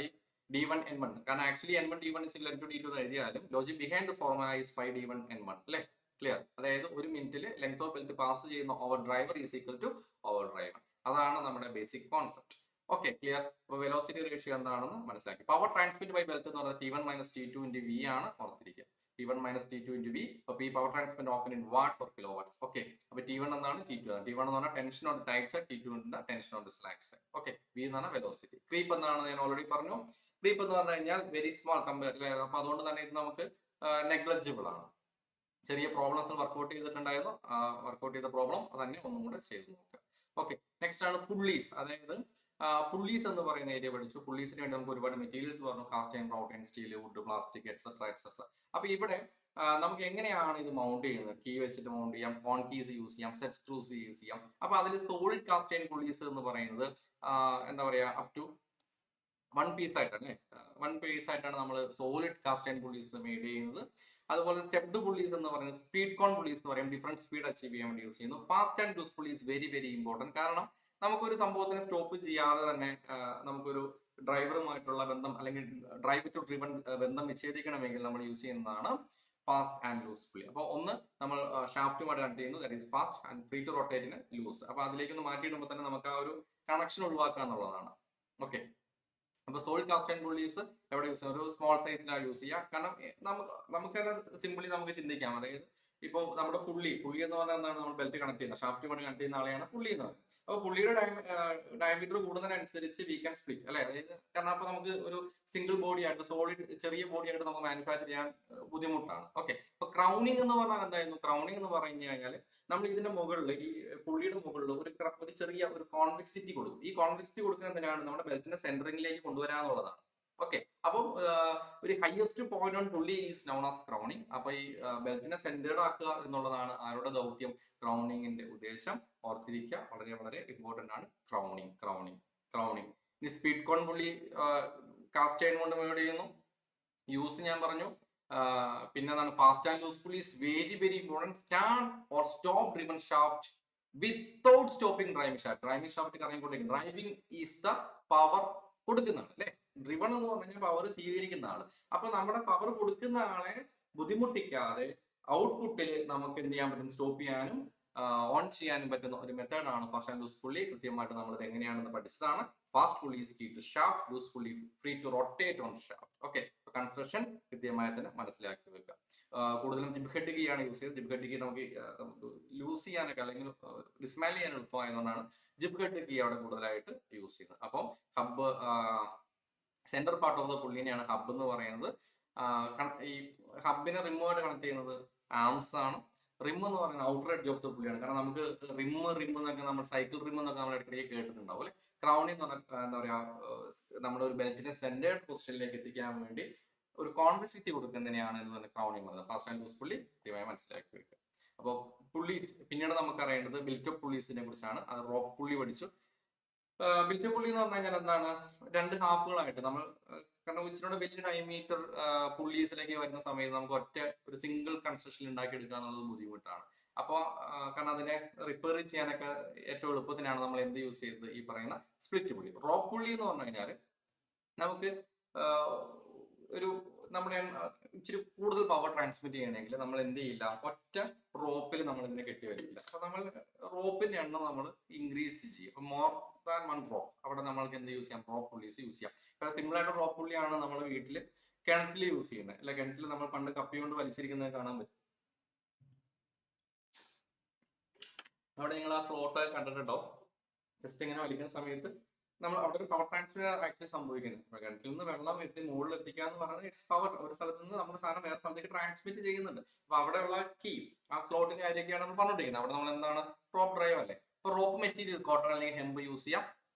D1N1. കാരണം actually N1 D1 is equal to D2 എന്ന് എഴുതിയാലും logic behind the formula is pi D1N1 അല്ലെ. ക്ലിയർ? അതായത് ഒരു മിനിറ്റിൽ ലെങ്ത് ഓഫ് ബെൽറ്റ് പാസ് ചെയ്യുന്ന over driver is equal to over driver. അതാണ് നമ്മുടെ ബേസിക് കോൺസെപ്റ്റ്. Okay, clear? അപ്പോൾ വെലോസിറ്റി റേഷ്യോ എന്താണെന്ന് മനസ്സിലാക്കി. പവർ ട്രാൻസ്മിറ്റ് ബൈ ബെൽറ്റ് എന്ന് പറയുന്നത് T1 minus T2 into V ആണ്. ഓർത്തിരിക്കുക, T1 minus T2 into V. അപ്പോൾ ഈ power transmit often in watts or kilo watts. Okay, അപ്പോൾ T1 എന്താണ്, T2 ആണ്. T1 എന്ന് പറഞ്ഞാൽ tension on tight side, T2 എന്ന് tension on slack side. Okay, V എന്ന് പറഞ്ഞാൽ വെലോസിറ്റി. ക്രീപ്പ് എന്താണെന്ന് ഞാൻ ഓൾറെഡി പറഞ്ഞു. ക്രീപ്പ് എന്ന് പറഞ്ഞു കഴിഞ്ഞാൽ വെരി സ്മോൾ കമ്പയർ. അപ്പോൾ അതുകൊണ്ട് തന്നെ ഇത് നമുക്ക് നെഗ്ലജിബിൾ ആണ്. ചെറിയ പ്രോബ്ലംസ് വർക്ക്ഔട്ട് ചെയ്തിട്ടുണ്ടായിരുന്നു. വർക്ക്ഔട്ട് ചെയ്ത പ്രോബ്ലം തന്നെ ഒന്നും കൂടെ ചെയ്ത് നോക്കുക. ഓക്കെ, നെക്സ്റ്റ് ആണ് പുള്ളീസ്. അതായത് പുള്ളീസ് എന്ന് പറയുന്ന ഏരിയ പഠിച്ചു. പുള്ളീസിന് വേണ്ടി നമുക്ക് ഒരുപാട് മെറ്റീരിയൽസ് പറഞ്ഞു. Cast iron, wrought iron, steel, wood, plastic, etcetera etcetera. അപ്പൊ ഇവിടെ നമുക്ക് എങ്ങനെയാണ് ഇത് മൗണ്ട് ചെയ്യുന്നത്? കീ വെച്ചിട്ട് മൗണ്ട് ചെയ്യാം, കോൺ കീസ് യൂസ് ചെയ്യാം, സെറ്റ് സ്ക്രൂസ് യൂസ് ചെയ്യാം. അപ്പൊ അതിൽ സോളിഡ് കാസ്റ്റ് അയൺ പുള്ളീസ് എന്ന് പറയുന്നത് എന്താ പറയാ, അപ് ടു 1 പീസ് ആയിട്ടാണ്. 1 പീസ് ആയിട്ടാണ് നമ്മൾ solid cast iron pulleys made ചെയ്യുന്നത്. അതുപോലെ സ്റ്റെപ്ഡ് പുള്ളീസ് എന്ന് പറയുന്നത് സ്പീഡ് കോൺ പുള്ളീസ് എന്ന് പറയും. ഡിഫറെന്റ് സ്പീഡ് അച്ചീവ് ചെയ്യാൻ വേണ്ടി യൂസ് ചെയ്യുന്നു. Fast and loose pulleys very very important. കാരണം നമുക്കൊരു സംഭവത്തിനെ സ്റ്റോപ്പ് ചെയ്യാതെ തന്നെ നമുക്കൊരു ഡ്രൈവറുമായിട്ടുള്ള ബന്ധം അല്ലെങ്കിൽ ഡ്രൈവ് ടു ഡ്രിവൺ ബന്ധം വിച്ഛേദിക്കണമെങ്കിൽ നമ്മൾ യൂസ് ചെയ്യുന്നതാണ് ഫാസ്റ്റ് ആൻഡ് ലൂസ് പുള്ളി. അപ്പോൾ ഒന്ന് നമ്മൾ ഷാഫ്റ്റുമായിട്ട് കണക്ട് ചെയ്യുന്നു, that is fast, and free to റൊട്ടേറ്റിന് ലൂസ്. അപ്പൊ അതിലേക്കൊന്ന് മാറ്റിയിടുമ്പോൾ തന്നെ നമുക്ക് ആ ഒരു കണക്ഷൻ ഒഴിവാക്കുക എന്നുള്ളതാണ്. ഓക്കെ, അപ്പൊ സോളിഡ് കാസ്റ്റ് ആൻഡ് പുള്ളീസ് എവിടെ യൂസ് ചെയ്യാം? ഒരു സ്മോൾ സൈസിലാണ് യൂസ് ചെയ്യുക. കാരണം നമുക്ക് സിമ്പിളി നമുക്ക് ചിന്തിക്കാം. അതായത് ഇപ്പോൾ നമ്മുടെ പുള്ളി എന്ന് പറഞ്ഞാൽ എന്താണ്? നമ്മൾ ബെൽറ്റ് കണക്ട് ചെയ്യുന്നത്, ഷാഫ്റ്റുമായിട്ട് കണക്ട് ചെയ്യുന്ന ആളെയാണ് പുള്ളി എന്ന് പറയുന്നത്. അപ്പോൾ പുള്ളിയുടെ ഡയമീറ്റർ കൂടുന്നതിനനുസരിച്ച് വി ക്യാൻ സ്പ്ലിറ്റ് അല്ലെ. അതായത് കാരണം അപ്പൊ നമുക്ക് ഒരു സിംഗിൾ ബോഡി ആയിട്ട്, സോളിഡ് ചെറിയ ബോഡി ആയിട്ട് നമുക്ക് മാനുഫാക്ചർ ചെയ്യാൻ ബുദ്ധിമുട്ടാണ്. ഓക്കെ, അപ്പൊ ക്രൗണിങ് എന്ന് പറഞ്ഞാൽ എന്തായിരുന്നു? ക്രൗണിങ് എന്ന് പറഞ്ഞു കഴിഞ്ഞാൽ നമ്മൾ ഇതിന്റെ മുകളിൽ, ഈ പുള്ളിയുടെ മുകളിൽ ഒരു ചെറിയ ഒരു കോൺവെക്സിറ്റി കൊടുക്കും. ഈ കോൺവെക്സിറ്റി കൊടുക്കുന്നതിനാണ് നമ്മുടെ ബെൽറ്റിനെ സെന്ററിംഗിലേക്ക് കൊണ്ടുവരാന്നുള്ളതാണ്. ഓക്കെ, അപ്പം ഒരു ഹയസ്റ്റ് പോയിന്റ് ഓൺ പുള്ളി ഈസ് നോൺ ആസ് ക്രൗണിങ്. അപ്പൊ ഈ ബെൽറ്റിനെ സെന്റേർഡ് ആക്കുക എന്നുള്ളതാണ് ആരുടെ ദൗത്യം? ക്രൗണിങ്ങിന്റെ ഉദ്ദേശം. ഓർത്തിരിക്കുക, വളരെ വളരെ ഇമ്പോർട്ടന്റ് ആണ് ക്രൗണിങ്. ഇനി speed cone pulley cast iron കൊണ്ട് മേഡ് ചെയ്യുന്നു. യൂസ് ഞാൻ പറഞ്ഞു. പിന്നെ എന്താണ്? Fast and loose pulleys very very important. Start or stop driven shaft without stopping driving shaft. Driving shaft കറങ്ങിക്കൊണ്ടിരിക്കും. ഡ്രൈവിംഗ് ഈസ് ദ പവർ കൊടുക്കുന്നതാണ് അല്ലെ. ഡ്രിവൺ എന്ന് പറഞ്ഞു കഴിഞ്ഞാൽ പവർ സ്വീകരിക്കുന്ന ആള്. അപ്പൊ നമ്മുടെ പവർ കൊടുക്കുന്ന ആളെ ബുദ്ധിമുട്ടിക്കാതെ ഔട്ട്പുട്ടിൽ നമുക്ക് എന്ത് ചെയ്യാൻ പറ്റും? സ്റ്റോപ്പ് ചെയ്യാനും ഓൺ ചെയ്യാനും പറ്റുന്ന ഒരു മെത്തേഡാണ് ഫാസ്റ്റ് ആൻഡ് ലൂസ് പുള്ളി. കൃത്യമായിട്ട് നമ്മൾ ഇത് എങ്ങനെയാണെന്ന് പഠിച്ചതാണ്. Fast pulley is key to shaft, loose pulley free to rotate on shaft. Okay, construction കൃത്യമായി തന്നെ മനസ്സിലാക്കി വെക്കുക. കൂടുതലും ജിബ് ഹെഡ് കീ ആണ് യൂസ് ചെയ്തത്. ജിബ് ഹെഡ് കീ നമുക്ക് ലൂസ് ചെയ്യാനൊക്കെ അല്ലെങ്കിൽ ഡിസ്മാൻഡിൽ ചെയ്യാൻ എളുപ്പമായതുകൊണ്ടാണ് ജിബ് ഹെഡ് കീ അവിടെ കൂടുതലായിട്ട് യൂസ് ചെയ്യുന്നത്. അപ്പം hub, centre part of the പുള്ളിനെയാണ് ഹബ്ബ് എന്ന് പറയുന്നത്. ഈ ഹബിനെ റിമ്മുമായിട്ട് കണക്ട് ചെയ്യുന്നത് ആംസ് ആണ്. റിം എന്ന് പറയുന്നത് ഔട്ടർ എഡ്ജ് ഓഫ് ദ പുള്ളിയാണ്. കാരണം നമുക്ക് റിം എന്നൊക്കെ നമ്മൾ സൈക്കിൾ റിം എന്നൊക്കെ നമ്മൾ ഇടയ്ക്കിടയ്ക്ക് കേട്ടിട്ടുണ്ടാവും അല്ലെ. ക്രൗണിംഗ് എന്ന് പറഞ്ഞാൽ എന്താ പറയാ, നമ്മുടെ ഒരു ബെൽറ്റിനെ സെന്റേർഡ് പൊസിഷനിലേക്ക് എത്തിക്കാൻ വേണ്ടി ഒരു കോൺവെക്സിറ്റി കൊടുക്കുന്നതിനെയാണ് എന്ന് പറഞ്ഞ ക്രൗണിംഗ് പറയുന്നത്. ഫാസ്റ്റ് ആൻഡ് ലൂസ് പുള്ളി കൃത്യമായി മനസ്സിലാക്കി വെക്കുക. അപ്പോൾ പുള്ളീസ് പിന്നീട് നമുക്ക് അറിയേണ്ടത് ബിൽറ്റ് ഓഫ് പുള്ളീസിനെ കുറിച്ചാണ്. അത് റോപ്പ് പുള്ളി പഠിച്ചു. ബിൽറ്റ് പുള്ളി എന്ന് പറഞ്ഞു കഴിഞ്ഞാൽ എന്താണ്? 2 ഹാഫുകളായിട്ട് നമ്മൾ, കാരണം ഇച്ചിരി വലിയ ഡയമീറ്റർ പുള്ളീസിലേക്ക് വരുന്ന സമയത്ത് നമുക്ക് ഒരു സിംഗിൾ കൺസ്ട്രക്ഷൻ ഉണ്ടാക്കിയെടുക്കുക എന്നുള്ളത് ബുദ്ധിമുട്ടാണ്. അപ്പോൾ കാരണം അതിനെ റിപ്പയർ ചെയ്യാനൊക്കെ ഏറ്റവും എളുപ്പത്തിനാണ് നമ്മൾ എന്ത് യൂസ് ചെയ്തത്? ഈ പറയുന്ന സ്പ്ലിറ്റ് പുള്ളി. റോപ്പ് പുള്ളി എന്ന് പറഞ്ഞു കഴിഞ്ഞാൽ നമുക്ക് ഒരു നമ്മുടെ ഇച്ചിരി കൂടുതൽ പവർ ട്രാൻസ്മിറ്റ് ചെയ്യണമെങ്കിൽ നമ്മൾ എന്ത് ചെയ്യില്ല, ഒറ്റ റോപ്പിൽ നമ്മൾ ഇതിനെ കെട്ടി വരില്ല. അപ്പൊ നമ്മൾ റോപ്പിന്റെ എണ്ണം നമ്മൾ ഇൻക്രീസ് ചെയ്യും. അപ്പൊ മോർ ദാൻ വൺ റോപ്പ് അവിടെ നമ്മൾക്ക് എന്ത് യൂസ് ചെയ്യാം, റോപ്പ് പുള്ളീസ് യൂസ് ചെയ്യാം. അപ്പൊ സിമ്പിൾ ആയിട്ട് റോപ്പ് പുള്ളിയാണ് നമ്മൾ വീട്ടിൽ കിണറ്റിൽ യൂസ് ചെയ്യുന്നത്. അല്ലെ, കിണറ്റിൽ നമ്മൾ പണ്ട് കപ്പി കൊണ്ട് വലിച്ചിരിക്കുന്നത് കാണാൻ പറ്റും. അവിടെ നിങ്ങൾ ആ ഫ്ലോട്ട് കണ്ടിട്ടുണ്ടോ? ജസ്റ്റ് ഇങ്ങനെ വലിക്കുന്ന സമയത്ത് നമ്മൾ അവിടെ ഒരു പവർ ട്രാൻസ്ഫർ ആക്ച്വലി സംഭവിക്കുന്നത്. കിണറ്റിൽ നിന്ന് വെള്ളം എത്തി മുകളിൽ എത്തിക്കുക എന്ന് പറയുന്നത് ഇറ്റ്സ് പവർ. ഒരു സ്ഥലത്ത് നിന്ന് നമ്മൾ സാധനം വേറെ സ്ഥലത്തേക്ക് ട്രാൻസ്മിറ്റ് ചെയ്യുന്നുണ്ട്. അപ്പൊ അവിടെയുള്ള കീ ആ സ്ലോട്ടിന്റെ കാര്യമൊക്കെയാണ് നമ്മൾ പറഞ്ഞിരിക്കുന്നത്. അവിടെ നമ്മൾ എന്താണ്, റോപ്പ് ഡ്രൈവ് അല്ലേ. ഇപ്പൊ റോപ്പ് മെറ്റീരിയൽ കോട്ടൺ അല്ലെങ്കിൽ ഹെമ്പ് യൂസ് ചെയ്യാം.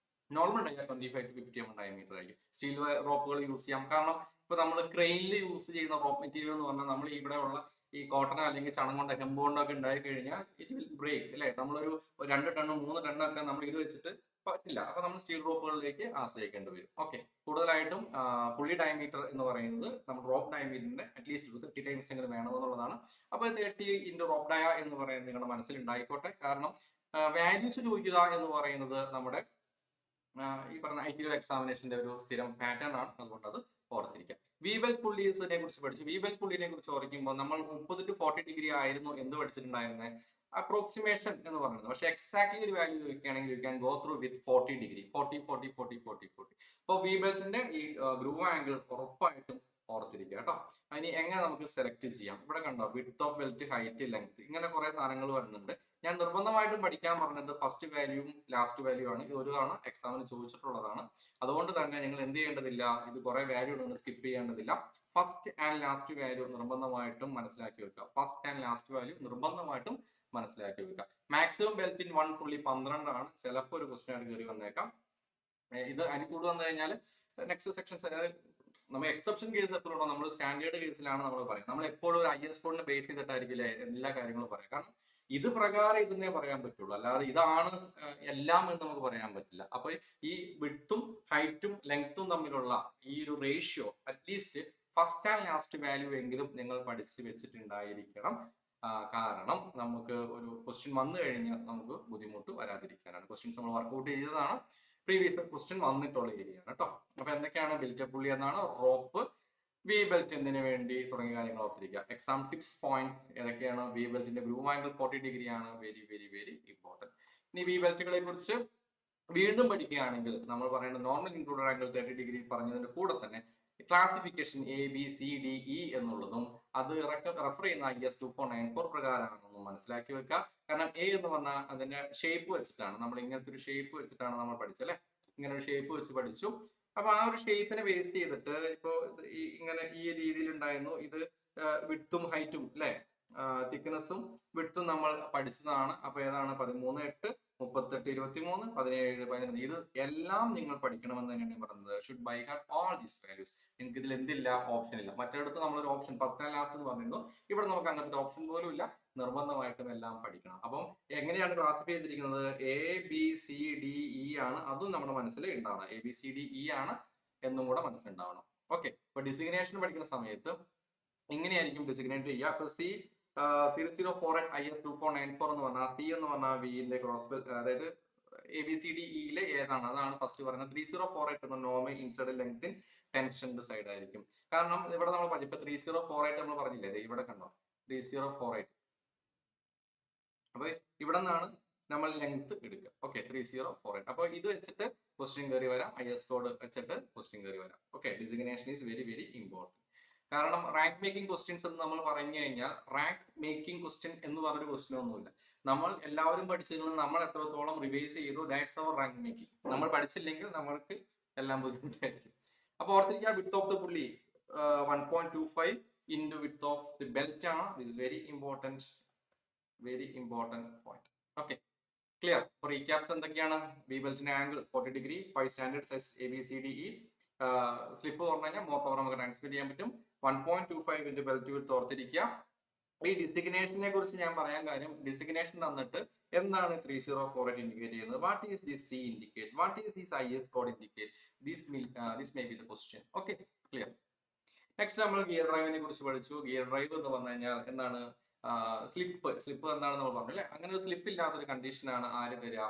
Normal drive 25 to 50 mm diameter ആയിരിക്കും. സ്റ്റീൽ റോപ്പുകൾ യൂസ് ചെയ്യാം. കാരണം ഇപ്പൊ നമ്മൾ ക്രെയിനിൽ യൂസ് ചെയ്യുന്ന റോപ്പ് മെറ്റീരിയൽ എന്ന് പറഞ്ഞാൽ നമ്മൾ ഇവിടെ ഉള്ള ഈ കോട്ടൺ അല്ലെങ്കിൽ ചണം കൊണ്ട് ഹെമ്പ് കൊണ്ടൊക്കെ ഉണ്ടായി കഴിഞ്ഞാൽ ഇറ്റ് വിൽ ബ്രേക്ക് അല്ലെ. നമ്മളൊരു 2 ടൺ 3 ടണ്ണൊക്കെ നമ്മൾ ഇത് വെച്ചിട്ട് പറ്റില്ല. അപ്പൊ നമ്മൾ സ്റ്റീൽ റോപ്പുകളിലേക്ക് ആശ്രയിക്കേണ്ടി വരും. ഓക്കെ, കൂടുതലായിട്ടും പുള്ളി ഡയമീറ്റർ എന്ന് പറയുന്നത് നമ്മൾ റോപ്പ് ഡയമീറ്ററിന്റെ അറ്റ്ലീസ്റ്റ് 30 ടൈംസ് എങ്കിലും വേണമെന്നുള്ളതാണ്. അപ്പൊ 30 into റോപ്പ് ഡയ എന്ന് പറയുന്നത് നിങ്ങളുടെ മനസ്സിൽ ഉണ്ടായിക്കോട്ടെ. കാരണം വാല്യൂസ് ചോദിക്കുക എന്ന് പറയുന്നത് നമ്മുടെ ഈ പറഞ്ഞ ITL എക്സാമിനേഷന്റെ ഒരു സ്ഥിരം പാറ്റേൺ ആണ്. അതുകൊണ്ട് അത് ഓർത്തിരിക്കാം. വീബൽ പുള്ളീസിനെ കുറിച്ച് പഠിച്ചു. വീബൽ പുള്ളിനെ കുറിച്ച് ഓർക്കുമ്പോൾ നമ്മൾ 30 to 40 ഡിഗ്രി ആയിരുന്നു എന്ത് പഠിച്ചിട്ടുണ്ടായിരുന്നത്, അപ്രോക്സിമേഷൻ എന്ന് പറയുന്നത്. പക്ഷെ എക്സാക്ട്ലി ഒരു വാല്യൂ ചോദിക്കുകയാണെങ്കിൽ U can go through with 40 degree, 40 40 40 40 40. അപ്പോൾ വീബെൽറ്റിന്റെ ഈ ഗ്രൂവ് ആംഗിൾ ഉറപ്പായിട്ടും ഓർത്തിരിക്കുക കേട്ടോ. അതിന് എങ്ങനെ നമുക്ക് സെലക്ട് ചെയ്യാം, ഇവിടെ കണ്ടോ, width of belt, height, length, ഇങ്ങനെ കുറെ സാധനങ്ങൾ വരുന്നുണ്ട്. ഞാൻ നിർബന്ധമായിട്ടും പഠിക്കാൻ പറഞ്ഞത് ഫസ്റ്റ് വാല്യൂവും ലാസ്റ്റ് വാല്യൂ ആണ്. ഇത് ഒരു തവണ എക്സാമിന് ചോദിച്ചിട്ടുള്ളതാണ്. അതുകൊണ്ട് തന്നെ നിങ്ങൾ എന്ത് ചെയ്യേണ്ടതില്ല, ഇത് കുറെ വാല്യൂ ഉണ്ടെന്ന് സ്കിപ്പ് ചെയ്യേണ്ടതില്ല. ഫസ്റ്റ് ആൻഡ് ലാസ്റ്റ് വാല്യൂ നിർബന്ധമായിട്ടും മനസ്സിലാക്കി വെക്കുക. ഫസ്റ്റ് ആൻഡ് ലാസ്റ്റ് വാല്യൂ നിർബന്ധമായിട്ടും മനസ്സിലാക്കി വെക്കുക. മാക്സിമം ബെൽറ്റ് ഇൻ 1 പുള്ളി 12 ആണ്. ചിലപ്പോൾ ഒരു ക്വസ്റ്റ്യൻ ആയിട്ട് കയറി വന്നേക്കാം. ഇത് അതിന് കൂടുതൽ വന്നു കഴിഞ്ഞാൽ നെക്സ്റ്റ് സെക്ഷൻസ്, അതായത് നമ്മൾ എക്സെപ്ഷൻ കേസ് എപ്പോഴുണ്ടോ, നമ്മൾ സ്റ്റാൻഡേർഡ് കേസിലാണ് നമ്മൾ പറയുന്നത്. നമ്മൾ എപ്പോഴും ഒരു IS കോഡിനെ ബേസ് ചെയ്തിട്ടായിരിക്കില്ല എല്ലാ കാര്യങ്ങളും പറയാം. കാരണം ഇത് പ്രകാരം ഇതെന്നേ പറയാൻ പറ്റുള്ളൂ, അല്ലാതെ ഇതാണ് എല്ലാം എന്ന് നമുക്ക് പറയാൻ പറ്റില്ല. അപ്പൊ ഈ വിഡ്ത്തും ഹൈറ്റും ലെങ്ത്തും തമ്മിലുള്ള ഈ ഒരു ratio at least first and last value എങ്കിലും നിങ്ങൾ പഠിച്ചു വെച്ചിട്ടുണ്ടായിരിക്കണം. കാരണം നമുക്ക് ഒരു ക്വസ്റ്റ്യൻ വന്നു കഴിഞ്ഞാൽ നമുക്ക് ബുദ്ധിമുട്ട് വരാതിരിക്കാനാണ്. ക്വസ്റ്റ്യൻസ് നമ്മൾ വർക്ക്ഔട്ട് ചെയ്തതാണ്, പ്രീവിയസ് ക്വസ്റ്റ്യൻ വന്നിട്ടുള്ള ഏരിയയാണ് കേട്ടോ. അപ്പൊ എന്തൊക്കെയാണ് ബെൽറ്റ് പുള്ളി എന്നാണ്, റോപ്പ്, വി ബെൽറ്റ് എന്തിനു വേണ്ടി തുടങ്ങിയ കാര്യങ്ങൾ ഓർത്തിരിക്കുക. എക്സാം ടിപ്സ് പോയിന്റ്സ് ഏതൊക്കെയാണ്, വി ബെൽറ്റിന്റെ ഗ്രൂവ് ആംഗിൾ 40 ഡിഗ്രി ആണ്, വെരി വെരി വെരി ഇമ്പോർട്ടന്റ്. ഇനി വി ബെൽറ്റുകളെ കുറിച്ച് വീണ്ടും പഠിക്കുകയാണെങ്കിൽ നമ്മൾ പറയുന്നത് നോർമൽ ഇൻക്ലൂഡഡ് ആംഗിൾ 30 ഡിഗ്രി പറഞ്ഞതിന്റെ കൂടെ തന്നെ ക്ലാസിഫിക്കേഷൻ ABCDE എന്നുള്ളതും അത് റെഫർ ചെയ്യുന്ന IS 2494 പ്രകാരമാണെന്നും മനസ്സിലാക്കി വെക്കുക. കാരണം A എന്ന് പറഞ്ഞാൽ അതിന്റെ ഷേപ്പ് വെച്ചിട്ടാണ്, നമ്മൾ ഇങ്ങനത്തെ ഒരു ഷേപ്പ് വെച്ചിട്ടാണ് നമ്മൾ പഠിച്ചല്ലേ, ഇങ്ങനെ ഒരു ഷേപ്പ് വെച്ച് പഠിച്ചു. അപ്പൊ ആ ഒരു ഷേപ്പിനെ ബേസ് ചെയ്തിട്ട് ഇപ്പോ ഇങ്ങനെ ഈ രീതിയിൽ ഉണ്ടായിരുന്നു. ഇത് വിഡ്ത്തും ഹൈറ്റും അല്ലെ, തിക്നെസ്സും വിഡ്ത്തും നമ്മൾ പഠിച്ചതാണ്. അപ്പൊ ഏതാണ് 13, 8, 38, 23, 17, 11, ഇത് എല്ലാം നിങ്ങൾ പഠിക്കണമെന്ന് തന്നെയാണ് പറയുന്നത്. Should bye have all these values. നിങ്ങൾക്ക് ഇതിൽ എന്തില്ല, ഓപ്ഷൻ ഇല്ല. മറ്റേടത്ത് നമ്മളൊരു ഓപ്ഷൻ ഫസ്റ്റ് ആൻഡ് ലാസ്റ്റ് എന്ന് പറഞ്ഞിരുന്നു. ഇവിടെ നമുക്ക് അങ്ങനത്തെ ഓപ്ഷൻ പോലും ഇല്ല. നിർബന്ധമായിട്ടും എല്ലാം പഠിക്കണം. അപ്പം എങ്ങനെയാണ് ക്ലാസിഫൈ ചെയ്തിരിക്കുന്നത്, ABCDE ആണ്. അതും നമ്മുടെ മനസ്സിൽ ഉണ്ടാവണം. ABCDE ആണ് എന്നും കൂടെ മനസ്സിലുണ്ടാവണം. ഓക്കെ, അപ്പൊ ഡിസിഗ്നേഷൻ പഠിക്കുന്ന സമയത്ത് ഇങ്ങനെയായിരിക്കും ഡിസിഗ്നേറ്റ് ചെയ്യുക. അപ്പൊ C 3048 IS 2494 എന്ന് പറഞ്ഞാൽ C എന്ന് പറഞ്ഞാൽ വിന്റെ ക്രോസ്, അതായത് ABCDEയിലെ ഏതാണ് അതാണ് ഫസ്റ്റ് പറയുന്നത്. 3048 എന്ന normal inside length tensioned side ആയിരിക്കും. കാരണം ഇവിടെ നമ്മൾ പഠിപ്പോ 3048 നമ്മൾ പറഞ്ഞില്ലേ, ഇവിടെ കണ്ടോ 3048. അപ്പൊ ഇവിടെ നിന്നാണ് നമ്മൾ ലെങ്ത് എടുക്കുക. ഓക്കെ, 3048. അപ്പൊ ഇത് വെച്ചിട്ട് ക്വസ്റ്റ്യൻ കയറി വരാം, IS കോഡ് വെച്ചിട്ട് ക്വസ്റ്റ്യൻ കയറി വരാം. Okay, designation is very very important. കാരണം റാങ്ക് മേക്കിംഗ് ക്വസ്റ്റ്യൻസ് എന്ന് നമ്മൾ പറഞ്ഞു കഴിഞ്ഞാൽ റാങ്ക് മേക്കിംഗ് ക്വസ്റ്റ്യൻ എന്ന് പറഞ്ഞൊരു ക്വസ്റ്റ്യൻ ഒന്നുമില്ല. നമ്മൾ എല്ലാവരും പഠിച്ചതിൽ നമ്മൾ എത്രത്തോളം റിവൈസ് ചെയ്തു, ദാറ്റ്സ് അവർ റാങ്ക് മേക്കിംഗ്. നമ്മൾ പഠിച്ചില്ലെങ്കിൽ നമ്മൾക്ക് എല്ലാം ബുദ്ധിമുട്ടായിരിക്കും. അപ്പൊ ഓർത്തിരിക്കുക, വിഡ്ത്ത് ഓഫ് ദ പുള്ളി 1.25 into width of the belt ആണ്. This is very important, very important point. Okay, clear. Recaps എന്തൊക്കെയാണ്, വി ബെൽറ്റിന്റെ angle 40 degree, 5 standard size ABCDE, slip പറഞ്ഞു കഴിഞ്ഞാൽ മോർ പവർ നമുക്ക് ട്രാൻസ്ഫർ ചെയ്യാൻ പറ്റും. 1.25 into ബെൽറ്റ് വിഡ്ത്ത് ഓർത്തിരിക്കുക. ഈ ഡിസിഗ്നേഷനെ കുറിച്ച് ഞാൻ പറയാൻ കാര്യം, ഡിസിഗ്നേഷൻ തന്നിട്ട് എന്താണ് 3048 ഇൻഡിക്കേറ്റ് ചെയ്യുന്നത്, what is this C indicate, what is this IS code indicate, this may be the question. Okay, clear. Next നമ്മൾ ഗിയർ ഡ്രൈവിനെ കുറിച്ച് പഠിച്ചു. ഗിയർ ഡ്രൈവ് എന്ന് പറഞ്ഞു കഴിഞ്ഞാൽ എന്താണ്, സ്ലിപ്പ് എന്താണെന്ന് നമ്മൾ പറഞ്ഞു അല്ലെ. അങ്ങനെ ഒരു സ്ലിപ്പ് ഇല്ലാത്തൊരു കണ്ടീഷനാണ് ആര് തരിക,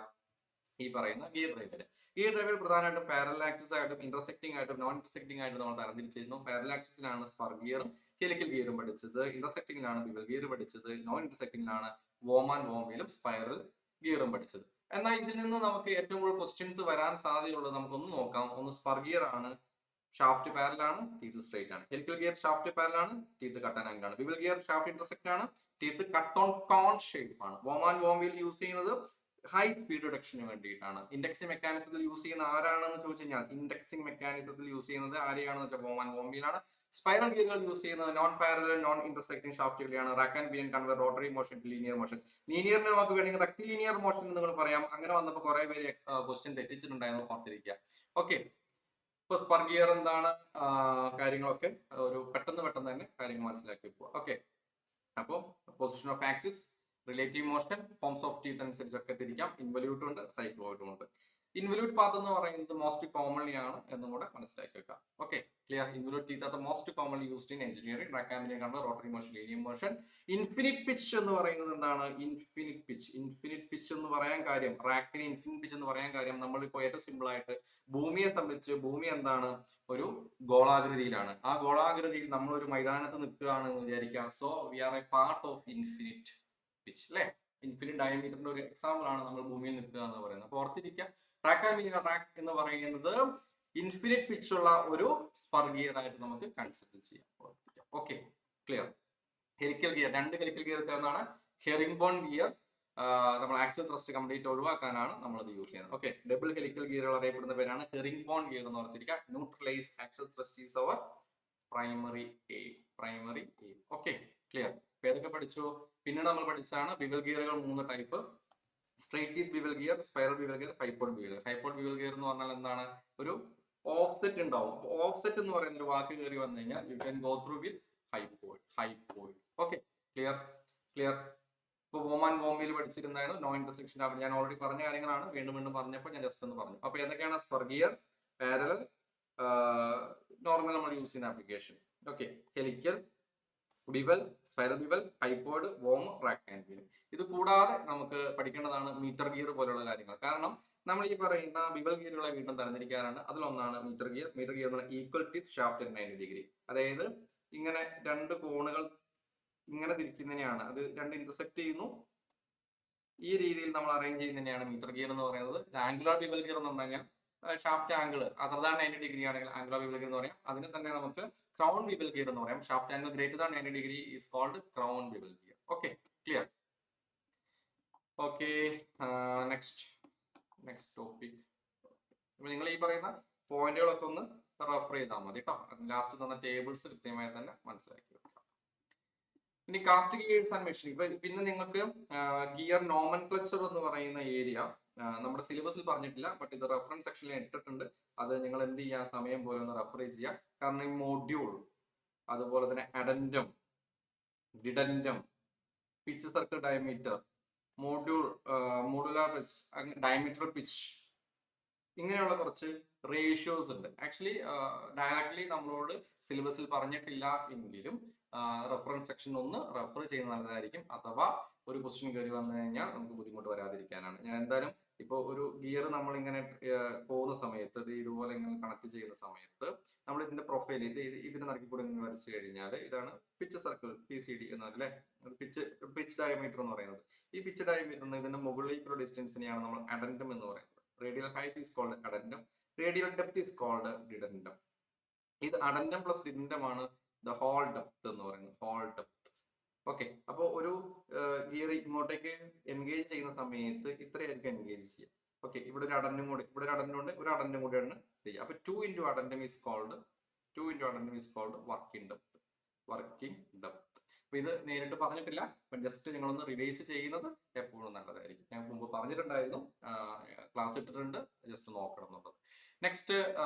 ഈ പറയുന്ന ഗിയർ ഡ്രൈവിൽ. ഗിയർ ഡ്രൈവിൽ പ്രധാനമായിട്ടും പാരലൽ ആക്സിസ് ആയിട്ടും ഇന്റർസെക്ടിങ് ആയിട്ടും നോൺ ഇന്റർസെക്ടിങ് ആയിട്ടും നമ്മൾ തരംതിരിച്ചിരുന്നു. പാരലൽ ആക്സിസിലാണ് സ്പർ ഗിയറും ഹെലിക്കൽ ഗിയറും പഠിച്ചത്. ഇന്റർസെക്ടിങ്ങിലാണ് ബിവൽ ഗിയർ പഠിച്ചത്. നോൺ ഇന്റർസെക്ടിങ്ങിലാണ് വോം ആൻഡ് വോമിലും സ്പൈറൽ ഗിയറും പഠിച്ചത്. എന്നാൽ ഇതിൽ നിന്ന് നമുക്ക് ഏറ്റവും കൂടുതൽ ക്വസ്റ്റ്യൻസ് വരാൻ സാധ്യതയുള്ളത് നമുക്കൊന്ന് നോക്കാം. ഒന്ന് സ്പർ ഗിയർ ആണ്, ഷാഫ്റ്റ് പാരലൽ ആണ്, ടീത്ത് സ്ട്രൈറ്റ് ആണ്. ഹെലിക്കൽ ഗിയർ ഷാഫ്റ്റ് പാരലൽ ആണ്, ടീത്ത് കട്ട് ആൻഡ് ആംഗിൾ ആണ്. ബിവൽ ഗിയർ ഷാഫ്റ്റ് ഇന്റർസെക്ട് ആണ്, teeth cut on cone shape ആണ്. Worm and worm wheel use ചെയ്യുന്നത് ഹൈ സ്പീഡ് റിഡക്ഷന് വേണ്ടിയിട്ടാണ്. ഇൻഡെക്സിംഗ് മെക്കാനിസത്തിൽ യൂസ് ചെയ്യുന്ന ആരാണെന്ന് ചോദിച്ചു കഴിഞ്ഞാൽ ഇൻഡെക്സിംഗ് മെക്കാനിസത്തിൽ യൂസ് ചെയ്യുന്നത് ആരെയാണെന്ന് വെച്ചാൽ വോം ആൻഡ് വോം വീലാണ്. സ്പൈറൽ ഗിയറുകൾ യൂസ് ചെയ്യുന്നത് നോൺ പാരലൽ നോൺ ഇന്റർസെക്ടിംഗ് ഷാഫ്റ്റുകളെയാണ്. Rack and wheel convert rotary motion to linear motion. ലീനിയറിന് നമുക്ക് വേണമെങ്കിൽ റെക്ടിലീനിയർ മോഷൻ എന്ന് നിങ്ങൾ പറയാം. അങ്ങനെ വന്നപ്പോൾ കുറെ പേര് ക്വസ്റ്റ്യൻ തെറ്റിച്ചിട്ടുണ്ടായിരുന്നു, ഓർത്തിരിക്കുക. ഓക്കെ, ഇപ്പൊ സ്പർ ഗിയർ എന്താണ്, കാര്യങ്ങളൊക്കെ ഒരു പെട്ടെന്ന് തന്നെ കാര്യങ്ങൾ മനസ്സിലാക്കി പോവാം. ഓക്കെ, അപ്പോൾ position of axis, relative motion, forms of teeth അനുസരിച്ചൊക്കെ തിരിക്കാം. ഇൻവല്യൂട്ടും ഉണ്ട്, സൈക്ലോയിഡും ഉണ്ട്. ഇൻവല്യൂട്ട് പാത്ത് എന്ന് പറയുന്നത് മോസ്റ്റ് കോമൺലി ആണ് എന്നും കൂടെ മനസ്സിലാക്കി വെക്കാം. Okay, clear. Involute teeth are the most commonly used in engineering. റാക്കാമിലിയൻ കണ്ട rotary motion, linear motion. Infinite pitch എന്ന് പറയുന്നത് എന്താണ്? ഇൻഫിനിറ്റ് പിച്ച് എന്ന് പറയാൻ കാര്യം, റാക്കിന് ഇൻഫിനിറ്റ് പിച്ച് എന്ന് പറയാൻ കാര്യം, നമ്മളിപ്പോൾ ഏറ്റവും സിമ്പിൾ ആയിട്ട് ഭൂമിയെ സംബന്ധിച്ച് ഭൂമി എന്താണ്? ഒരു ഗോളാകൃതിയിലാണ്. ആ ഗോളാകൃതിയിൽ നമ്മൾ ഒരു മൈതാനത്ത് നിൽക്കുകയാണെന്ന് വിചാരിക്കുക. So we are a part of infinite pitch, അല്ലെ? ഇൻഫിനിറ്റ് ഡയമീറ്ററിന്റെ ഒരു എക്സാമ്പിൾ ആണ് നമ്മൾ ഭൂമിയിൽ നിൽക്കുക എന്ന് പറയുന്നത്. അപ്പൊ ഓർത്തിരിക്കുക, റാക്ക് എന്ന് പറയുന്നത് ഇൻഫിനിറ്റ് പിച്ച് ഉള്ള ഒരു സ്പർ ഗിയർ ആയിട്ട് നമുക്ക് കൺസിഡർ ചെയ്യാം. Okay, clear. ഹെലിക്കൽ ഗിയർ, രണ്ട് ഹെലിക്കൽ ഗിയർ ചേർന്നാണ് ഹെറിംഗ് ബോൺ ഗിയർ. നമ്മൾ ആക്സിൽ ത്രസ്റ്റ് കംപ്ലീറ്റ് ഒഴിവാക്കാനാണ് നമ്മൾ ഇത് യൂസ് ചെയ്യുന്നത്. ഓക്കെ, ഡബിൾ ഹെലിക്കൽ ഗിയറുകൾ അറിയപ്പെടുന്ന പേരാണ് ഹെറിംഗ് ബോൺ ഗിയർ എന്ന് ഓർത്തിരിക്കുക. Neutralise axial thrust is our primary aim. Okay, clear. ഏതൊക്കെ പഠിച്ചു? പിന്നെ നമ്മൾ പഠിച്ചതാണ് ബിവൽ ഗിയറുകൾ 3 type: straight teeth bevel gear, spiral bevel gear, hypoid bevel gear. Hypoid bevel gear എന്ന് പറഞ്ഞാൽ എന്താണ്? ഒരു ഓഫ്സെറ്റ് ഉണ്ടാവും. ഓഫ്സെറ്റ് എന്ന് പറയുന്ന ഒരു വാക്ക് കയറി വന്നു കഴിഞ്ഞാൽ you can go through with hypoid. Okay, clear. ഇപ്പൊ വോം ആൻഡ് വോം വീൽ പഠിച്ചിരുന്നതാണ്. No intersection. ഞാൻ ഓൾറെഡി പറഞ്ഞ കാര്യങ്ങളാണ്, വീണ്ടും പറഞ്ഞപ്പോൾ ഞാൻ ജസ്റ്റ് ഒന്ന് പറഞ്ഞു. അപ്പൊ ഏതൊക്കെയാണ്? സ്പർ ഗിയർ, പാരലൽ, നോർമൽ നമ്മൾ യൂസ് ചെയ്യുന്ന application. Okay, helical, bevel, spiral bevel, hypoid, worm, rack and wheel. ഇത് കൂടാതെ നമുക്ക് പഠിക്കേണ്ടതാണ് മീറ്റർ ഗിയർ പോലുള്ള കാര്യങ്ങൾ. കാരണം നമ്മൾ ഈ പറയുന്ന ബിവൽ ഗിയറുകളെ വീണ്ടും തരംതിരിക്കാറുണ്ട്. അതിലൊന്നാണ് മീറ്റർ ഗിയർ. മീറ്റർ ഗിയർ എന്ന് പറഞ്ഞാൽ ഈക്വൽ ടീത്ത് ഷാഫ്റ്റ് 90 ഡിഗ്രി. അതായത് ഇങ്ങനെ രണ്ട് കോണുകൾ ഇങ്ങനെ തിരിക്കുന്നതിനെയാണ്, അത് രണ്ട് ഇന്റർസെക്ട് ചെയ്യുന്നു, ഈ രീതിയിൽ നമ്മൾ അറേഞ്ച് ചെയ്യുന്നതിനെയാണ് മീറ്റർ ഗിയർ എന്ന് പറയുന്നത്. ആംഗുലാർ ബിവൽ ഗിയർ എന്ന് പറഞ്ഞു കഴിഞ്ഞാൽ shaft angle other than 90 degree ആണെങ്കിൽ ആംഗുലാർ ബിവൽ ഗിയർ എന്ന് പറയാം. അതിന് തന്നെ നമുക്ക് ക്രൗൺ ബിവൽ ഗിയർ എന്ന് പറയാം. Shaft angle greater than 90 degree is called crown bevel gear. Okay, clear. Okay, next topic. അപ്പൊ നിങ്ങൾ ഈ പറയുന്ന പോയിന്റുകളൊക്കെ ഒന്ന് റെഫർ ചെയ്താൽ മതി കേട്ടോ. ലാസ്റ്റ് തന്ന ടേബിൾസ് കൃത്യമായി തന്നെ മനസ്സിലാക്കി വെക്കാം. ഇനി കാസ്റ്റ് ഗിയേഴ്സ് ആൻഡ് മെഷീൻ. പിന്നെ നിങ്ങൾക്ക് ഗിയർ നോമൻക്ലച്ചർ എന്ന് പറയുന്ന ഏരിയ നമ്മുടെ സിലബസിൽ പറഞ്ഞിട്ടില്ല, ബട്ട് ഇത് റെഫറൻസ് സെക്ഷനിൽ ഇട്ടിട്ടുണ്ട്. അത് നിങ്ങൾ എന്ത് ചെയ്യുക, സമയം പോലെ ഒന്ന് റെഫർ ചെയ്യുക. കാരണം ഈ മോഡ്യൂൾ, അതുപോലെ തന്നെ addendum, dedendum, pitch circle diameter, modular pitch, diameter pitch, ഇങ്ങനെയുള്ള കുറച്ച് റേഷ്യോസ് ഉണ്ട്. ആക്ച്വലി ഡയറക്ട്ലി നമ്മളോട് സിലബസിൽ പറഞ്ഞിട്ടില്ല എങ്കിലും റെഫറൻസ് സെക്ഷൻ ഒന്ന് റെഫർ ചെയ്യുന്നത് നല്ലതായിരിക്കും. അഥവാ ഒരു ക്വസ്റ്റ്യൻ കയറി വന്നു കഴിഞ്ഞാൽ നമുക്ക് ബുദ്ധിമുട്ട് വരാതിരിക്കാനാണ്. ഞാൻ എന്തായാലും ഇപ്പോൾ ഒരു ഗിയർ നമ്മൾ ഇങ്ങനെ പോകുന്ന സമയത്ത്, ഇത് ഇതുപോലെ ഇങ്ങനെ കണക്ട് ചെയ്യുന്ന സമയത്ത് നമ്മൾ ഇതിന്റെ പ്രൊഫൈൽ ഇതിന്റെ നടക്കി കൂടെ ഇങ്ങനെ വരച്ചു കഴിഞ്ഞാൽ ഇതാണ് പിച്ച് സർക്കിൾ, PCD എന്നല്ലേ, പിച്ച് ഡയമീറ്റർ എന്ന് പറയുന്നത്. ഈ പിച്ച് ഡയമീറ്റർ ഇതിന്റെ മുകളിലേക്കുള്ള ഡിസ്റ്റൻസിനെയാണ് നമ്മൾ അഡൻഡം എന്ന് പറയുന്നത്. Radial height is called addendum, radial depth is called dedendum. ഇത് അഡൻഡം പ്ലസ് ഡിഡൻഡം ആണ് ദ ഹോൾ ഡെപ്ത് എന്ന് പറയുന്നത്, ഹോൾ ഡെപ്ത്. ഓക്കെ, അപ്പോൾ ഒരു ഗിയർ ഇങ്ങോട്ടേക്ക് എൻഗേജ് ചെയ്യുന്ന സമയത്ത് ഇത്രയായിരിക്കും എൻഗേജ് ചെയ്യുക. ഓക്കെ, ഇവിടെ ഒരു അഡൻഡും കൂടി, ഇവിടെ ഒരു അഡൻഡും ഉണ്ട്, ഒരു അഡൻഡും കൂടിയാണ് ചെയ്യുക. അപ്പൊ 2 into addendum is called working depth. അപ്പൊ ഇത് നേരിട്ട് പറഞ്ഞിട്ടില്ല, ജസ്റ്റ് നിങ്ങളൊന്ന് റിവൈസ് ചെയ്യുന്നത് എപ്പോഴും നല്ലതായിരിക്കും. ഞാൻ മുമ്പ് പറഞ്ഞിട്ടുണ്ടായിരുന്നു, ക്ലാസ് ഇട്ടിട്ടുണ്ട്, ജസ്റ്റ് നോക്കണം എന്നുള്ളത്. നെക്സ്റ്റ്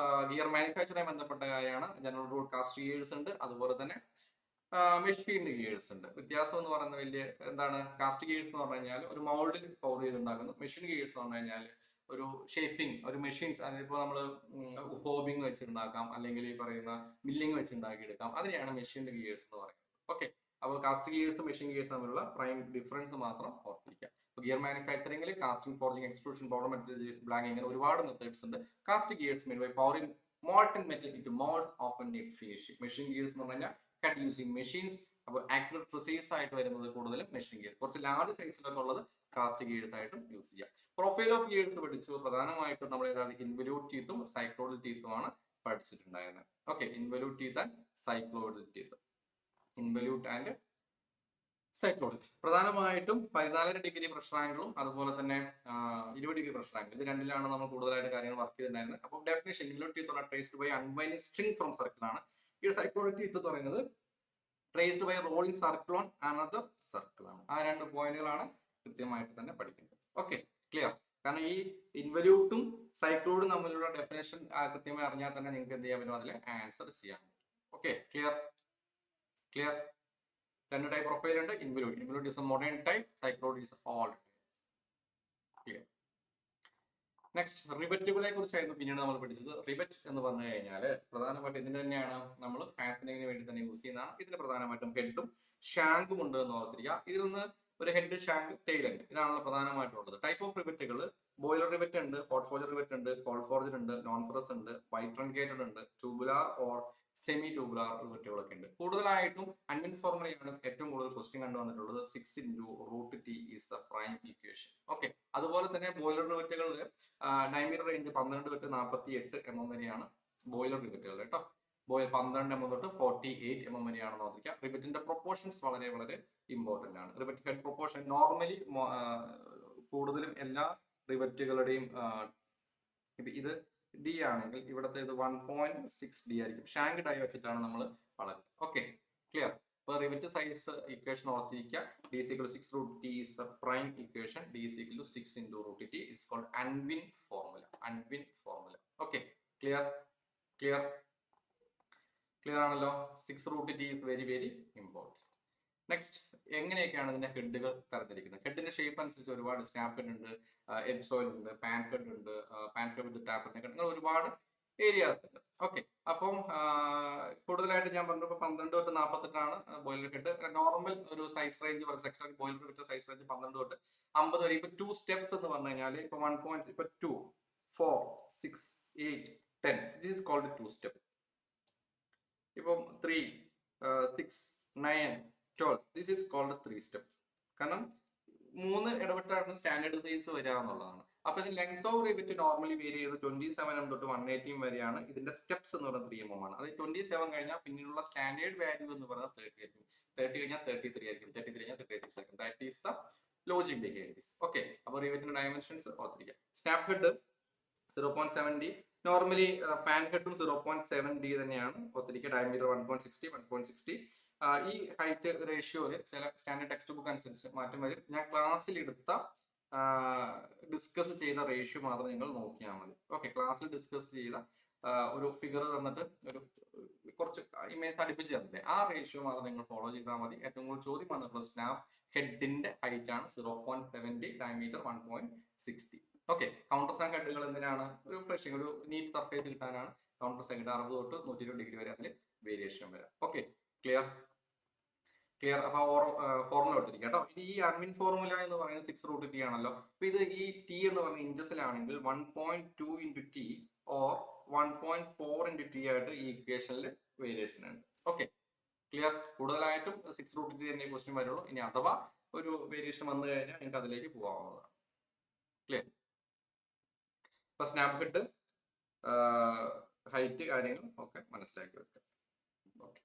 ഗിയർ മാനുഫാക്ചറുമായി ബന്ധപ്പെട്ട കാര്യമാണ്. ജനറൽ റൂൾ കാസ്റ്റ് ഗിയേഴ്സ് ഉണ്ട്, അതുപോലെ തന്നെ മെഷീൻഡ് ഗിയേഴ്സ് ഉണ്ട്. വ്യത്യാസം എന്ന് പറയുന്നത് വലിയ എന്താണ്? കാസ്റ്റ് ഗിയേഴ്സ് എന്ന് പറഞ്ഞു കഴിഞ്ഞാൽ ഒരു മൗൾഡിൽ പവർ ചെയ്തുണ്ടാക്കുന്നു. മെഷീൻ ഗിയേഴ്സ് എന്ന് പറഞ്ഞു കഴിഞ്ഞാൽ ഒരു ഷേപ്പിംഗ്, ഒരു മെഷീൻസ്, അതിപ്പോൾ നമ്മൾ ഹോബിങ് വെച്ചുണ്ടാക്കാം, അല്ലെങ്കിൽ ഈ പറയുന്ന മില്ലിങ് വെച്ചുണ്ടാക്കിയെടുക്കാം. അതിനെയാണ് മെഷീൻഡ് ഗിയേഴ്സ് എന്ന് പറയുന്നത്. ഓക്കെ, അപ്പോൾ കാസ്റ്റ് ഗിയേഴ്സും മെഷീൻ ഗിയേഴ്സും തമ്മിലുള്ള പ്രൈം ഡിഫറൻസ് മാത്രം ഓർത്തിരിക്കുക. ഗിയർ മാനുഫാക്ചറിംഗിൽ casting, forging, extrusion, powder metal blanking, ഇങ്ങനെ ഒരുപാട് മെത്തേഡ്സ് ഉണ്ട്. Cast gears mean by pouring molten metal into mould open net finishing. Machine gears എന്ന് പറഞ്ഞു കഴിഞ്ഞാൽ കട്ട് യൂസിങ് മെഷീൻസ്. അപ്പോൾ ആക്യുറേറ്റ് പ്രിസൈസ് ആയിട്ട് വരുന്നത് കൂടുതലും മെഷീൻ ഗിയർ. കുറച്ച് ലാർജ് സൈസിലൊക്കെ ഉള്ളത് കാസ്റ്റ് ഗിയേഴ്സ് ആയിട്ടും യൂസ് ചെയ്യാം. പ്രൊഫൈൽ ഓഫ് ഗിയേഴ്സ് പഠിച്ചു. പ്രധാനമായിട്ടും നമ്മൾ ഏതാണ് ഇൻവല്യൂട്ട് ടീത്തും സൈക്ലോയിഡ് ടീത്തുമാണ് പഠിച്ചിട്ടുണ്ടായിരുന്നത്. Okay, involute teeth and cycloid teeth. Involute and cycloid പ്രധാനമായിട്ടും 14 ഡിഗ്രി പ്രഷർ ആംഗിളും അതുപോലെ തന്നെ 20 ഡിഗ്രി പ്രഷർ ആംഗിൾ, ഇത് രണ്ടിലാണ് നമ്മൾ കൂടുതലായിട്ട് കാര്യങ്ങൾ വർക്ക് ചെയ്തിട്ടുണ്ടായിരുന്നത്. അപ്പോൾ definition involute teeth traced by unwinding string from circle ആണ്. ഈ സൈക്ലോയിഡ് ടീത്ത് എന്ന് പറയുന്നത് traced by rolling circle on another circle ആണ്. ആ രണ്ട് പോയിന്റുകളാണ് കൃത്യമായിട്ട് തന്നെ പഠിക്കേണ്ടത്. Okay, clear? കാരണം ഈ ഇൻവല്യൂട്ടും സൈക്ലോയിഡും തമ്മിലുള്ള ഡെഫിനേഷൻ കൃത്യമായി അറിഞ്ഞാൽ തന്നെ നിങ്ങൾക്ക് എന്ത് ചെയ്യാൻ പറ്റും, അതിൽ ആൻസർ ചെയ്യാൻ പറ്റും. Okay, clear? ക്ലിയർ? രണ്ട് ടൈപ്പ് പ്രൊഫൈൽ ഉണ്ട്. Involute is a modern type, cycloid is old. Clear? Next റിവറ്റുകളെ കുറിച്ചായിരുന്നു പിന്നീട് നമ്മൾ പഠിച്ചത്. റിവറ്റ് എന്ന് പറഞ്ഞു കഴിഞ്ഞാൽ പ്രധാനമായിട്ടും ഇതിന് തന്നെയാണ് നമ്മൾ ഫാസ്റ്റനിങ്ങിന് വേണ്ടി തന്നെ യൂസ് ചെയ്യുന്നതാണ്. ഇതിന് പ്രധാനമായിട്ടും ഹെഡും ഷാങ്കും ഉണ്ട് എന്ന് ഓർത്തിരിക്കുക. ഇതിൽ നിന്ന് ഒരു ഹെഡ്, ഷാങ്ക്, ടെയിൽ എൻഡ്, ഇതാണല്ലോ പ്രധാനമായിട്ടുള്ളത്. ടൈപ്പ് ഓഫ് റിവറ്റുകൾ ബോയിലർ റിവറ്റ് ഉണ്ട്, ഹോട്ട് ഫോർജർ റിവറ്റ് ഉണ്ട്, കോൾഡ് ഫോർജർ ഉണ്ട്, നോൺ ഫെറസ് ഉണ്ട്, ബൈട്രങ്കേറ്റഡ് ഉണ്ട്, ട്യൂബുലാർ ഓർ സെമി ട്യൂബുലാർ റിവറ്റുകളൊക്കെ ഉണ്ട്. കൂടുതലായിട്ടും അൺവിൻ ഫോർമുലയാണ് ഏറ്റവും കൂടുതൽ ക്വസ്റ്റ്യൻ കണ്ടുവന്നിട്ടുള്ളത്. 6 × is the prime equation. Okay, അതുപോലെ തന്നെ ബോയിലർ റിവറ്റുകളിൽ ഡയമീറ്റർ റേഞ്ച് 12 തൊട്ട് 48 mm വരെയാണ് ബോയിലർ റിവറ്റുകൾ കേട്ടോ. 12 mm തൊട്ട് 48 mm വരെയാണെന്ന് ഓർത്തിരിക്കാം. റിവറ്റിന്റെ പ്രൊപ്പോർഷൻസ് വളരെ വളരെ ഇമ്പോർട്ടന്റ് ആണ്. റിവറ്റ് ഹെഡ് പ്രൊപ്പോർഷൻ നോർമലി കൂടുതലും എല്ലാ റിവറ്റുകളുടെയും ഇത് ഡി ആണെങ്കിൽ ഇവിടുത്തെ ഇത് 1.6 D ആയിരിക്കും. ഷാങ്ക് ഡൈ വെച്ചിട്ടാണ് നമ്മൾ വളരുന്നത്. Okay, clear? അപ്പോൾ റിവറ്റ് സൈസ് ഇക്വേഷൻ ഓർത്തിരിക്കുക. D is equal to 6 √t is the prime equation. D is equal to 6 × √t is called Unwin formula. Unwin formula. Okay, clear? Clear? Clear ആണല്ലോ? 6 √t is very very important. Next, എങ്ങനെയൊക്കെയാണ് ഇതിന്റെ ഹെഡുകൾ തരത്തിരിക്കുന്നത്? ഹെഡിന്റെ shape അനുസരിച്ച് ഒരുപാട് snap head ഉണ്ട്, Ed soil ഉണ്ട്, pan head ഉണ്ട്, pan head വിത്ത് tap head, അങ്ങനെ ഒരുപാട് ഏരിയാസ് ഉണ്ട്. ഓക്കെ, അപ്പം കൂടുതലായിട്ട് ഞാൻ പറഞ്ഞപ്പോൾ 12 തൊട്ട് 48 ബോയിലർ ഹെഡ്. നോർമൽ ഒരു size range section boiler head size range 12 തൊട്ട് 50 വരെ. ഇപ്പൊ 2 സ്റ്റെപ്സ് എന്ന് പറഞ്ഞു കഴിഞ്ഞാൽ ഇപ്പൊ 1. ഇപ്പൊ 2, 4, 6, 8, 10 ദിസ് ഈസ് കോൾഡ് 2 സ്റ്റെപ്പ്. ഇപ്പം 3, 6, 9, 12 ദിസ് ഈസ് കോൾഡ് 3 സ്റ്റെപ്പ്. കാരണം 3 ഇടവിട്ടാണ് സ്റ്റാൻഡേർഡ് സൈസ് വരിക എന്നുള്ളതാണ്. അപ്പൊ ഇത് length of rivet normally vary ചെയ്ത് 27 mm തൊട്ട് 180 വരെയാണ്. ഇതിന്റെ സ്റ്റെപ്സ് എന്ന് പറയുന്നത് 3 mm ആണ്. അത് 27 കഴിഞ്ഞാൽ പിന്നീടുള്ള സ്റ്റാൻഡേർഡ് വാല്യൂ എന്ന് പറയുന്നത് 30 ആയിരിക്കും. 30 കഴിഞ്ഞാൽ 33 ആയിരിക്കും. 33 കഴിഞ്ഞാൽ 36 ആയിരിക്കും. That is the logic behind this. Okay, അപ്പോൾ റിവറ്റിന്റെ ഡയമെൻഷൻസ് ഓർത്തിരിക്കുക. Snap head 0.7 D. Normally pan ഹെഡും 0.7 D തന്നെയാണ് ഓർത്തിരിക്കുക. ഡയമീറ്റർ 1.60, 1.60. ഈ ഹൈറ്റ് റേഷ്യോയില് ചില സ്റ്റാൻഡേർഡ് ടെക്സ്റ്റ് ബുക്ക് അനുസരിച്ച് മാറ്റം വരും. ഞാൻ ക്ലാസ്സിൽ എടുത്ത ഡിസ്കസ് ചെയ്ത റേഷ്യോ മാത്രം നിങ്ങൾ നോക്കിയാൽ മതി. ഓക്കെ, ക്ലാസ്സിൽ ഡിസ്കസ് ചെയ്ത ഒരു ഫിഗർ തന്നിട്ട് ഒരു കുറച്ച് ഇമേജ് അടുപ്പിച്ച് തന്നില്ലേ, ആ റേഷ്യോ മാത്രം നിങ്ങൾ ഫോളോ ചെയ്താൽ മതി. ഏറ്റവും കൂടുതൽ ചോദ്യം വന്നിട്ടുള്ള സ്നാപ്പ് ഹെഡിന്റെ ഹൈറ്റ് ആണ് 0.70, ഡയമീറ്റർ 1.60. ഓക്കെ, കൗണ്ടർ സാങ്ക് ഹെഡുകൾ എന്തിനാണ്? ഒരു ഫ്രഷിങ്, ഒരു നീറ്റ് സർഫേസ് കിട്ടാനാണ് കൗണ്ടർ സാങ്ക്. 60 തൊട്ട് 120 ഡിഗ്രി വരെ അതിൽ വേരിയേഷൻ വരാം. Okay, clear? ക്ലിയർ? അപ്പൊ ഫോർമുല എടുത്തിരിക്കുക കേട്ടോ. ഇത് ഈ അൺവിൻ ഫോർമുല എന്ന് പറയുന്നത് 6 √t ആണല്ലോ. അപ്പൊ ഇത് ഈ ടി എന്ന് പറഞ്ഞ ഇഞ്ചസിലാണെങ്കിൽ 1.2 × t ഓർ 1.4 × t ആയിട്ട് ഈ ഇക്വേഷനിൽ വേരിയേഷൻ ഉണ്ട്. Okay, clear? കൂടുതലായിട്ടും 6 √t തന്നെ ക്വസ്റ്റ്യൻ വരുള്ളൂ. ഇനി അഥവാ ഒരു വേരിയേഷൻ വന്നു കഴിഞ്ഞാൽ നിങ്ങൾക്ക് അതിലേക്ക് പോകാവുന്നതാണ്. ക്ലിയർ? ഇപ്പൊ സ്നാപ്പ് ഹെഡ്, ഹൈറ്റ്, കാര്യങ്ങൾ ഒക്കെ മനസ്സിലാക്കി വെക്കുക. ഓക്കെ,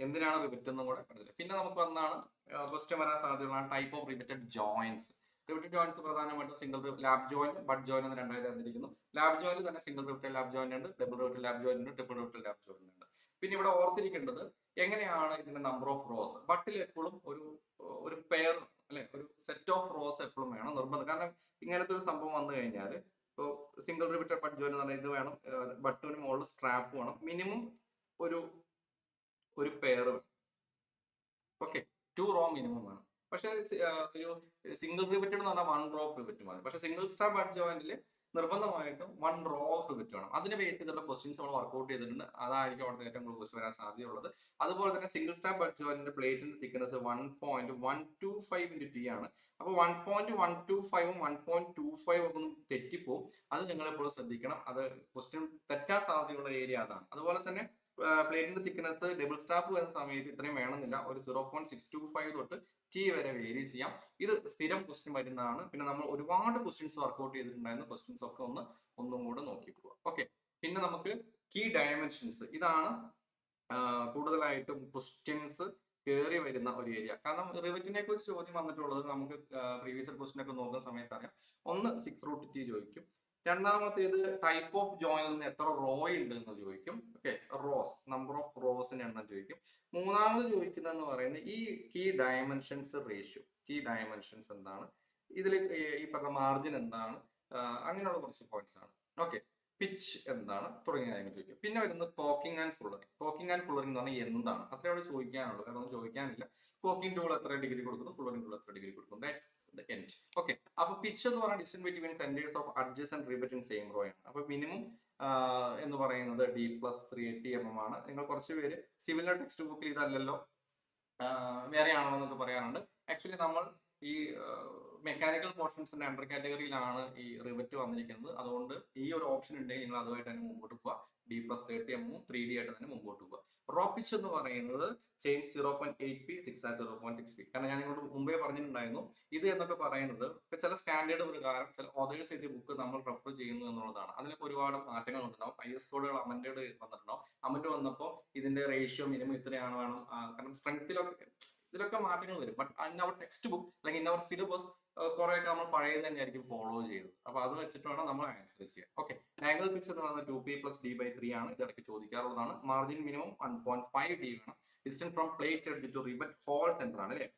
എന്തിനാണ് റിവറ്റ് എന്നും കൂടെ കണ്ടില്ല. പിന്നെ നമുക്ക് വന്നാണ് ക്വസ്റ്റ്യൻ വരാൻ സാധ്യതയുള്ള type of riveted joints. Riveted joints പ്രധാനമായിട്ടും single lap joint, butt joint എന്ന് രണ്ടായി തന്നിരിക്കുന്നു. ലാബ് ജോയിന്റ് തന്നെ സിംഗിൾ റിവറ്റഡ് ലാബ് ജോയിന്റ് ഉണ്ട്, ഡബിൾ റിവറ്റഡ് ലാബ് ജോയിന്റ് ഉണ്ട്, ട്രിപ്പിൾ റിവറ്റഡ് ലാബ് ജോയിന്റ് ഉണ്ട്. പിന്നെ ഇവിടെ ഓർത്തിരിക്കേണ്ടത് എങ്ങനെയാണ് ഇതിന്റെ നമ്പർ ഓഫ് റോസ്. ബട്ടിൽ എപ്പോഴും ഒരു പെയർ അല്ലെ, ഒരു സെറ്റ് ഓഫ് റോസ് എപ്പോഴും വേണം, നിർബന്ധം. കാരണം ഇങ്ങനത്തെ ഒരു സംഭവം വന്നു കഴിഞ്ഞാൽ ഇപ്പോൾ സിംഗിൾ റിവറ്റഡ് ബഡ് ജോയിന്റ് എന്ന് പറഞ്ഞാൽ ഇത് വേണം, ബട്ടിന് മുകളിൽ സ്ട്രാപ്പ് വേണം, മിനിമം ഒരു പെയർ വേണം. ഓക്കെ, 2 റോ മിനിമം വേണം. പക്ഷെ ഒരു സിംഗിൾ റിവറ്റഡ് എന്ന് പറഞ്ഞാൽ 1 റോ റിവറ്റ് മതി. പക്ഷെ സിംഗിൾ സ്റ്റാർ ബഡ് ജോയിന്റിൽ നിർബന്ധമായിട്ടും 1 റോ ഓഫ് റിവിറ്റ് വേണം. അതിനെ ബേസ് ചെയ്തിട്ടുള്ള ക്വസ്റ്റ്യൻസ് നമ്മൾ വർക്ക്ഔട്ട് ചെയ്തിട്ടുണ്ട്. അതായിരിക്കും അവിടുത്തെ ഏറ്റവും കൂടുതൽ ക്വസ്റ്റ്യൻ വരാൻ സാധ്യതയുള്ളത്. അതുപോലെ തന്നെ സിംഗിൾ സ്റ്റാപ്പ് ബഡ് ജോയിന്റിന്റെ പ്ലേറ്റിന്റെ തിക്നെസ് 1.125 into t ആണ്. അപ്പോൾ 1.125ഉം 1.25 ഒന്നും തെറ്റിപ്പോവും. അത് നിങ്ങൾ എപ്പോഴും ശ്രദ്ധിക്കണം. അത് ക്വസ്റ്റ്യൻ തെറ്റാൻ സാധ്യതയുള്ള ഏരിയ അതാണ്. അതുപോലെ തന്നെ പ്ലേറ്റിന്റെ തിക്നെസ് ഡബിൾ സ്റ്റാപ്പ് വരുന്ന സമയത്ത് ഇത്രയും വേണമെന്നില്ല. ഒരു 0.625 തൊട്ട് ടി വരെ വേരി ചെയ്യാം. ഇത് സ്ഥിരം ക്വസ്റ്റ്യൻ വരുന്നതാണ്. പിന്നെ നമ്മൾ ഒരുപാട് ക്വസ്റ്റ്യൻസ് വർക്ക്ഔട്ട് ചെയ്തിട്ടുണ്ടായിരുന്നു. ക്വസ്റ്റ്യൻസ് ഒക്കെ ഒന്നും കൂടെ നോക്കി പോവാം. ഓക്കെ, പിന്നെ നമുക്ക് കീ ഡയമെൻഷൻസ്, ഇതാണ് കൂടുതലായിട്ടും ക്വസ്റ്റ്യൻസ് കയറി വരുന്ന ഒരു ഏരിയ. കാരണം റിവറ്റിനെ കുറിച്ച് ചോദ്യം വന്നിട്ടുള്ളത് നമുക്ക് പ്രീവിയസ് ക്വസ്റ്റ്യൻ ഒക്കെ നോക്കുന്ന സമയത്ത് അറിയാം. ഒന്ന് 6√t ചോദിക്കും. രണ്ടാമത്തേത് ടൈപ്പ് ഓഫ് ജോയിനിൽ നിന്ന് എത്ര റോ ഉണ്ട് എന്ന് ചോദിക്കും. ഓക്കെ, റോസ്, നമ്പർ ഓഫ് റോസിന് എണ്ണം ചോദിക്കും. മൂന്നാമത് ചോദിക്കുന്നതെന്ന് പറയുന്നത് ഈ key dimensions ratio, key dimensions എന്താണ്, ഇതിൽ ഈ പറഞ്ഞ മാർജിൻ എന്താണ്, അങ്ങനെയുള്ള കുറച്ച് പോയിന്റ്സ് ആണ്. ഓക്കെ, പിച്ച് എന്താണ് തുടങ്ങിയ കാര്യങ്ങൾ ചോദിക്കും. പിന്നെ വരുന്നത് caulking and fullering. Caulking and fullering എന്ന് പറഞ്ഞാൽ എന്താണ്, അത്രേ അവിടെ ചോദിക്കാനുള്ളൂ, വേറെ ഒന്നും ചോദിക്കാനില്ല. കോക്കിംഗ് ടൂൾ എത്ര ഡിഗ്രി കൊടുക്കുന്നു, ഫുള്ളറിംഗ് ടൂൾ എത്ര ഡിഗ്രി കൊടുക്കുന്നു, ദാറ്റ്സ് ദ എൻഡ്. ഓക്കെ, അപ്പൊ പിച്ച് എന്ന് പറഞ്ഞാൽ distance between centres of adjacent rivet in same row ആണ്. അപ്പൊ മിനിമം എന്ന് പറയുന്നത് D+380 mm ആണ്. നിങ്ങൾ കുറച്ച് പേര് സിവിലിന്റെ ടെക്സ്റ്റ് ബുക്കിൽ ഇതല്ലല്ലോ വേറെ ആണോ എന്നൊക്കെ പറയാറുണ്ട്. ആക്ച്വലി നമ്മൾ ഈ മെക്കാനിക്കൽ പോർഷൻസിന്റെ അണ്ടർ കാറ്റഗറിയിലാണ് ഈ റിവറ്റ് വന്നിരിക്കുന്നത്. അതുകൊണ്ട് ഈ ഒരു ഓപ്ഷൻ ഉണ്ടെങ്കിൽ നിങ്ങൾ അതുമായിട്ട് തന്നെ മുമ്പോട്ട് പോവുക. D+30 mm 3D ആയിട്ട് തന്നെ മുമ്പോട്ട് പോവുക. റോ പിച്ച് എന്ന് പറയുന്നത് ചെയിൻ 0.8p 6/0.6p. കാരണം ഞാൻ നിങ്ങളോട് മുമ്പേ പറഞ്ഞിട്ടുണ്ടായിരുന്നു, ഇത് എന്നൊക്കെ പറയുന്നത് ചില സ്റ്റാൻഡേർഡ് പ്രകാരം ചില ഓതേഴ്സ് എഴുതിയ ബുക്ക് നമ്മൾ റെഫർ ചെയ്യുന്നു എന്നുള്ളതാണ്. അതിലൊക്കെ ഒരുപാട് മാറ്റങ്ങൾ ഉണ്ടാവും. IS കോഡുകൾ അമെൻഡ് വന്നിട്ടുണ്ടാവും. അമെൻഡ് വന്നപ്പോൾ ഇതിന്റെ റേഷ്യോ മിനിമം ഇത്രയാണ് വേണം. കാരണം സ്ട്രെങ്ത്തിലൊക്കെ ഇതിലൊക്കെ മാറ്റങ്ങൾ വരും. But in our textbook അല്ലെങ്കിൽ ഇൻ അവർ സിലബസ് കുറെയൊക്കെ നമ്മൾ പഴയത് തന്നെയായിരിക്കും ഫോളോ ചെയ്തത്. അപ്പൊ അത് വെച്ചിട്ട് വേണം നമ്മൾ ആൻസർ ചെയ്യാൻ. ഓക്കെ, ആംഗിൾ പിച്ച് എന്ന് പറയുന്നത് 2p+d/3 ആണ്. ഇടയ്ക്ക് ചോദിക്കാറുള്ളതാണ്. മാർജിൻ മിനിമം 1.5d വേണം. Distance from plate edge to rivet hole centre ആണ് അല്ലേ.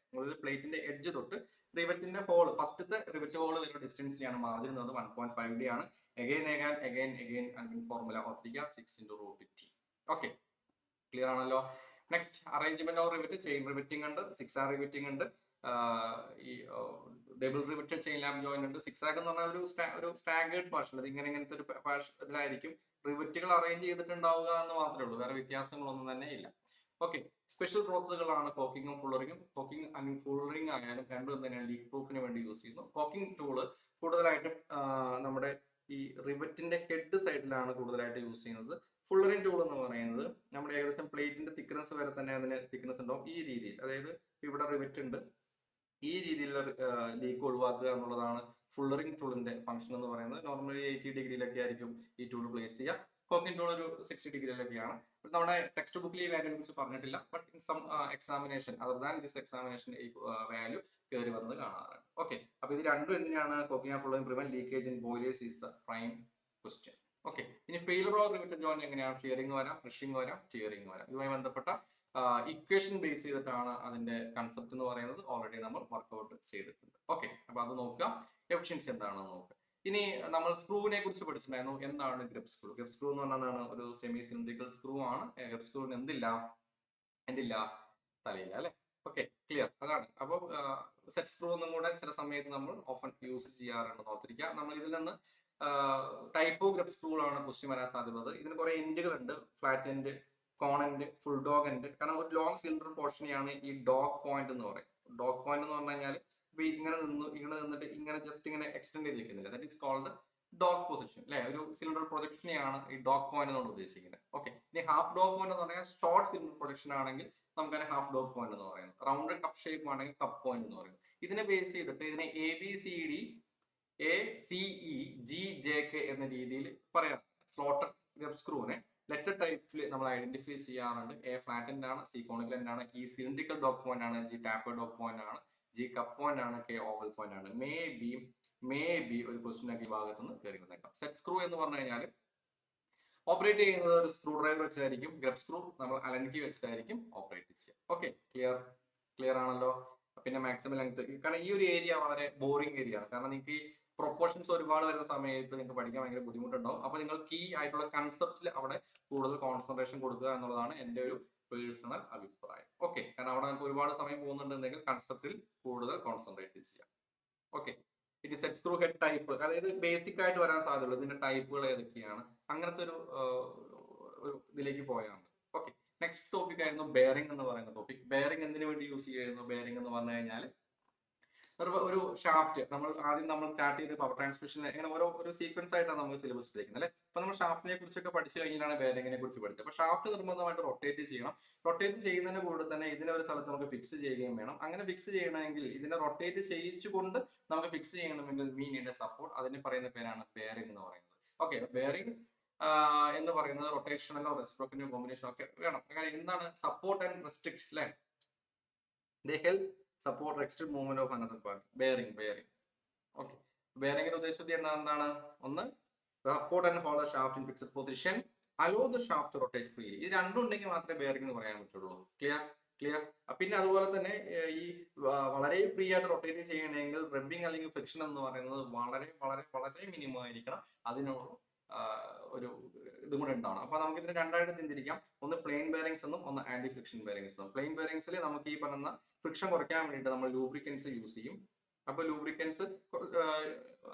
പ്ലേറ്റിന്റെ എഡ്ജ് തൊട്ട് റിവറ്റിന്റെ ഹോൾ, ഫസ്റ്റത്തെ റിവറ്റ് ഹോൾ വരുന്ന ഡിസ്റ്റൻസിലാണ് മാർജിൻ എന്നത് 1.5d ആണ്. അഗൈൻ ഫോർമുല ഓർത്തിരിക്കുക, 6 × √t. ഓക്കെ, ക്ലിയർ ആണല്ലോ. Next arrangement of rivet, chain riveting ഉണ്ട്, 6R റിവറ്റിംഗ് ഉണ്ട്, ഈ double riveted chain lamp joint ഉണ്ട്. 6 എന്ന് പറഞ്ഞാൽ ഒരു സ്റ്റാഗേർഡ് ഫാഷൻ, അത് ഇങ്ങനത്തെ ഒരു ഇതിലായിരിക്കും റിവറ്റുകൾ അറേഞ്ച് ചെയ്തിട്ടുണ്ടാവുക എന്ന് മാത്രമേ ഉള്ളൂ, വേറെ വ്യത്യാസങ്ങളൊന്നും തന്നെ ഇല്ല. ഓക്കെ, സ്പെഷ്യൽ പ്രോസസ്സുകളാണ് കോക്കിങ്ങും ഫുള്ളറിങ്ങും. കോക്കിംഗ് ആൻഡ് ഫുള്ളറിംഗ് ആയാലും രണ്ടും തന്നെയാണ് ലീക്ക് പ്രൂഫിന് വേണ്ടി യൂസ് ചെയ്യുന്നു. കോക്കിംഗ് ടൂള് കൂടുതലായിട്ടും നമ്മുടെ ഈ റിവറ്റിന്റെ ഹെഡ് സൈഡിലാണ് കൂടുതലായിട്ട് യൂസ് ചെയ്യുന്നത്. ഫുള്ളറിംഗ് ടൂൾ എന്ന് പറയുന്നത് നമ്മുടെ ഏകദേശം പ്ലേറ്റിന്റെ തിക്നെസ് വരെ തന്നെ അതിന് തിക്നെസ് ഉണ്ടാവും. ഈ രീതിയിൽ, അതായത് ഇവിടെ റിവറ്റ് ഉണ്ട്, ഈ രീതിയിലുള്ള ലീക്ക് ഒഴിവാക്കുക എന്നുള്ളതാണ് ഫുള്ളറിംഗ് ടൂളിന്റെ ഫംഗ്ഷൻ എന്ന് പറയുന്നത്. നോർമലി 80 ഡിഗ്രിയിലൊക്കെ ആയിരിക്കും ഈ ടൂൾ പ്ലേസ് ചെയ്യുക. കോക്കിംഗ് ടൂൾ ഒരു 60 ഡിഗ്രിയിലൊക്കെയാണ്. നമ്മുടെ ടെക്സ്റ്റ് ബുക്കിൽ ഈ വാല്യൂനെ കുറിച്ച് പറഞ്ഞിട്ടില്ല. But in some examination, other than this examination, ഈ വാല്യൂ കയറി വന്നത് കാണാറുണ്ട്. ഓക്കെ, അപ്പൊ ഇത് രണ്ടും എന്തിനാണ്? Caulking and fullering prevent leakage in boilers is the prime question. Okay, ഇനി ഫെയിലർ ഓഫ് റിവറ്റഡ് ജോയിന്റ് എങ്ങനെയാണ്? ഷിയറിംഗ് വരാം, ക്രഷിംഗ് വരാം, ടിയറിംഗ് വരാം. ഇതുമായി ബന്ധപ്പെട്ട ഇക്വേഷൻ ബേസ് ചെയ്തിട്ടാണ് അതിന്റെ കൺസെപ്റ്റ് എന്ന് പറയുന്നത്. ഓൾറെഡി നമ്മൾ വർക്ക്ഔട്ട് ചെയ്തിട്ടുണ്ട്. ഓക്കെ, അപ്പൊ അത് നോക്കുക. എഫിഷ്യൻസി എന്താണെന്ന് നോക്കുക. ഇനി നമ്മൾ സ്ക്രൂവിനെ കുറിച്ച് പഠിച്ചിട്ടുണ്ടായിരുന്നു. എന്താണ് ഗ്രിപ്പ് സ്ക്രൂ? ഗ്രിപ്പ് സ്ക്രൂ എന്ന് പറഞ്ഞാൽ ഒരു സെമി സിലിണ്ടറിക്കൽ സ്ക്രൂ ആണ്. ഗ്രിപ്പ് സ്ക്രൂവിന് എന്തില്ല? തലയില്ല അല്ലെ. ഓക്കെ, ക്ലിയർ, അതാണ്. അപ്പോൾ സെറ്റ് സ്ക്രൂ ഒന്നും കൂടെ ചില സമയത്ത് നമ്മൾ ഓഫൻ യൂസ് ചെയ്യാറുണ്ടെന്ന് ഓർത്തിരിക്കുക. നമ്മൾ ഇതിൽ നിന്ന് ടൈപ്പ് ഓഫ് ഗ്രിപ്പ് സ്ക്രൂ ആണ് ക്വസ്റ്റ്യൻ വരാൻ സാധ്യതയുള്ളത്. ഇതിന് കുറെ എൻഡുകൾ ഉണ്ട്, flat end, cone end, full dog end. കാരണം ഒരു ലോങ് സിലിണ്ടർ പോർഷനെയാണ് ഈ ഡോഗ് പോയിന്റ് എന്ന് പറയും. ഡോഗ് പോയിന്റ് എന്ന് പറഞ്ഞു കഴിഞ്ഞാൽ ഇങ്ങനെ നിന്നിട്ട് ഇങ്ങനെ ജസ്റ്റ് ഇങ്ങനെ എക്സ്റ്റെൻഡ് ചെയ്തിരിക്കുന്നില്ല, that is called dog position അല്ലെ. ഒരു സിലിണ്ടർ പ്രൊജക്ഷനെയാണ് ഈ ഡോഗ് പോയിന്റ് എന്നാണ് ഉദ്ദേശിക്കുന്നത്. ഓക്കെ, ഇനി ഹാഫ് ഡോഗ് പോയിന്റ് എന്ന് പറഞ്ഞാൽ ഷോർട്ട് സിലിണ്ടർ പ്രൊജക്ഷൻ ആണെങ്കിൽ നമുക്ക് അതിനെ ഹാഫ് ഡോഗ് പോയിന്റ് എന്ന് പറയുന്നത്. റൗണ്ട് കപ്പ് ഷേപ്പ് ആണെങ്കിൽ കപ്പ് പോയിന്റ് എന്ന് പറയുന്നത്. ഇതിനെ ബേസ് ചെയ്തിട്ട് ഇതിനെ ABCD ACEGJK എന്ന രീതിയിൽ പറയാം. സ്ലോട്ടർ ഗ്രിപ്പ് സ്ക്രൂവിനെ ലെറ്റർ ടൈപ്പിൽ നമ്മൾ ഐഡന്റിഫൈ ചെയ്യാറുണ്ട്. A ഫ്ലാറ്റ് എൻഡ് ആണ്, C കോണിക്കൽ എൻഡ് ആണ്, E സിലിണ്ടറിക്കൽ ഡോഗ് പോയിന്റ് ആണ്, G ടാപ്പർ ഡോഗ് പോയിന്റ് ആണ്, G കപ്പ് പോയിന്റ് ആണ്, K ഓവൽ പോയിന്റ് ആണ്. മേ ബി ഒരു ക്വസ്റ്റ്യൻ ഒക്കെ ഈ ഭാഗത്ത് നിന്ന് കയറി വന്നേക്കാം. സെറ്റ് സ്ക്രൂ എന്ന് പറഞ്ഞു കഴിഞ്ഞാൽ ഓപ്പറേറ്റ് ചെയ്യുന്നത് ഒരു സ്ക്രൂ ഡ്രൈവർ വെച്ചായിരിക്കും. ഗ്രിപ്പ് സ്ക്രൂ നമ്മൾ അലൻ കീ വെച്ചിട്ടായിരിക്കും ഓപ്പറേറ്റ് ചെയ്യുക. ഓക്കെ, ക്ലിയർ ആണല്ലോ. പിന്നെ മാക്സിമം ലെങ്ത്, കാരണം ഈ ഒരു ഏരിയ വളരെ ബോറിംഗ് ഏരിയ ആണ്. കാരണം നിങ്ങൾക്ക് ഈ പ്രൊപ്പോർഷൻസ് ഒരുപാട് വരുന്ന സമയത്ത് നിങ്ങൾക്ക് പഠിക്കാൻ ഭയങ്കര ബുദ്ധിമുട്ടുണ്ടാവും. അപ്പൊ നിങ്ങൾ കീ ആയിട്ടുള്ള കൺസെപ്റ്റിൽ അവിടെ കൂടുതൽ കോൺസെൻട്രേഷൻ കൊടുക്കുക എന്നുള്ളതാണ് എൻ്റെ ഒരു പേഴ്സണൽ അഭിപ്രായം. ഓക്കെ, കാരണം അവിടെ നമുക്ക് ഒരുപാട് സമയം പോകുന്നുണ്ടെങ്കിൽ കൺസെപ്റ്റിൽ കൂടുതൽ കോൺസെൻട്രേറ്റ് ചെയ്യാം. Okay, it set screw head type, അതായത് ബേസിക് ആയിട്ട് വരാൻ സാധ്യതയുള്ളൂ. ഇതിന്റെ ടൈപ്പുകൾ ഏതൊക്കെയാണ്, അങ്ങനത്തെ ഒരു ഇതിലേക്ക് പോയാൽ മതി. ഓക്കെ, നെക്സ്റ്റ് ടോപ്പിക് ആയിരുന്നു ബെയറിംഗ് എന്ന് പറയുന്ന ടോപ്പിക്. ബെയറിംഗ് എന്തിനു വേണ്ടി യൂസ് ചെയ്യുന്നു? ബെയറിംഗ് എന്ന് പറഞ്ഞു കഴിഞ്ഞാൽ ഒരു ഷാഫ്റ്റ് നമ്മൾ സ്റ്റാർട്ട് ചെയ്ത് പവർ ട്രാൻസ്മിഷൻ ഇങ്ങനെ ഒരു സീക്വൻസ് ആയിട്ടാണ് നമ്മൾ സിലബസ് എടുത്തിരിക്കുന്നത് അല്ലെ. അപ്പൊ നമ്മൾ ഷാഫ്റ്റിനെ കുറിച്ചൊക്കെ പഠിച്ചു കഴിഞ്ഞാണ് ബെയറിംഗിനെ കുറിച്ച് പഠിച്ചത്. അപ്പൊ ഷാഫ്റ്റ് നിർബന്ധമായിട്ട് റൊട്ടേറ്റ് ചെയ്യണം. റൊട്ടേറ്റ് ചെയ്യുന്നതിന് കൂടെ തന്നെ ഇതിനെ ഒരു സ്ഥലത്ത് നമുക്ക് ഫിക്സ് ചെയ്യുകയും വേണം. അങ്ങനെ ഫിക്സ് ചെയ്യണമെങ്കിൽ ഇതിനെ റൊട്ടേറ്റ് ചെയ്യിച്ചുകൊണ്ട് നമുക്ക് ഫിക്സ് ചെയ്യണമെങ്കിൽ മീനിന്റെ സപ്പോർട്ട്, അതിന് പറയുന്ന പേരാണ് ബെയറിംഗ് എന്ന് പറയുന്നത്. ഓക്കെ, ബെയറിംഗ് എന്ന് പറയുന്നത് റൊട്ടേഷനലോ റെസിപ്രോക്കലോ കോമ്പിനേഷനോ ഒക്കെ വേണം. എന്താണ് സപ്പോർട്ട് ആൻഡ് റെസ്ട്രിക്റ്റ് അല്ലെ? They help support restrict movement of another part. Bearing. Okay, ബെയറിംഗിന്റെ ഉദ്ദേശം എന്താണ്? ഒന്ന്, support and hold the shaft in fixed position, allow the shaft to rotate freely. ഇത് രണ്ടും ഉണ്ടെങ്കിൽ മാത്രമേ ബെയറിംഗ് എന്ന് പറയാൻ പറ്റുള്ളൂ. ക്ലിയർ. പിന്നെ അതുപോലെ തന്നെ ഈ വളരെ ഫ്രീ ആയിട്ട് റൊട്ടേറ്റ് ചെയ്യണമെങ്കിൽ റബ്ബിംഗ് അല്ലെങ്കിൽ ഫ്രിക്ഷൻ എന്ന് പറയുന്നത് വളരെ വളരെ വളരെ മിനിമം ആയിരിക്കണം. അതിനോട് ഒരു ഇതും കൂടെ ഉണ്ടാവണം. അപ്പൊ നമുക്ക് ഇതിനെ രണ്ടായിട്ട് തിരിച്ചിരിക്കാം. ഒന്ന് പ്ലെയിൻ ബെയറിംഗ്സ് എന്നും ഒന്ന് ആന്റി ഫ്രിക്ഷൻ ബെയറിംഗ്സ് എന്നും. പ്ലെയിൻ ബെയറിംഗ്സിൽ നമുക്ക് ഈ പറയുന്ന ഫ്രിക്ഷൻ കുറയ്ക്കാൻ വേണ്ടിയിട്ട് നമ്മൾ ലൂബ്രിക്കൻസ് യൂസ് ചെയ്യും. അപ്പൊ ലൂബ്രിക്കൻസ്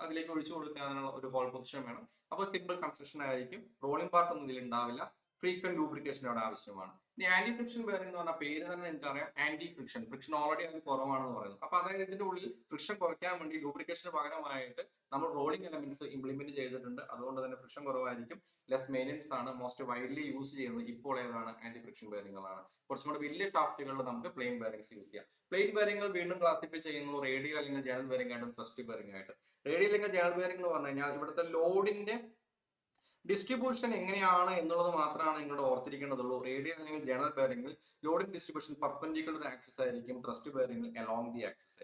അതിലേക്ക് ഒഴിച്ചു കൊടുക്കാനുള്ള ഒരു ഹോൾ പൊസിഷൻ വേണം. അപ്പൊ സിമ്പിൾ കൺസ്ട്രക്ഷൻ ആയിരിക്കും. റോളിംഗ് പാർട്ട് ഒന്നും ഇതിൽ ഉണ്ടാവില്ല. ഫ്രീക്വന്റ് ലൂബ്രിക്കേഷൻ അവിടെ ആവശ്യമാണ്. ഇനി ആന്റി ഫ്രിക്ഷൻ ബെയറിംഗ് എന്ന് പറഞ്ഞ പേര് തന്നെ എനിക്കറിയാം, ആന്റി ഫ്രിക്ഷൻ ഓൾറെഡി അത് കുറവാണെന്ന് പറയുന്നത്. അപ്പൊ അതായത് ഇതിന്റെ ഉള്ളിൽ ഫ്രിക്ഷൻ കുറയ്ക്കാൻ വേണ്ടി ലൂബ്രിക്കേഷന് പകരമായിട്ട് നമ്മൾ റോളിംഗ് എലമെന്റ്സ് ഇംപ്ലിമെന്റ് ചെയ്തിട്ടുണ്ട്. അതുകൊണ്ട് തന്നെ ഫ്രിക്ഷൻ കുറവായിരിക്കും. ലെസ് മെയിൻ്റെനൻസ് ആണ്. മോസ്റ്റ് വൈഡ്ലി യൂസ് ചെയ്യുന്നത് ഇപ്പോൾ ഏതാണ്? ആന്റി ഫ്രിക്ഷൻ ബെയറിംഗുകളാണ്. കുറച്ചും കൂടി വലിയ ഷാഫ്റ്റുകളിൽ നമുക്ക് പ്ലെയിൻ ബെയറിംഗ്സ് യൂസ് ചെയ്യാം. പ്ലെയിൻ ബെയറിംഗുകൾ വീണ്ടും ക്ലാസിഫൈ ചെയ്യുന്നു റേഡിയൽ അല്ലെങ്കിൽ ജേണൽ ബെയറിംഗ് ആയിട്ടും ത്രസ്റ്റ് ബെയറിംഗ് ആയിട്ട്. റേഡിയൽ അല്ലെങ്കിൽ ജേണൽ ബെയറിംഗ് എന്ന് പറഞ്ഞു കഴിഞ്ഞാൽ ഇവിടുത്തെ ലോഡിന്റെ ഡിസ്ട്രിബ്യൂഷൻ എങ്ങനെയാണ് എന്നുള്ളത് മാത്രമാണ് നിങ്ങളുടെ ഓർത്തിരിക്കേണ്ടതുള്ളൂ. റേഡിയൽ അല്ലെങ്കിൽ ജേണൽ ബെയറിംഗിൽ ലോഡിംഗ് ഡിസ്ട്രിബ്യൂഷൻ പെർപെൻഡിക്കുലർ ആക്സിസ് ആയിരിക്കും. ത്രസ്റ്റ് ബെയറിംഗിൽ അലോങ് ദി ആക്സിസ്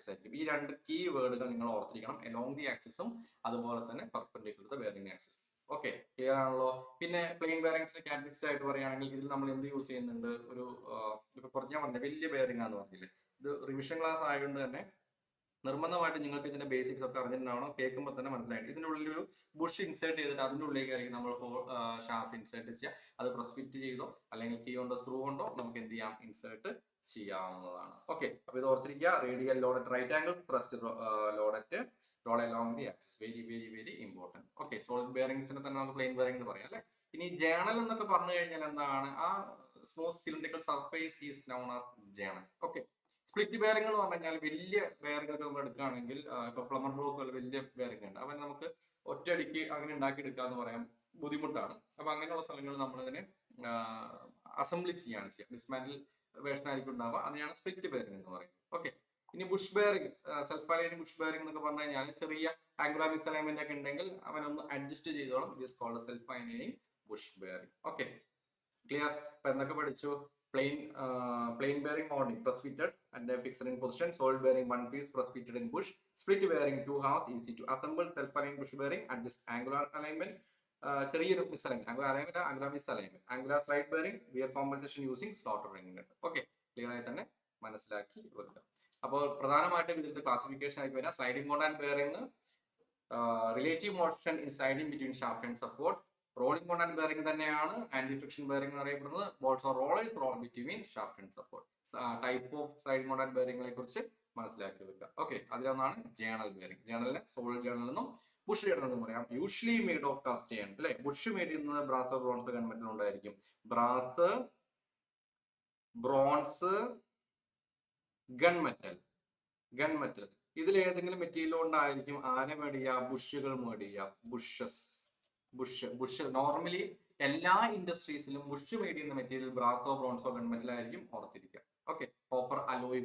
ആയിരിക്കും. ഈ രണ്ട് കീ വേർഡുകൾ നിങ്ങൾ ഓർത്തിരിക്കണം. അലോങ് ദി ആക്സിസും അതുപോലെ തന്നെ perpendicular bearing axis. Okay, clear ആണല്ലോ. പിന്നെ പ്ലെയിൻ ബെയറിംഗ്സിന്റെ കാറ്റഗറീസ് ആയിട്ട് പറയുകയാണെങ്കിൽ ഇതിൽ നമ്മൾ എന്ത് യൂസ് ചെയ്യുന്നുണ്ട്? ഇപ്പൊ കുറഞ്ഞ പറഞ്ഞ വലിയ ബെയറിംഗ് ആണെന്ന് പറഞ്ഞില്ലേ, ഇത് റിവിഷൻ ക്ലാസ് ആയതുകൊണ്ട് തന്നെ നിർബന്ധമായിട്ട് നിങ്ങൾക്ക് ഇതിന്റെ ബേസിക്സ് ഒക്കെ അറിഞ്ഞിട്ടുണ്ടാവണം. കേൾക്കുമ്പോൾ തന്നെ മനസ്സിലായിട്ട് ഇതിന്റെ ഉള്ളിൽ ഒരു ബുഷ് ഇൻസേർട്ട് ചെയ്തിട്ട് അതിന്റെ ഉള്ളിലേക്കായിരിക്കും നമ്മൾ ഷാഫ്റ്റ് ഇൻസേർട്ട് ചെയ്യുക. അത് പ്രസ് ഫിറ്റ് ചെയ്തോ അല്ലെങ്കിൽ കീ കൊണ്ടോ സ്ക്രൂ കൊണ്ടോ നമുക്ക് എന്ത് ചെയ്യാം? ഇൻസേർട്ട് ചെയ്യാവുന്നതാണ്. ഓക്കെ, അപ്പൊ ഇത് ഓർത്തിരിക്കുക. Radial load right angle, thrust load roll along the axis. Very very very important. Okay, solid ബെയറിംഗ്സിനെ തന്നെ നമുക്ക് പ്ലെയിൻ ബെയറിംഗ് എന്ന് പറയാം അല്ലെ. ഇനി ജേണൽ എന്നൊക്കെ പറഞ്ഞു കഴിഞ്ഞാൽ എന്താണ്? ആ smooth cylindrical surface is known as journal. Okay, split bearing എന്ന് പറഞ്ഞു കഴിഞ്ഞാൽ വലിയ ബെയറിംഗ് ഒക്കെ നമ്മൾ എടുക്കുകയാണെങ്കിൽ ഇപ്പൊ പ്ലമർ ബ്ലോക്ക് പോലെ വലിയ ബെയറിംഗ് ഉണ്ട്. അവൻ നമുക്ക് ഒറ്റയടിക്ക് അങ്ങനെ ഉണ്ടാക്കിയെടുക്കുക എന്ന് പറയാൻ ബുദ്ധിമുട്ടാണ്. അപ്പൊ അങ്ങനെയുള്ള സ്ഥലങ്ങളിൽ നമ്മളിതിനെ അസംബ്ലി ചെയ്യാണ് ചെയ്യുക. ഡിസ്മാൻഡിൽ വേർഷൻ ആയിരിക്കും ഉണ്ടാവുക. അതിനെയാണ് സ്പ്ലിറ്റ് ബെയറിംഗ് എന്ന് പറയുന്നത്. ഓക്കെ, ഇനി Bush bearing, self aligning bush bearing എന്നൊക്കെ പറഞ്ഞു കഴിഞ്ഞാൽ ചെറിയ ആംഗുലാർ മിസ്അലൈൻമെന്റ് ഒക്കെ ഉണ്ടെങ്കിൽ അവനൊന്ന് അഡ്ജസ്റ്റ് ചെയ്തോളും. It is called self aligning bush bearing. Okay, clear. അപ്പൊ എന്തൊക്കെ പഠിച്ചു? Plain bearing mounting press fitted and fixed in position. Solid bearing one piece press fitted in bush. Split bearing two halves, easy to assemble. Self aligned bush bearing adjust angular alignment. ചെറിയൊരു മിസ്അലൈൻമെന്റ്, angular misalignment. Angular slide bearing wear compensation using slaughter ring. Okay, clear ആയി തന്നെ മനസ്സിലാക്കി വെക്കുക. അപ്പോൾ പ്രധാനമായിട്ടും ഇതിന്റെ classification ആയിട്ട് വരാം. Sliding contact bearing, relative motion in sliding between shaft and support. Rolling contact bearing തന്നെയാണ് ആന്റി ഫ്രിക്ഷൻ ബെയറിംഗ് എന്ന് അറിയപ്പെടുന്നത്. Balls or rollers roll between shaft and support. Type of sliding contact ബെയറിംഗിനെ കുറിച്ച് മനസ്സിലാക്കി വെക്കുക. ഓക്കെ, അതിലൊന്നാണ് ജേണൽ ബെയറിംഗ്. ജേണലിനെ solid journal എന്നും ബുഷ് ജേണൽ എന്നും പറയാം. Usually made of cast iron അല്ലെ. ബുഷ് മെയ്ഡ് ചെയ്യുന്നത് ബ്രാസ്, ബ്രോൺസ്, ഗൺമെറ്റൽ ഉണ്ടായിരിക്കും. ബ്രാസ്, ബ്രോൺസ്, ഗൺമെറ്റൽ ഇതിൽ ഏതെങ്കിലും മെറ്റീരിയൽ കൊണ്ടായിരിക്കും ആരെ മേഡ് ചെയ്യുക? ബുഷുകൾ മേഡ് ചെയ്യുക. ബുഷ് നോർമലി എല്ലാ ഇൻഡസ്ട്രീസിലും ബുഷ് മേഡ് ചെയ്യുന്ന മെറ്റീരിയൽ ബ്രാസോ, ബ്രോൺസോ, ഗൺമെറ്റൽ ആയിരിക്കും. ഓർത്തിരിക്കുക. ഓക്കെ, കോപ്പർ അലോയ്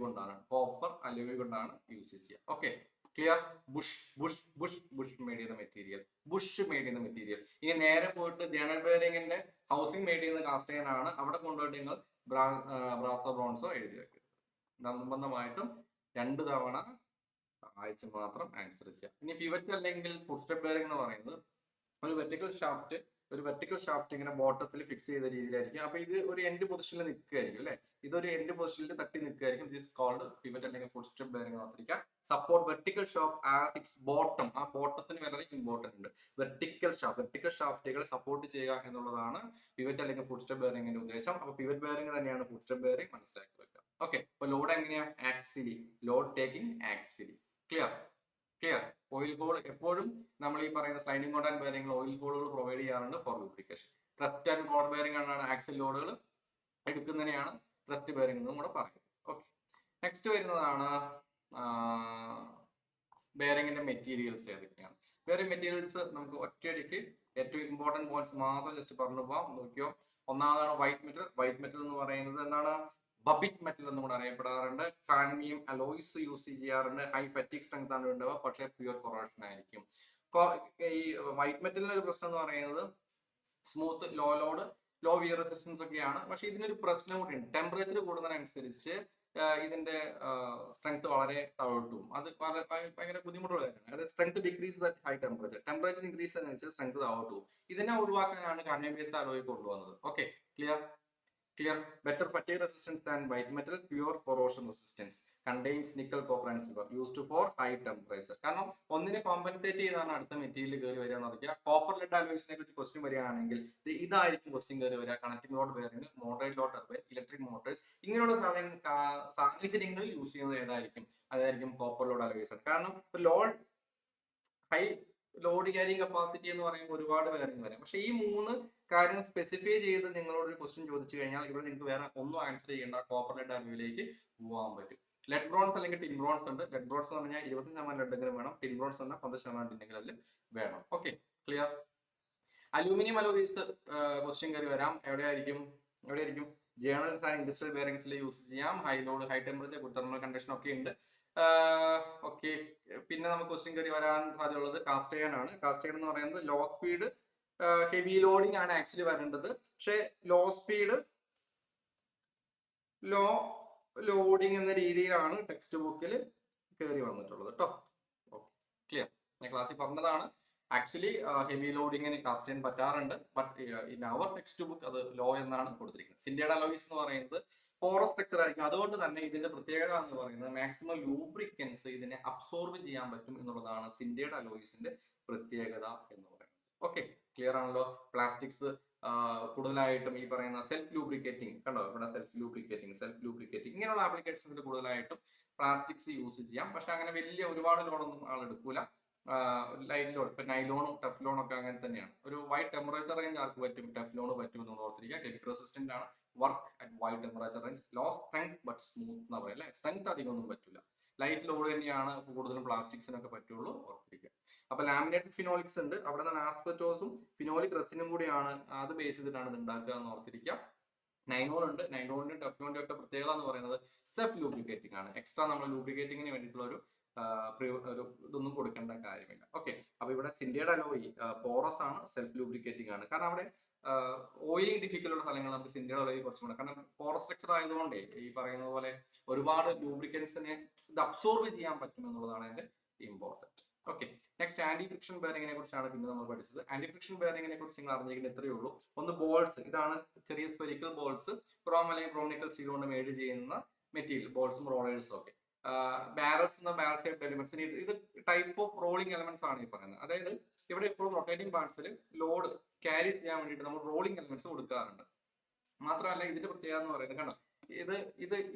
കൊണ്ടാണ് യൂസ് ചെയ്യുക. Okay, clear. ബുഷ് മേഡ് ചെയ്യുന്ന മെറ്റീരിയൽ. ഇനി നേരെ പോയിട്ട് ജേണൽ ബെയറിംഗിന്റെ ഹൗസിംഗ് മേഡ് ചെയ്യുന്ന കാസ്റ്റ് അയൺ ആണ്. അവിടെ കൊണ്ടുപോയിട്ട് നിങ്ങൾ ബ്രാസോ, ബ്രോൺസോ എഴുതി വെക്കുക. നിർബന്ധമായിട്ടും 2 തവണ ആഴ്ച മാത്രം ആൻസർ ചെയ്യുക. ഇനി പിവറ്റ് അല്ലെങ്കിൽ ഫുഡ് സ്റ്റെപ്പ് ബെയറിംഗ് എന്ന് പറയുന്നത് ഒരു വെർട്ടിക്കൽ ഷാഫ്റ്റ് ഇങ്ങനെ ബോട്ടത്തിൽ ഫിക്സ് ചെയ്ത രീതിയിലായിരിക്കും. അപ്പൊ ഇത് ഒരു എൻഡ് പൊസിഷനിൽ നിൽക്കുകയായിരിക്കും അല്ലെ. ഇതൊരു എൻഡ് പൊസിഷനിൽ തട്ടി നിൽക്കുകയായിരിക്കും. ദിസ് കോൾഡ് പിവറ്റ് അല്ലെങ്കിൽ ഫുഡ് സ്റ്റെപ്പ് ബെയറിംഗ് ഓർത്തിരിക്കുക. Support vertical shaft as it's bottom. ആ ബോട്ടത്തിന് വളരെ ഇമ്പോർട്ടന്റ് ഉണ്ട്. വെർട്ടിക്കൽ ഷാഫ്റ്റുകളെ സപ്പോർട്ട് ചെയ്യുക എന്നുള്ളതാണ് പിവറ്റ് അല്ലെങ്കിൽ ഫുഡ് സ്റ്റെപ്പ് ബെയറിംഗിന്റെ ഉദ്ദേശം. അപ്പൊ പിവറ്റ് ബെയറിംഗ് തന്നെയാണ് ഫുഡ് സ്റ്റെപ്പ് ബെയറിംഗ്. മനസ്സിലാക്കി വെക്കുക. ഓക്കെ, അപ്പൊ ലോഡ് എങ്ങനെയാ? Axially. Load taking axially. Clear clear. Oil hole എപ്പോഴും നമ്മൾ ഈ പറയുന്ന sliding code and bearing oil ഹോളുകൾ പ്രൊവൈഡ് ചെയ്യാറുണ്ട് for lubrication. Thrust and code bearing ആണ് ആക്സിൽ ലോഡുകൾ എടുക്കുന്നതിനെയാണ് ട്രസ്റ്റ് ബെയറിംഗ് എന്നും കൂടെ പറയുന്നത്. ഓക്കെ, നെക്സ്റ്റ് വരുന്നതാണ് ബെയറിംഗിന്റെ മെറ്റീരിയൽസ് ഏതൊക്കെയാണ്. ബെയറിംഗ് മെറ്റീരിയൽസ് നമുക്ക് ഒറ്റയടിക്ക് ഏറ്റവും ഇമ്പോർട്ടന്റ് പോയിന്റ്സ് മാത്രം ജസ്റ്റ് പറഞ്ഞു പോവാം. നോക്കിയോ, ഒന്നാമതാണ് വൈറ്റ് മെറ്റൽ. വൈറ്റ് മെറ്റൽ എന്ന് പറയുന്നത് എന്താണ്? ബബിറ്റ് മെറ്റൽ എന്നും കൂടെ അറിയപ്പെടാറുണ്ട്. കാഡ്മിയം അലോയ്സ് യൂസ് ചെയ്യാറുണ്ട്. ഹൈ ഫാറ്റിക് സ്ട്രെങ്ത് ആണ് ഉണ്ടാവുക, പക്ഷേ പ്യുവർ കൊറോഷൻ ആയിരിക്കും. ഈ വൈറ്റ് മെറ്റലിന്റെ ഒരു പ്രശ്നം എന്ന് പറയുന്നത് smooth, low load, low wear resistance ഒക്കെയാണ്. പക്ഷെ ഇതിനൊരു പ്രശ്നം കൂടി ഉണ്ട്. ടെമ്പറേച്ചർ കൂടുന്നതിനനുസരിച്ച് ഇതിന്റെ സ്ട്രെങ്ത് വളരെ താഴോട്ട് പോകും. അത് ഭയങ്കര ബുദ്ധിമുട്ടുള്ള കാര്യമാണ്. അതായത് strength decrease at high temperature. Temperature increase ചെയ്യുന്നതനുസരിച്ച് സ്ട്രെങ്ത് താഴോട്ട് പോകും. ഇതിനെ ഒഴിവാക്കാനാണ് കാഡ്മിയം ബേസ്ഡ് അലോയ് കൊണ്ടുവന്നത്. Okay, clear clear. Better fatigue resistance than white metal, pure corrosion resistance, contains nickel, copper and silver, used for high temperature. കാരണം ഒന്നിനെ compensate ചെയ്താണ് അടുത്ത മെറ്റീരിയൽ കയറി വരിക എന്ന് പറയുക. കോപ്പർ ലെഡ് അലോയ്സിനെ കുറിച്ച് ക്വസ്റ്റ്യൻ വരികയാണെങ്കിൽ ഇതായിരിക്കും ക്വസ്റ്റ്യൻ കയറി വരിക. Connecting load bearing, moderate load turbine, electric Motors, ഇങ്ങനെയുള്ള സാഹചര്യങ്ങളിൽ യൂസ് ചെയ്യുന്നത് ഏതായിരിക്കും? അതായിരിക്കും കോപ്പർ ലോഡ് അലോയ്സ്. കാരണം load high load carrying capacity എന്ന് പറയുമ്പോൾ ഒരുപാട് കാര്യങ്ങൾ വരാം. പക്ഷെ ഈ മൂന്ന് കാര്യം സ്പെസിഫൈ ചെയ്ത് നിങ്ങളോട് ഒരു ക്വസ്റ്റ്യൻ ചോദിച്ചു കഴിഞ്ഞാൽ ഇവിടെ നിങ്ങൾക്ക് വേറെ ഒന്നും ആൻസർ ചെയ്യേണ്ട, കോപ്പർ ലെഡ് അലോയിലേക്ക് പോകാൻ പറ്റും. ലെഡ് ബ്രോൺസ് അല്ലെങ്കിൽ ടിൻ ബ്രോൺസ് ഉണ്ട്. ലെഡ് ബ്രോൺസ് എന്ന് പറഞ്ഞാൽ 25% ലെഡെങ്കിലും വേണം. ടിൻ ബ്രോൺസ് പറഞ്ഞാൽ 10% ടിന്നെങ്കിലും അതിൽ വേണം. Okay, clear. Aluminium alloys question കയറി വരാം. എവിടെയായിരിക്കും? ജേണൽസ് ആൻഡ് ഇൻഡസ്ട്രിയൽ ബെയറിംഗ്സിൽ യൂസ് ചെയ്യാം. High load, high temperature, good thermal condition ഒക്കെ ഉണ്ട്. ഓക്കെ, പിന്നെ നമുക്ക് ക്വസ്റ്റ്യൻ കയറി വരാൻ സാധ്യതയുള്ളത് കാസ്റ്റ് അയൺ ആണ്. കാസ്റ്റ് അയൺ എന്ന് പറയുന്നത് ലോ സ്പീഡ് ഹെവി ലോഡിംഗ് ആണ് ആക്ച്വലി വരേണ്ടത്. പക്ഷെ ലോ സ്പീഡ് ലോ ലോഡിംഗ് എന്ന രീതിയിലാണ് ടെക്സ്റ്റ് ബുക്കിൽ കയറി വന്നിട്ടുള്ളത് കേട്ടോ. Okay, clear. ഞാൻ ക്ലാസ്സിൽ പറഞ്ഞതാണ്. ആക്ച്വലി ഹെവി ലോഡിങ്ങിന് കാസ്റ്റ് അയൺ പറ്റാറുണ്ട്. But in our textbook അത് ലോ എന്നാണ് കൊടുത്തിരിക്കുന്നത്. സിൻഡേഡ് അലോയ്സ് എന്ന് പറയുന്നത് പോറസ് സ്ട്രക്ചർ ആയിരിക്കും. അതുകൊണ്ട് തന്നെ ഇതിന്റെ പ്രത്യേകത എന്ന് പറയുന്നത് മാക്സിമം ലൂബ്രിക്കൻസ് ഇതിനെ അബ്സോർബ് ചെയ്യാൻ പറ്റും എന്നുള്ളതാണ് സിൻഡേഡ് അലോയ്സിന്റെ പ്രത്യേകത എന്ന് പറയുന്നത്. ഓക്കെ, ക്ലിയർ ആണല്ലോ. പ്ലാസ്റ്റിക്സ് കൂടുതലായിട്ടും ഈ പറയുന്ന സെൽഫ് ലൂബ്രിക്കേറ്റിംഗ്, കണ്ടോ ഇവിടെ സെൽഫ് ലൂബ്രിക്കേറ്റിംഗ് ഇങ്ങനെയുള്ള ആപ്ലിക്കേഷൻസിൽ കൂടുതലായിട്ടും പ്ലാസ്റ്റിക്സ് യൂസ് ചെയ്യാം. പക്ഷെ അങ്ങനെ വലിയ ഒരുപാട് ലോഡൊന്നും ആൾ എടുക്കൂല. ലൈറ്റ് ലോഡ്, ഇപ്പൊ നൈലോണും ടെഫ്ലോണും ഒക്കെ അങ്ങനെ തന്നെയാണ്. ഒരു വൈഡ് ടെമ്പറേച്ചർ റേഞ്ച് ആർക്ക് പറ്റും? ടെഫ്ലോൺ പറ്റും എന്ന് ഓർത്തിരിക്കുക. കെമിക് റെസിസ്റ്റന്റ് ആണ്, work at wide temperature range, low strength but smooth എന്ന് പറയും അല്ലെ. സ്ട്രെങ്ത് അധികം ഒന്നും പറ്റില്ല. ലൈറ്റ് ലോഡ് തന്നെയാണ് കൂടുതലും പ്ലാസ്റ്റിക്സിനൊക്കെ പറ്റുള്ളൂ, ഓർത്തിരിക്കുക. അപ്പൊ ലാമിനേറ്റഡ് ഫിനോളിക്സ് ഉണ്ട്. അവിടെ നിന്ന് ആസ്പെറ്റോസും ഫിനോളിക് റെസിനും കൂടിയാണ് അത് ബേസ് ചെയ്തിട്ടാണ് ഇത് ഉണ്ടാക്കുക എന്ന് ഓർത്തിരിക്കുക. നൈലോൺ ഉണ്ട്. നൈലോണിന്റെ ടെഫ്ലോണിന്റെ ഒക്കെ പ്രത്യേകത എന്ന് പറയുന്നത് സെൽഫ് ലൂബ്രിക്കേറ്റിംഗ് ആണ്. എക്സ്ട്രാ നമ്മൾ ലൂബ്രിക്കേറ്റിംഗിന് വേണ്ടിയിട്ടുള്ള ഒരു ഇതൊന്നും കൊടുക്കേണ്ട കാര്യമില്ല. ഓക്കെ, അപ്പൊ ഇവിടെ സിൻഡേഡ് അലോയ് പോറസ് ആണ്, സെൽഫ് ലൂബ്രിക്കേറ്റിംഗ് ആണ്. കാരണം അവിടെ ഓയിലിംഗ് ഡിഫിക്കൽട്ടുള്ള സ്ഥലങ്ങൾ നമുക്ക് സിൻഡേഡ് അലോയ് കുറച്ചും കൂടെ, കാരണം പോറസ് സ്ട്രക്ചർ ആയതുകൊണ്ട് ഈ പറയുന്ന പോലെ ഒരുപാട് ലൂബ്രിക്കൻസിനെ ഇത് അബ്സോർബ് ചെയ്യാൻ പറ്റും എന്നുള്ളതാണ് അതിന്റെ important. Okay, next anti friction ബെയറിംഗിനെ കുറിച്ചാണ് പിന്നെ നമ്മൾ പഠിച്ചത്. ആന്റി ഫ്രിക്ഷൻ ബെയറിംഗിനെ കുറിച്ച് നിങ്ങൾ അറിഞ്ഞിരിക്കുന്നത് ഇത്രയേ ഉള്ളൂ. ഒന്ന് ബോൾസ്, ഇതാണ് ചെറിയ സ്പെരിക്കൽ ബോൾസ്, ക്രോം അല്ലെങ്കിൽ ക്രോമിക്കൽ സ്റ്റീൽ കൊണ്ട് മേഡ് ചെയ്യുന്ന മെറ്റീരിയൽ ബോൾസും റോളേഴ്സും ഒക്കെ. ബാരൽസ് എന്ന ബാരൽ ഷേപ്പ് എലിമെന്റ്സ്, ഇത് ടൈപ്പ് ഓഫ് റോളിംഗ് എലിമെന്റ്സ് ആണ് ഈ പറയുന്നത്. അതായത് ഇവിടെ എപ്പോഴും റൊട്ടേറ്റിംഗ് പാർട്സിൽ ലോഡ് ക്യാരി ചെയ്യാൻ വേണ്ടിയിട്ട് നമ്മൾ റോളിംഗ് എലിമെന്റ്സ് കൊടുക്കാറുണ്ട്. മാത്രമല്ല ഇതിന്റെ പ്രത്യേകത എന്ന് പറയുന്നത് കണ്ടോ,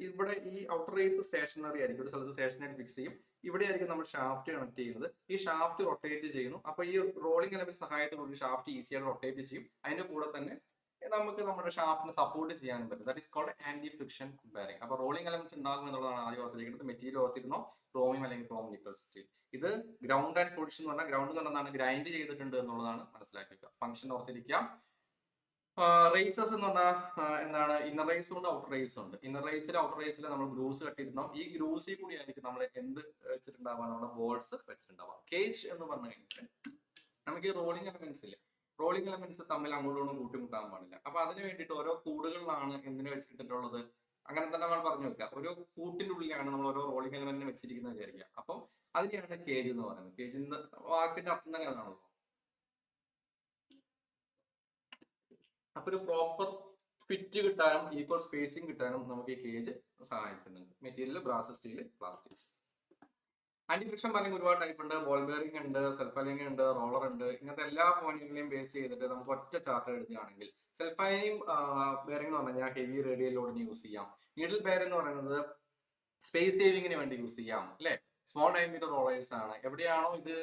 ഇവിടെ ഈ ഔട്ടർ റേസ് സ്റ്റേഷനറി ആയിരിക്കും. ഒരു സ്ഥലത്ത് സ്റ്റേഷനറി ഫിക്സ് ചെയ്യും. ഇവിടെ ആയിരിക്കും നമ്മൾ ഷാഫ്റ്റ് കണക്ട് ചെയ്യുന്നത്. ഈ ഷാഫ്റ്റ് റൊട്ടേറ്റ് ചെയ്യുന്നു. അപ്പൊ ഈ റോളിംഗ് എലിമെന്റ് സഹായത്തോടുകൂടി ഷാഫ്റ്റ് ഈസിയായിട്ട് റൊട്ടേറ്റ് ചെയ്യും. അതിന്റെ കൂടെ തന്നെ നമുക്ക് നമ്മുടെ ഷാഫ്റ്റിനെ സപ്പോർട്ട് ചെയ്യാനും പറ്റും. That is called anti friction bearing. അപ്പൊ റോളിംഗ് എലമെന്റ്സ് ഉണ്ടാകും എന്നുള്ളതാണ് ആദ്യം ഓർത്തിരിക്കുന്നത്. മെറ്റീരിയൽ ഓർത്തിരുന്നോ? ക്രോമിയം അല്ലെങ്കിൽ ക്രോം നിക്കൽ സ്റ്റീൽ. ഇത് ഗ്രൗണ്ട് ആൻഡ് പൊളിഷൻ എന്ന് പറഞ്ഞാൽ ഗ്രൗണ്ട് എന്ന് പറഞ്ഞാൽ ഗ്രൈൻഡ് ചെയ്തിട്ടുണ്ട് എന്നുള്ളതാണ് മനസ്സിലാക്കുക. ഫംഗ്ഷൻ ഓർത്തിരിക്കുക. റേസസ് എന്ന് പറഞ്ഞാൽ എന്താണ്? ഇന്നർ റേസും ഉണ്ട്, ഔട്ടർ റേസും ഉണ്ട്. ഇന്നർ റേസിൽ ഔട്ടർ റേസിൽ നമ്മൾ ഗ്രൂസ് കട്ടിരുന്നോ. ഈ ഗ്രൂസിൽ കൂടി ആയിരിക്കും നമ്മൾ എന്ത് വെച്ചിട്ടുണ്ടാവുക? നമ്മുടെ ബോൾസ് വെച്ചിട്ടുണ്ടാവുക. കേജ് എന്ന് പറഞ്ഞു കഴിഞ്ഞാൽ നമുക്ക് ഈ റോളിംഗ് എലമെന്റ്സ് തമ്മിൽ അങ്ങോട്ടും കൂട്ടിമുട്ടാൻ പാടില്ല. അപ്പൊ അതിന് വേണ്ടിയിട്ട് ഓരോ കൂടുകളിലാണ് എന്തിനു വെച്ചിട്ടുള്ളത്? അങ്ങനെ തന്നെ നമ്മൾ പറഞ്ഞു വെക്കുക. ഓരോ കൂട്ടിന്റെ ഉള്ളിലാണ് നമ്മൾ ഓരോ റോളിംഗ് എലമെന്റിനെ വെച്ചിരിക്കുന്നത് വിചാരിക്കുക. അപ്പം അതിനെയാണ് കേജ് എന്ന് പറയുന്നത്. കേജിന്റെ വാക്കിന്റെ അർത്ഥം തന്നെ അതാണല്ലോ. അപ്പൊ ഒരു പ്രോപ്പർ ഫിറ്റ് കിട്ടാനും ഈക്വൽ സ്പേസിങ് കിട്ടാനും നമുക്ക് ഈ കേജ് സഹായിക്കുന്നുണ്ട്. Material brass, steel, plastics. Anti friction bearing ഒരുപാട് ടൈപ്പ് ഉണ്ട്. ബോൾ ബെയറിംഗ് ഉണ്ട്, സെൽഫ് അലൈനിങ് ഉണ്ട്, റോളർ ഉണ്ട്. ഇങ്ങനത്തെ എല്ലാ പോയിന്റുകളെയും ബേസ് ചെയ്തിട്ട് നമുക്ക് ഒറ്റ ചാർട്ട് എഴുതുകയാണെങ്കിൽ സെൽഫ് അലൈനിങ് ബെയറിംഗ് എന്ന് പറഞ്ഞാൽ ഹെവി റേഡിയൽ ലോഡിന് യൂസ് ചെയ്യാം. നീഡിൽ ബെയർ എന്ന് പറയുന്നത് സ്പേസ് സേവിങ്ങിന് വേണ്ടി യൂസ് ചെയ്യാം അല്ലെ. സ്മോൾ ഡയമീറ്റർ റോളേഴ്സ് ആണ്. എവിടെയാണോ ഇത്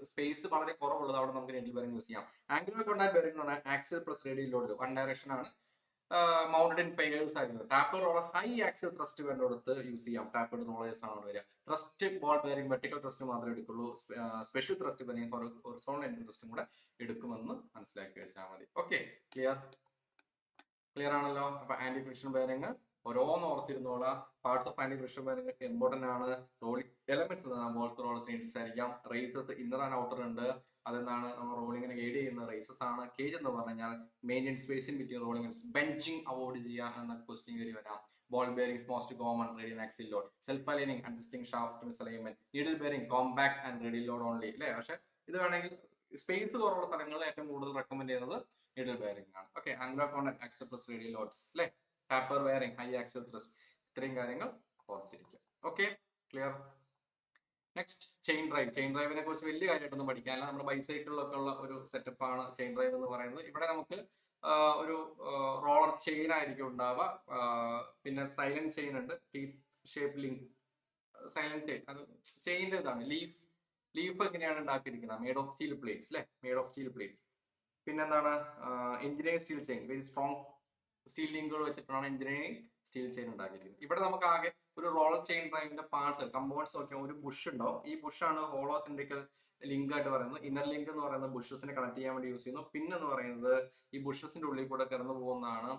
സ്പേസ് വളരെ കുറവുള്ളത് അവിടെ നമുക്ക് നീഡിൽ ബെയറിംഗ് യൂസ് ചെയ്യാം. ആംഗുലർ കോണ്ടാക്ട് ബെയറിംഗ് എന്ന് പറഞ്ഞാൽ axial plus radial load one direction ആണ്, മൗണ്ടഡ് ഇൻ പെയേഴ്സ് ആയിരുന്നു. Taper roller high axial thrust വേണ്ടടുത്ത് യൂസ് ചെയ്യാം. ടാപ്പഡ് റോളേഴ്സ് ആണ് വരിക. Thrust ball bearing vertical thrust മാത്രമേ എടുക്കുള്ളൂ. Special thrust bearing horizontal end ത്രസ്റ്റും കൂടെ എടുക്കുമെന്ന് മനസ്സിലാക്കി വെച്ചാൽ മതി. ഓക്കെ, ക്ലിയർ ആണല്ലോ. അപ്പൊ ആന്റി ഫ്രിക്ഷൻ ബെയറിംഗ് ഓരോന്ന് ഓർത്തിരുന്നോളാം. Parts of anti friction bearing ഒക്കെ ഇമ്പോർട്ടന്റ് ആണ്. Rolling elements balls rollers needles ആയിരിക്കാം. റേസസ് ഇന്നർ ആൻഡ് ഔട്ടർ ഉണ്ട്. അതെന്താണ് നമ്മൾ റോളിങ്ങിനെ ഗൈഡ് ചെയ്യുന്ന റേസസ് ആണ്. കേജ് എന്ന് പറഞ്ഞു കഴിഞ്ഞാൽ maintain spacing between rolling, bunching avoid ചെയ്യുക എന്ന ക്വസ്റ്റ്യൻ കയറി വരാം. Ball bearings most common, radial axial load. Self aligning, adjusting shaft misalignment. Needle bearing compact and radial load only അല്ലേ. പക്ഷെ ഇത് വേണമെങ്കിൽ സ്പേസ് കുറവുള്ള സ്ഥലങ്ങളിൽ ഏറ്റവും കൂടുതൽ റെക്കമെൻഡ് ചെയ്യുന്നത് നീഡിൽ ബെയറിംഗ് ആണ്. Okay, angular contact axial plus radial loads അല്ലേ. Taper bearing, high axial thrust, ഇത്രയും കാര്യങ്ങൾ ഓർത്തിരിക്കുക. Okay, clear. Next chain drive. Chain ഡ്രൈവിനെ കുറിച്ച് വലിയ കാര്യമായിട്ടൊന്നും പഠിക്കാനില്ല. നമ്മുടെ ബൈസൈക്കിളിലൊക്കെ ഉള്ള ഒരു സെറ്റപ്പ് ആണ് ചെയിൻ ഡ്രൈവ് എന്ന് പറയുന്നത്. ഇവിടെ നമുക്ക് ഒരു റോളർ ചെയിൻ ആയിരിക്കും ഉണ്ടാവുക. പിന്നെ സൈലന്റ് ചെയിൻ ഉണ്ട്, teeth shape link. Silent chain അത് ചെയിൻ്റെ ഇതാണ്. ലീഫ് എങ്ങനെയാണ് ഉണ്ടാക്കിയിരിക്കുന്നത്? മെയ്ഡ് ഓഫ് സ്റ്റീൽ പ്ലേറ്റ്സ് അല്ലെ, മെയ്ഡ് ഓഫ് സ്റ്റീൽ പ്ലേറ്റ്. പിന്നെന്താണ്? Engineering steel chain, very strong steel ലിങ്കുകൾ വെച്ചിട്ടാണ് എഞ്ചിനീയറിംഗ് സ്റ്റീൽ ചെയിൻ ഉണ്ടാക്കിയിരിക്കുന്നത്. ഇവിടെ നമുക്ക് ആകെ ഒരു റോളർ ചെയിൻ ഡ്രൈവിന്റെ പാർട്സ് കമ്പോണൻസ് നോക്കിയാൽ ഒരു ബുഷ് ഉണ്ടാവും. ഈ ബുഷാണ് ഹോളോ സിൻഡിക്കൽ ലിങ്ക് ആയിട്ട് പറയുന്നത്. ഇന്നർ ലിങ്ക് എന്ന് പറയുന്നത് ബുഷസിനെ കണക്ട് ചെയ്യാൻ വേണ്ടി യൂസ് ചെയ്യുന്നു. പിന്നെന്ന് പറയുന്നത് ഈ ബുഷസിന്റെ ഉള്ളിൽ കൂടെ കടന്നു പോകുന്നതാണ്.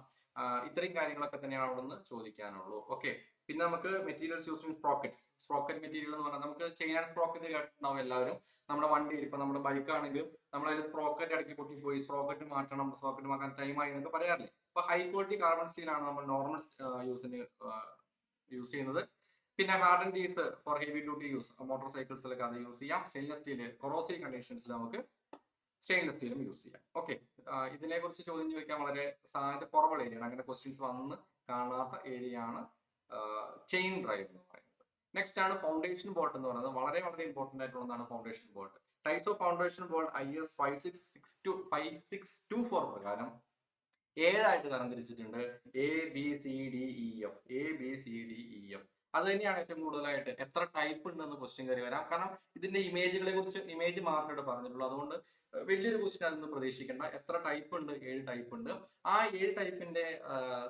ഇത്രയും കാര്യങ്ങളൊക്കെ തന്നെയാണ് അവിടെ നിന്ന് ചോദിക്കാനുള്ളൂ. ഓക്കെ, പിന്നെ നമുക്ക് materials use in sprockets. Sprocket material എന്ന് പറഞ്ഞാൽ നമുക്ക് ചെയിൻ ആൻഡ് സ്പ്രോക്കറ്റ് കേട്ടിട്ടുണ്ടാവും എല്ലാവരും. നമ്മുടെ വണ്ടി ഇപ്പൊ നമ്മുടെ ബൈക്ക് ആണെങ്കിലും നമ്മളതിൽ സ്പ്രോക്കറ്റ് ഇടയ്ക്ക് പൊട്ടിപ്പോയി, സ്പ്രോക്കറ്റ് മാറ്റാൻ ടൈമായി എന്നൊക്കെ പറയാറില്ലേ. അപ്പൊ ഹൈ ക്വാളിറ്റി കാർബൺ സ്റ്റീൽ ആണ് നമ്മൾ നോർമൽ യൂസ് ചെയ്യുന്നത്. പിന്നെ harden teeth for heavy duty use, motor സൈക്കിൾസിലൊക്കെ അത് യൂസ് ചെയ്യാം. സ്റ്റെയിൻലെസ് സ്റ്റീൽ കൊറോസീവ് കണ്ടീഷൻസിൽ നമുക്ക് സ്റ്റെയിൻലെസ് സ്റ്റീലും യൂസ് ചെയ്യാം. ഓക്കെ, ഇതിനെ കുറിച്ച് ചോദ്യം ചോദിക്കാൻ വളരെ സാധ്യത കുറവുള്ള ഏരിയയാണ്. അങ്ങനെ ക്വസ്റ്റ്യൻസ് വന്ന് കാണാത്ത ഏരിയയാണ് ചെയിൻ ഡ്രൈവ് എന്ന് പറയുന്നത്. നെക്സ്റ്റ് ആണ് ഫൗണ്ടേഷൻ ബോൾട്ട് എന്ന് പറയുന്നത്. വളരെ വളരെ ഇമ്പോർട്ടന്റ് ആയിട്ടുള്ളതാണ് foundation bolt. Types of foundation bolt IS 5624 പ്രകാരം 7 ആയിട്ട് തരംതിരിച്ചിട്ടുണ്ട്. ABCDEF. ABCDEF. അത് തന്നെയാണ് ഏറ്റവും കൂടുതലായിട്ട്. എത്ര ടൈപ്പ് ഉണ്ടെന്ന് ക്വസ്റ്റ്യൻ കയറി വരാം. കാരണം ഇതിന്റെ ഇമേജുകളെ കുറിച്ച് ഇമേജ് മാത്രമേ ഇവിടെ പറഞ്ഞിട്ടുള്ളൂ. അതുകൊണ്ട് വലിയൊരു ക്വസ്റ്റ്യൻ അതൊന്നും പ്രതീക്ഷിക്കേണ്ട. എത്ര ടൈപ്പ് ഉണ്ട്? 7 ടൈപ്പ് ഉണ്ട്. ആ 7 ടൈപ്പിന്റെ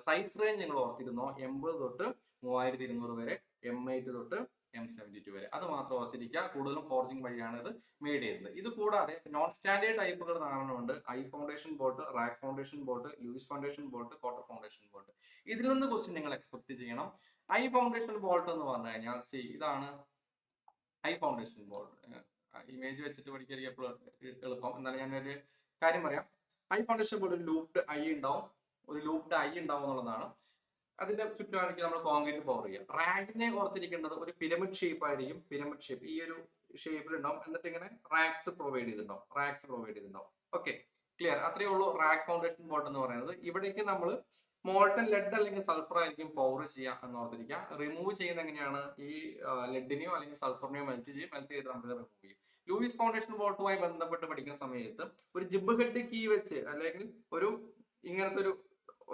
സൈസ് റേഞ്ച് നിങ്ങൾ ഓർത്തിരുന്നോ? 80 തൊട്ട് 3200 വരെ, M8 തൊട്ട് M72 വരെ. അത് മാത്രം ഓർത്തിരിക്കുക. കൂടുതലും ഫോർജിങ് വഴിയാണ് ഇത് മെയ്ഡ് ചെയ്യുന്നത്. ഇത് കൂടാതെ നോൺ സ്റ്റാൻഡേർഡ് ടൈപ്പുകൾ 4 ഉണ്ട്. Eye foundation bolt, rag foundation bolt, Lewis foundation bolt, cotter foundation bolt. ഇതിൽ നിന്ന് ക്വസ്റ്റ്യൻ നിങ്ങൾ എക്സ്പെക്ട് ചെയ്യണം. ഐ ഫൗണ്ടേഷൻ ബോൾട്ട് എന്ന് പറഞ്ഞു കഴിഞ്ഞാൽ ഇതാണ് ഐ ഫൗണ്ടേഷൻ ബോൾട്ട്. ഇമേജ് വെച്ചിട്ട് പഠിക്കാൻ എളുപ്പം. എന്നാലും ഞാനൊരു കാര്യം പറയാം. ഐ ഫൗണ്ടേഷൻ ബോൾട്ട് ഒരു ലൂപ്ഡ് ഐ ഉണ്ടാവും, എന്നുള്ളതാണ്. അതിന്റെ ചുറ്റുമായിരിക്കും നമ്മൾ കോൺക്രീറ്റ് പവർ ചെയ്യുക. റാക്കിനെ ഓർത്തിരിക്കേണ്ടത് ഒരു പിരമിഡ് ഷേപ്പ് ആയിരിക്കും. പിരമിഡ് ഷേപ്പ് ഈ ഒരു ഷേപ്പിൽ ഉണ്ടാവും. എന്നിട്ട് ഇങ്ങനെ റാക്സ് പ്രൊവൈഡ് ചെയ്തിട്ടുണ്ടാവും. Okay, clear. അത്രയേ ഉള്ളൂ റാക്ക് ഫൗണ്ടേഷൻ ബോൾട്ട് എന്ന് പറയുന്നത്. ഇവിടേക്ക് നമ്മൾ മോൾട്ടൺ ലെഡ് അല്ലെങ്കിൽ സൾഫർ ആയിരിക്കും പവർ ചെയ്യുക എന്ന് ഓർത്തിരിക്കുക. റിമൂവ് ചെയ്യുന്ന എങ്ങനെയാണ്? ഈ ലെഡിനെയോ അല്ലെങ്കിൽ സൾഫറിനെയോ മെൽറ്റ് ചെയ്ത് നമ്മൾ റിമൂവ് ചെയ്യും. ലൂയിസ് ഫൗണ്ടേഷൻ ബോൾട്ടുമായി ബന്ധപ്പെട്ട് പഠിക്കുന്ന സമയത്ത് ഒരു ജിബ് ഹെഡ് കീ വെച്ച് അല്ലെങ്കിൽ ഒരു ഇങ്ങനത്തെ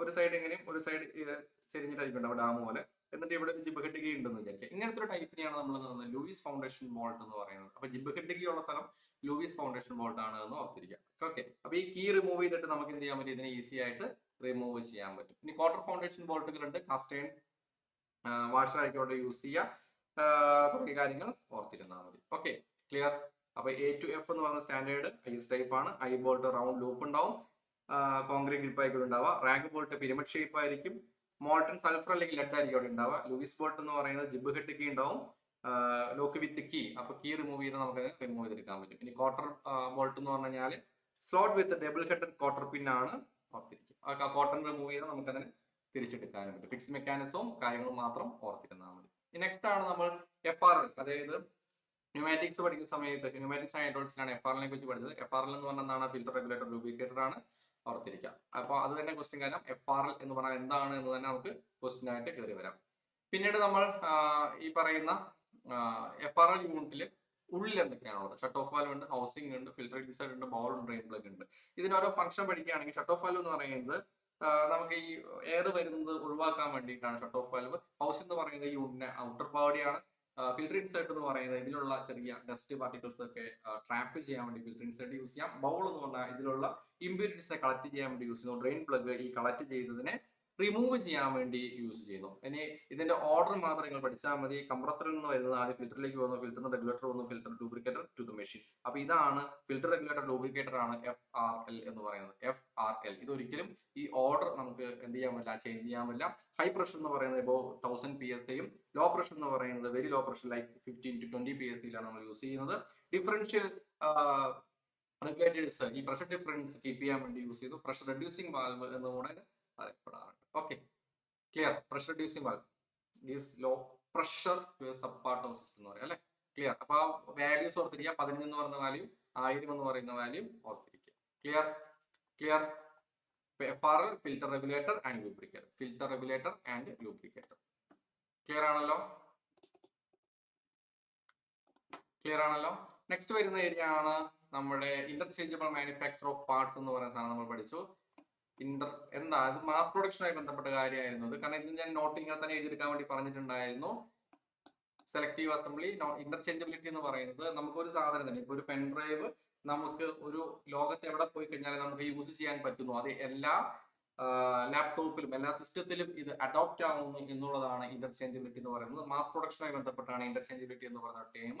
ഒരു സൈഡ് എങ്ങനെയും ഒരു സൈഡ് ചെരിഞ്ഞിട്ടായിരിക്കും ഉണ്ടാവും, ഡാം പോലെ. എന്നിട്ട് ഇവിടെ ഒരു ജിബ് ഹെഡ് കീ ഉണ്ടെന്ന് വിചാരിക്കുക. ഇങ്ങനത്തെ ഒരു ടൈപ്പിനെയാണ് നമ്മൾ ലൂയിസ് ഫൗണ്ടേഷൻ ബോൾട്ട് എന്ന് പറയുന്നത്. അപ്പൊ ജിബ് ഹെഡ് കീ ഉള്ള സ്ഥലം ലൂയിസ് ഫൗണ്ടേഷൻ ബോൾട്ട് ആണ് എന്ന് ഓർത്തിരിക്കുക. ഓക്കെ, അപ്പൊ ഈ കീ റിമൂവ് ചെയ്തിട്ട് നമുക്ക് എന്ത് ചെയ്യാൻ പറ്റും? ഇതിനെ ഈസി ആയിട്ട് റിമൂവ് ചെയ്യാൻ പറ്റും. ഇനി ക്വാർട്ടർ ഫൗണ്ടേഷൻ ബോൾട്ടുകളുണ്ട്. കാസ്റ്റേൺ വാഷർ ആയിക്കോട്ടെ യൂസ് ചെയ്യുക. തുടങ്ങിയ കാര്യങ്ങൾ ഓർത്തിരുന്നാൽ മതി. Okay, clear. അപ്പൊ A to F എന്ന് പറയുന്ന സ്റ്റാൻഡേർഡ് IS ടൈപ്പ് ആണ്. ഐ ബോൾട്ട് റൗണ്ട് ലൂപ്പ് ഉണ്ടാവും, കോൺക്രീറ്റ് ഗ്രിപ്പ് ആയിരിക്കും ഉണ്ടാവുക. റാക്ക് ബോൾട്ട് പിരമിഡ് ഷേപ്പ് ആയിരിക്കും. മോൾട്ടൺ സൾഫർ അല്ലെങ്കിൽ ലെഡ് ആയിരിക്കും അവിടെ ഉണ്ടാവുക. ലൂയിസ് ബോൾട്ട് എന്ന് പറയുന്നത് ജിബ് ഹെഡ് കീ ഉണ്ടാവും, ലോക്ക് വിത്ത് കീ. അപ്പൊ കീ റിമൂവ് ചെയ്ത് നമുക്ക് റിമൂവ് ചെയ്തെടുക്കാൻ പറ്റും. ഇനി ക്വാർട്ടർ ബോൾട്ട് എന്ന് പറഞ്ഞു കഴിഞ്ഞാൽ slot with double headed quarter pin ആണ് ഓർത്തിരിക്കും. ആ കോട്ടൺ റിമൂവ് ചെയ്ത് നമുക്ക് അതിനെ തിരിച്ചെടുക്കാനും പറ്റും. ഫിക്സ് മെക്കാനിസവും കാര്യങ്ങളും മാത്രം ഓർത്തിരുന്നാൽ മതി. നെക്സ്റ്റ് ആണ് നമ്മൾ FRL, അതായത് ന്യൂമാറ്റിക്സ് പഠിക്കുന്ന സമയത്ത് ന്യൂമാറ്റിക്സ് ഹൈഡ്രോളിക്സിലാണ് FRL കുറിച്ച് പഠിച്ചത്. FRL എന്ന് പറഞ്ഞാൽ എന്താണ്? ഫിൽറ്റർ റെഗുലേറ്റർ ലൂബ്രിക്കേറ്റർ ആണ്, ഓർത്തിരിക്കാം. അപ്പൊ അത് തന്നെ ക്വസ്റ്റ്യൻ കാര്യം. FRL എന്ന് പറഞ്ഞാൽ എന്താണ് എന്ന് തന്നെ നമുക്ക് ക്വസ്റ്റ്യൻ ആയിട്ട് കയറി വരാം. പിന്നീട് നമ്മൾ ഈ പറയുന്ന FRL യൂണിറ്റിൽ ഉള്ളിൽ എന്തൊക്കെയാണുള്ളത്? ഷട്ട് ഓഫ് വാൽവ് ഉണ്ട്, ഹൗസിംഗ് ഉണ്ട്, ഫിൽറ്റർ ഡിസൈഡ് ഉണ്ട്, ബൗൾ ഉണ്ട്, ഡ്രെയിൻ പ്ലഗ് ഉണ്ട്. ഇതിന് ഓരോ ഫംഗ്ഷൻ പഠിക്കുകയാണെങ്കിൽ ഷട്ട് ഓഫ് വാൽവ് എന്ന് പറയുന്നത് നമുക്ക് ഈ എയർ വരുന്നത് ഒഴിവാക്കാൻ വേണ്ടിയിട്ടാണ് ഷട്ട് ഓഫ് വാൽവ്. ഹൗസ് എന്ന് പറയുന്നത് യൂണിറ്റിന്റെ ഔട്ടർ ബോഡിയാണ്. ഫിൽറ്റർ ഇൻസേർട്ട് എന്ന് പറയുന്നത് ഇതിലുള്ള ചെറിയ ഡസ്റ്റ് പാർട്ടിക്കിൾസ് ഒക്കെ ട്രാപ്പ് ചെയ്യാൻ വേണ്ടി ഫിൽറ്റർ ഇൻസേർട്ട് യൂസ് ചെയ്യാം. ബൗൾ എന്ന് പറഞ്ഞാൽ ഇതിലുള്ള ഇമ്പ്യൂരിറ്റീസിനെ കളക്ട് ചെയ്യാൻ വേണ്ടി യൂസ് ചെയ്യുന്നു. ഡ്രെയിൻ പ്ലഗ് ഈ കളക്ട് ചെയ്തതിനെ റിമൂവ് ചെയ്യാൻ വേണ്ടി യൂസ് ചെയ്യുന്നു. ഇനി ഇതിന്റെ ഓർഡർ മാത്രം നിങ്ങൾ പഠിച്ചാൽ മതി. കംപ്രസറിൽ നിന്ന് വരുന്നത് ആദ്യം ഫിൽറ്ററിലേക്ക് പോകുന്നു, ഫിൽറ്ററിന് റെഗുലേറ്റർ പോകുന്നു, filter lubricator to the machine. അപ്പൊ ഇതാണ് ഫിൽറ്റർ റെഗുലേറ്റർ ലൂബ്രിക്കേറ്റർ ആണ് FRL എന്ന് പറയുന്നത്. FRL ഇതൊരിക്കലും ഈ ഓർഡർ നമുക്ക് എന്ത് ചെയ്യാൻ പറ്റില്ല, ചേഞ്ച് ചെയ്യാൻ പറ്റില്ല. ഹൈ പ്രഷർ എന്ന് പറയുന്നത് ഇപ്പോൾ 1000 PSIയും ലോ പ്രഷർ എന്ന് പറയുന്നത് very low pressure like 15 to 20 PSIയിലാണ് നമ്മൾ യൂസ് ചെയ്യുന്നത്. ഡിഫറൻഷ്യൽ റെഗുലേറ്റേഴ്സ് ഈ പ്രഷർ ഡിഫറൻസ് കീപ്പ് ചെയ്യാൻ വേണ്ടി യൂസ് ചെയ്തു. പ്രഷർ റെഡ്യൂസിംഗ് വാൽവ് എന്നുകൂടെ അറിയപ്പെടാറുണ്ട്. Okay, clear. Pressure reducing valve gives low pressure to a sub part of system എന്ന് പറയാം അല്ലെ. ക്ലിയർ. അപ്പൊ ആ വാല്യൂസ് ഓർത്തിരിക്കുക. 15 എന്ന് പറയുന്ന വാല്യൂ, 1000 എന്ന് പറയുന്ന വാല്യൂ ഓർത്തിരിക്കുക. Clear clear. FRL filter regulator and lubricator, filter regulator and lubricator. Clear ആണല്ലോ, ക്ലിയർ ആണല്ലോ. നെക്സ്റ്റ് വരുന്ന ഏരിയ ആണ് നമ്മുടെ ഇന്റർചേഞ്ചബിൾ മാനുഫാക്ചർ ഓഫ് പാർട്സ് എന്ന് പറയുന്ന സാധനം നമ്മൾ പഠിച്ചു. എന്താ ഇത് മാസ് പ്രൊഡക്ഷനുമായി ബന്ധപ്പെട്ട കാര്യമായിരുന്നു ഇത്. കാരണം ഇത് ഞാൻ നോട്ട് ഇങ്ങനെ തന്നെ എഴുതിയെടുക്കാൻ വേണ്ടി പറഞ്ഞിട്ടുണ്ടായിരുന്നു. സെലക്ടീവ് അസംബ്ലി, ഇന്റർചേഞ്ചബിലിറ്റി എന്ന് പറയുന്നത് നമുക്കൊരു സാധനം തന്നെ, ഇപ്പൊ ഒരു പെൻ ഡ്രൈവ് നമുക്ക് ഒരു ലോകത്ത് എവിടെ പോയി കഴിഞ്ഞാൽ നമുക്ക് യൂസ് ചെയ്യാൻ പറ്റുന്നു. അത് എല്ലാ ലാപ്ടോപ്പിലും എല്ലാ സിസ്റ്റത്തിലും ഇത് അഡോപ്റ്റ് ആവുന്നു എന്നുള്ളതാണ് ഇന്റർചേഞ്ചബിലിറ്റി എന്ന് പറയുന്നത്. മാസ് പ്രൊഡക്ഷനുമായി ബന്ധപ്പെട്ടാണ് ഇന്റർചേഞ്ചബിലിറ്റി എന്ന് പറയുന്ന ടേം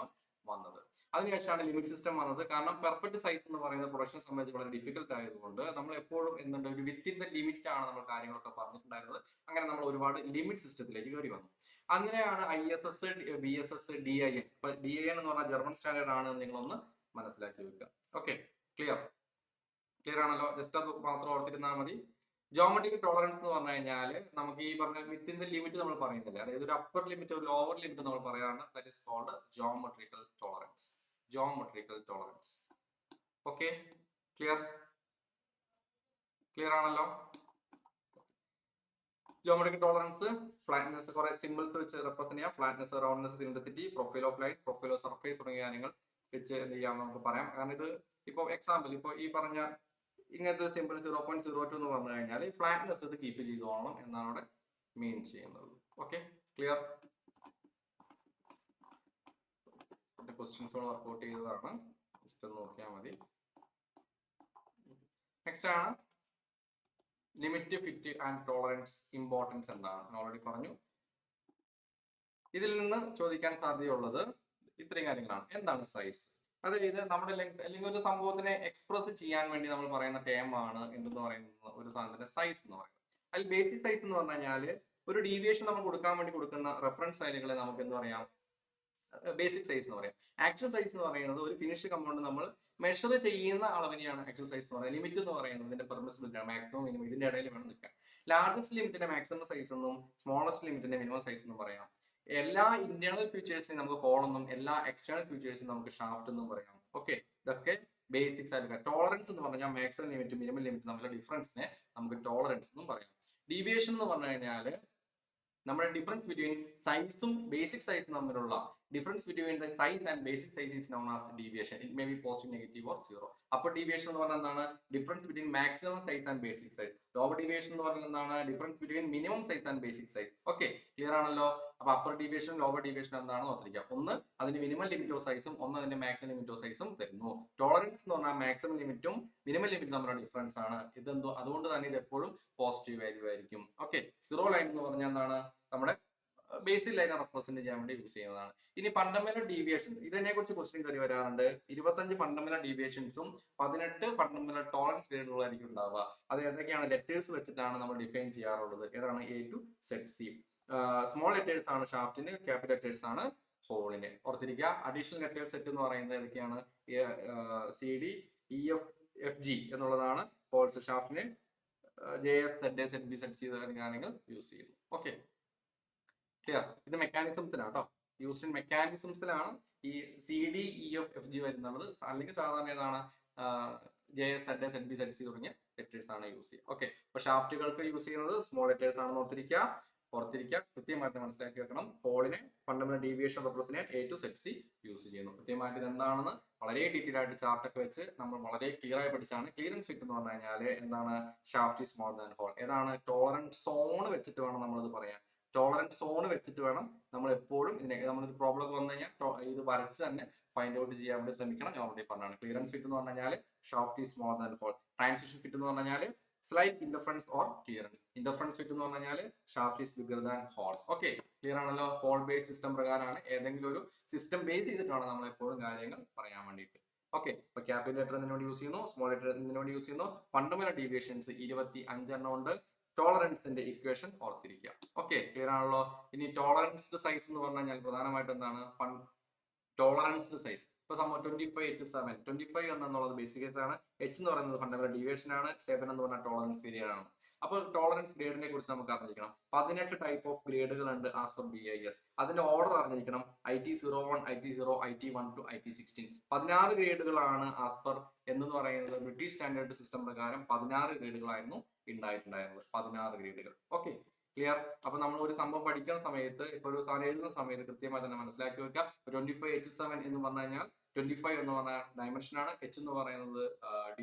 വന്നത്. അതിനുശേഷമാണ് ലിമിറ്റ് സിസ്റ്റം വന്നത്. കാരണം പെർഫെക്റ്റ് സൈസ് എന്ന് പറയുന്നത് പ്രൊഡക്ഷൻ സംബന്ധിച്ച് വളരെ ഡിഫിക്കൽട്ട് ആയതുകൊണ്ട് നമ്മൾ എപ്പോഴും എന്തുണ്ട്, ഒരു വിത്തിൻ ദ ലിമിറ്റ് ആണ് നമ്മൾ കാര്യങ്ങളൊക്കെ പറഞ്ഞിട്ടുണ്ടായിരുന്നത്. അങ്ങനെ നമ്മൾ ഒരുപാട് ലിമിറ്റ് സിസ്റ്റത്തിലേക്ക് കയറി വന്നു. അങ്ങനെയാണ് ISS, BSS, DIN. ഇപ്പൊ DIN എന്ന് പറഞ്ഞാൽ ജർമ്മൻ സ്റ്റാൻഡേർഡ് ആണ്, നിങ്ങളൊന്ന് മനസ്സിലാക്കി വെക്കുക. ഓക്കെ, ക്ലിയർ ക്ലിയർ ആണല്ലോ. ജസ്റ്റ് അത് മാത്രം ഓർത്തിരുന്നാൽ മതി. ജോമെട്രിക് ടോളറൻസ് എന്ന് പറഞ്ഞു കഴിഞ്ഞാൽ നമുക്ക് ഈ പറഞ്ഞ വിത്തിൻ ദ ലിമിറ്റ് നമ്മൾ പറയുന്നില്ല, അതായത് ഒരു അപ്പർ ലിമിറ്റ് ഒരു ലോവർ ലിമിറ്റ് നമ്മൾ പറയാറുണ്ട്. That is called geometrical tolerance. Geometrical tolerance. Okay, clear clear ആണല്ലോ. ജോമെട്രിക്കൽ ടോളറൻസ് ഫ്ലാറ്റ്നെസ് കുറെ സിമ്പിൾസ് വെച്ച് റെപ്രസെന്റ് ചെയ്യാം. Flatness, roundness, cylindricity, profile of line, profile of surface തുടങ്ങിയ കാര്യങ്ങൾ വെച്ച് എന്ത് ചെയ്യാം നമുക്ക് പറയാം. കാരണം ഇത് ഇപ്പോൾ എക്സാമ്പിൾ ഇപ്പോൾ ഈ പറഞ്ഞ ഇങ്ങനത്തെ സിമ്പിൾ 0.02 എന്ന് പറഞ്ഞു കഴിഞ്ഞാൽ ഫ്ലാറ്റ്നെസ് ഇത് കീപ്പ് ചെയ്തോളണം എന്നാണ് അവിടെ മീൻ ചെയ്യുന്നത്. Okay, clear. ക്വസ്റ്റ്യൻസ് വർക്ക്ഔട്ട് ചെയ്തതാണ്, ജസ്റ്റ് ഒന്ന് നോക്കിയാൽ മതി. നെക്സ്റ്റ് ആണ് limit, fit and tolerance importance എന്താണ് ഓൾറെഡി പറഞ്ഞു. ഇതിൽ നിന്ന് ചോദിക്കാൻ സാധ്യതയുള്ളത് ഇത്രയും കാര്യങ്ങളാണ്. എന്താണ് സൈസ്? അതായത് നമ്മുടെ ലെങ്ത് അല്ലെങ്കിൽ ഒരു സംഭവത്തിനെ എക്സ്പ്രസ് ചെയ്യാൻ വേണ്ടി നമ്മൾ പറയുന്ന ടേം ആണ് എന്തെന്ന് പറയുന്നത് ഒരു സാധനത്തിന്റെ സൈസ് എന്ന് പറയുന്നത്. അതിൽ ബേസിക് സൈസ് എന്ന് പറഞ്ഞു കഴിഞ്ഞാൽ ഒരു ഡീവിയേഷൻ നമ്മൾ കൊടുക്കാൻ വേണ്ടി കൊടുക്കുന്ന റെഫറൻസ് ഫയലുകളെ നമുക്ക് എന്ത് പറയാം, ബേസിക് സൈസ് എന്ന് പറയാം. ആക്ച്വൽ സൈസ് എന്ന് പറയുന്നത് ഒരു ഫിനിഷ് കമ്പൗണ്ട് നമ്മൾ മെഷർ ചെയ്യുന്ന അളവിനെയാണ് ആക്ച്വൽ സൈസ് എന്ന് പറയുന്നത്. ലിമിറ്റ് എന്ന് പറയുന്നത് ഇതിന്റെ പെർമിസിബിലിറ്റി ആണ്, മാക്സിമം മിനിമം ഇതിന്റെ ഇടയിൽ വേണം നിൽക്കാൻ. ലാർജസ്റ്റ് ലിമിറ്റിന്റെ മാക്സിമം സൈസ് എന്നും സ്മോളസ്റ്റ് ലിമിറ്റിന്റെ മിനിമം സൈസ് എന്നും പറയാം. എല്ലാ ഇന്റേണൽ ഫീച്ചേഴ്സിനും നമുക്ക് ഹോൾ എന്നും എല്ലാ എക്സ്റ്റേണൽ ഫീച്ചേഴ്സിനും നമുക്ക് ഷാഫ്റ്റ് എന്നും പറയാം. ഓക്കെ, ഇതൊക്കെ ബേസിക്സ് ആയിട്ട്. ടോളറൻസ് എന്ന് പറഞ്ഞാൽ മാക്സിമം ലിമിറ്റ് മിനിമം ലിമിറ്റ് തമ്മിലുള്ള ഡിഫറൻസിനെ നമുക്ക് ടോളറൻസ് എന്നും പറയാം. ഡീവിയേഷൻ എന്ന് പറഞ്ഞു കഴിഞ്ഞാൽ നമ്മുടെ ഡിഫറൻസ് ബിറ്റ്വീൻ സൈസും ബേസിക് സൈസും തമ്മിലുള്ള difference between the size and basic size is known as deviation. It may be positive, negative or zero. അപ്പോൾ ഡീവിയേഷൻ എന്ന് പറഞ്ഞാൽ എന്താണ്, difference between maximum size and basic size. Lower deviation എന്ന് പറഞ്ഞാൽ എന്താണ്, difference between minimum size and basic size. Okay, clear ആണല്ലോ. അപ്പൊ upper deviation lower deviation എന്താണെന്ന് ഓർത്തിരിക്കുക. ഒന്ന് അതിന്റെ മിനിമം ലിമിറ്റ് ഓഫ് സൈസും ഒന്ന് അതിന്റെ മാക്സിമം ലിമിറ്റ് ഓഫ് സൈസും തരുന്നു. ടോളറൻസ് എന്ന് പറഞ്ഞാൽ മാക്സിമം ലിമിറ്റും മിനിമം ലിമിറ്റും തമ്മിലുള്ള ഡിഫറൻസ് ആണ്. ഇതെന്തോ അതുകൊണ്ട് തന്നെ ഇത് എപ്പോഴും പോസിറ്റീവ് വാല്യൂ ആയിരിക്കും. ഓക്കെ, സീറോ ലൈൻ എന്ന് പറഞ്ഞാൽ എന്താണ്, നമ്മുടെ ബേസിക് ലൈനെ റെപ്രസെന്റ് ചെയ്യാൻ വേണ്ടി യൂസ് ചെയ്യുന്നതാണ്. ഇനി ഫണ്ടമെന്റൽ ഡീവിയേഷൻസ്, ഇതിനെ കുറിച്ച് ക്വസ്റ്റ്യൻ കയറി വരാറുണ്ട്. 25 ഫണ്ടമെന്റൽ ഡീവിയേഷൻസും 18 ഫണ്ടമെന്റൽ ടോളറൻസ് ഗ്രേഡുകളായിരിക്കും ഉണ്ടാവുക. അത് ഏതൊക്കെയാണ്, ലെറ്റേഴ്സ് വെച്ചിട്ടാണ് നമ്മൾ ഡിഫൈൻ ചെയ്യാറുള്ളത്. ഏതാണ്, A to ZC. Small letters ആണ് ഷാഫ്റ്റിന്, ക്യാപിറ്റൽ ലെറ്റേഴ്സ് ആണ് ഹോളിന്. ഓർത്തിരിക്കുക. അഡീഷണൽ ലെറ്റേഴ്സ് സെറ്റ് എന്ന് പറയുന്നത് ഏതൊക്കെയാണ്, CD, EF, FG എന്നുള്ളതാണ് ഹോൾസ്. ഷാഫ്റ്റിന് JS, ZA, ZB, ZC കാര്യങ്ങൾ യൂസ് ചെയ്യുന്നു. Okay, clear. ഇത് മെക്കാനിസംസിലാണ് കേട്ടോ, യൂസ്ഡ് ഇൻ മെക്കാനിസംസിലാണ് ഈ CD, EF, FG വരുന്നത്. അല്ലെങ്കിൽ സാധാരണ ഏതാണ്, JS, ZA, ZB, ZC തുടങ്ങിയ ലെറ്റേഴ്സ് ആണ് യൂസ് ചെയ്യുക. ഓക്കെ, അപ്പൊ ഷാഫ്റ്റുകൾക്ക് യൂസ് ചെയ്യുന്നത് സ്മോൾ ലെറ്റേഴ്സ് ആണെന്ന് ഓർത്തിരിക്കുക. കൃത്യമായിട്ട് മനസ്സിലാക്കി വെക്കണം. ഹോളിനെ ഫണ്ടമെന്റൽ ഡീവിയേഷൻ റെപ്രസെന്റ് ചെയ്യാൻ A to ZC യൂസ് ചെയ്യുന്നു. കൃത്യമായിട്ട് ഇത് എന്താണെന്ന് വളരെ ഡീറ്റെയിൽ ആയിട്ട് ചാർട്ടൊക്കെ വെച്ച് നമ്മൾ വളരെ ക്ലിയർ ആയി പഠിച്ചാണ്. ക്ലിയറൻസ് ഫിറ്റ് എന്ന് പറഞ്ഞു കഴിഞ്ഞാൽ എന്താണ്, shaft is smaller than hole. ഏതാണ്, ടോളറൻസ് സോൺ വെച്ചിട്ട് വേണം നമ്മളിത് പറയാൻ. ടോളറൻസ് സോൺ വെച്ചിട്ട് വേണം നമ്മൾ എപ്പോഴും ഇതിനെ നമ്മളൊരു പ്രോബ്ലം ഒക്കെ വന്നു കഴിഞ്ഞാൽ ഇത് വരച്ച് തന്നെ ഫൈൻഡ് ഔട്ട് ചെയ്യാൻ വേണ്ടി ശ്രമിക്കണം. ഞാൻ ഓൾറെഡി പറഞ്ഞാണ്. ക്ലിയറൻസ് ഫിറ്റ് എന്ന് പറഞ്ഞു കഴിഞ്ഞാൽ shaft is smaller than hole. Transition fit എന്ന് പറഞ്ഞു കഴിഞ്ഞാൽ slight interference or clearance. Interference fit എന്ന് പറഞ്ഞു കഴിഞ്ഞാൽ shaft is bigger than hole. Okay, clear ആണല്ലോ. ഹോൾ ബേസ് സിസ്റ്റം പ്രകാരമാണ് ഏതെങ്കിലും ഒരു സിസ്റ്റം ബേസ് ചെയ്തിട്ടാണ് നമ്മൾ എപ്പോഴും കാര്യങ്ങൾ പറയാൻ വേണ്ടിയിട്ട്. ഓക്കെ, ഇപ്പൊ ക്യാപിറ്റൽ ലെറ്റർ എന്തിനോട് യൂസ് ചെയ്യുന്നു, സ്മോൾ ലെറ്റർ എന്തിനോട് യൂസ് ചെയ്യുന്നു, ഫണ്ടമെന്റൽ ഡീവിയേഷൻസ് 25 എണ്ണം ഉണ്ട്. ടോളറൻസിന്റെ ഇക്വേഷൻ ഓർത്തിരിക്കുക. ഓക്കെ, ക്ലിയർ ആണല്ലോ. ഇനി ടോളറൻസ് സൈസ് എന്ന് പറഞ്ഞു കഴിഞ്ഞാൽ പ്രധാനമായിട്ട് എന്താണ് ടോളറൻസ് സൈസ്. ഇപ്പൊ സംഭവം 25H7 25 എന്നുള്ളത് ബേസിക് കേസ് ആണ്. H എന്ന് പറയുന്നത് ഫണ്ടമെന്റൽ ഡീവിയേഷൻ ആണ്. 7 എന്ന് പറഞ്ഞാൽ ടോളറൻസ് പീരിയഡ് ആണ്. അപ്പോൾ ടോളറൻസ് ഗ്രേഡിനെ കുറിച്ച് നമുക്ക് അറിഞ്ഞിരിക്കണം. 18 ടൈപ്പ് ഓഫ് ഗ്രേഡുകൾ ഉണ്ട് ആസ് പെർ BIS. അതിന്റെ ഓർഡർ അറിഞ്ഞിരിക്കണം. IT01, IT0, IT1 to IT16. 16 ഗ്രേഡുകളാണ് as per എന്ന് പറയുന്നത് ബ്രിട്ടീഷ് സ്റ്റാൻഡേർഡ് സിസ്റ്റം പ്രകാരം 16 ഗ്രേഡുകളായിരുന്നു ഉണ്ടായിട്ടുണ്ടായിരുന്നത്. 16 ഗ്രേഡുകൾ. Okay, clear. അപ്പൊ നമ്മൾ ഒരു സംഭവം പഠിക്കുന്ന സമയത്ത്, ഇപ്പൊ ഒരു സാധനം എഴുതുന്ന സമയത്ത് കൃത്യമായി തന്നെ മനസ്സിലാക്കി വെക്കുക. 25H7 എന്ന് പറഞ്ഞു കഴിഞ്ഞാൽ 25 എന്ന് പറഞ്ഞ ഡയമെൻഷൻ ആണ്. H എന്ന് പറയുന്നത്